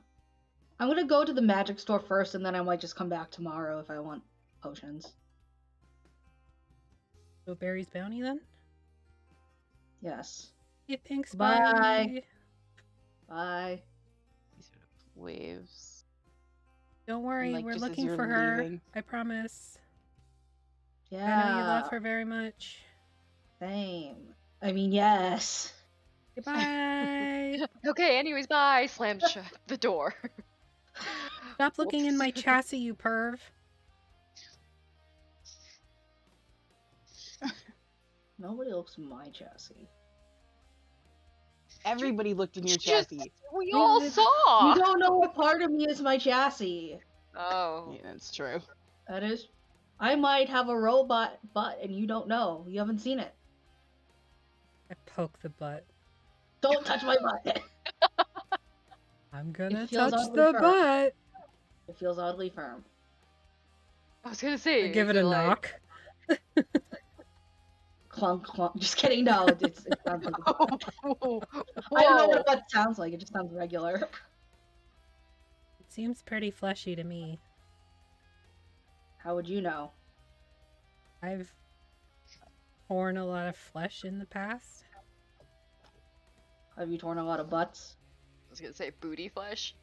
I'm gonna go to the magic store first, and then I might just come back tomorrow if I want potions. So Barry's Bounty then? Yes. Yeah, thanks, Bye. Barry. Bye. These are waves. Don't worry, like, we're just as looking you're for her. leaving. I promise. Yeah. I know you love her very much. Same. I mean, yes. Goodbye. Okay. Anyways, bye. Slam shut the door. Stop looking in my Whoops. chassis, you perv. Nobody looks at my chassis. Everybody looked in your Just- chassis. We all saw. You don't know what part of me is my chassis. Oh. Yeah, that's true. That is. I might have a robot butt, and you don't know. You haven't seen it. I poke the butt. Don't touch my butt. I'm gonna feels touch oddly the firm. butt. It feels oddly firm. I was gonna say. I give it a is like- knock. Clunk, clunk. Just kidding. No, it sounds like a butt. Whoa. I don't know what a butt sounds like. It just sounds regular. It seems pretty fleshy to me. How would you know? I've torn a lot of flesh in the past. Have you torn a lot of butts? I was gonna say booty flesh.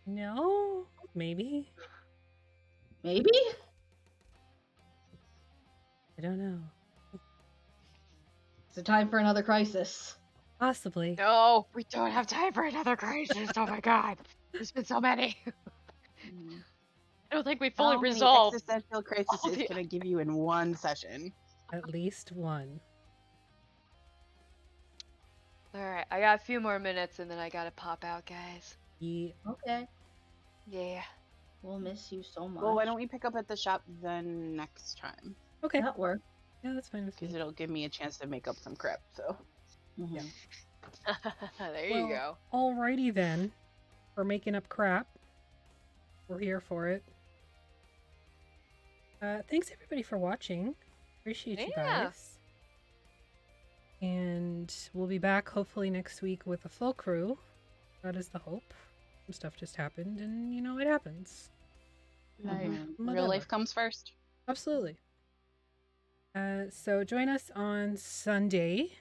No? Maybe? Maybe? I don't know. Is it time for another crisis? Possibly. No, we don't have time for another crisis. Oh my god. There's been so many. I don't think we fully How many resolved. existential crises the- can I give you in one session? At least one. Alright, I got a few more minutes and then I gotta pop out, guys. Yeah. Okay. Yeah. We'll miss you so much. Well, why don't we pick up at the shop then next time? Okay. That works. Yeah, that's fine with Because me. it'll give me a chance to make up some crap, so. Yeah. There you go. Alrighty then. For making up crap. We're here for it. Thanks everybody for watching. Appreciate you Yeah. guys. And we'll be back hopefully next week with a full crew. That is the hope. Some stuff just happened and you know it happens. Real Whatever. life comes first. Absolutely. So join us on Sunday.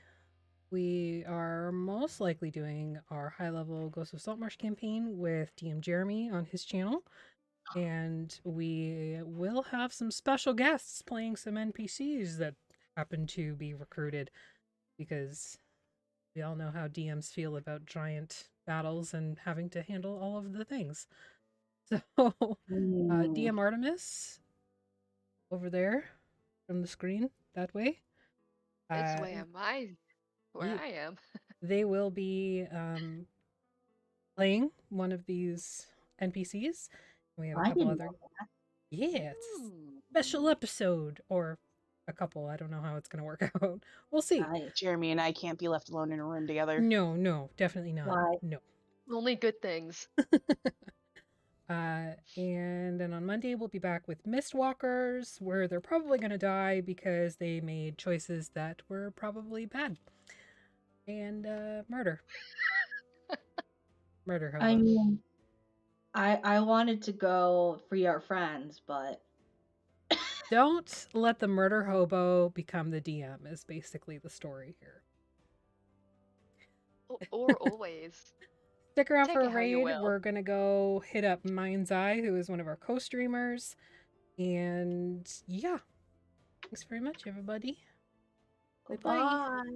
We are most likely doing our high-level Ghost of Saltmarsh campaign with DM Jeremy on his channel. And we will have some special guests playing some NPCs that happen to be recruited. Because we all know how DMs feel about giant battles and having to handle all of the things. So, DM Artemis, over there from the screen, that way. This way am I where I am. They will be playing one of these NPCs. We have a I couple didn't other. know that. Yeah, it's a Ooh. special episode, or a couple. I don't know how it's going to work out. We'll see. Jeremy and I can't be left alone in a room together. No, definitely not. Why? No. Only good things. And then on Monday we'll be back with Mistwalkers, where they're probably going to die because they made choices that were probably bad. And murder. Murder, I hobo. mean, I wanted to go free our friends, but Don't let the murder hobo become the DM is basically the story here. Or always. Stick around Take for it a how you raid. will. We're going to go hit up Mind's Eye, who is one of our co-streamers. And yeah. Thanks very much, everybody. Bye-bye. goodbye.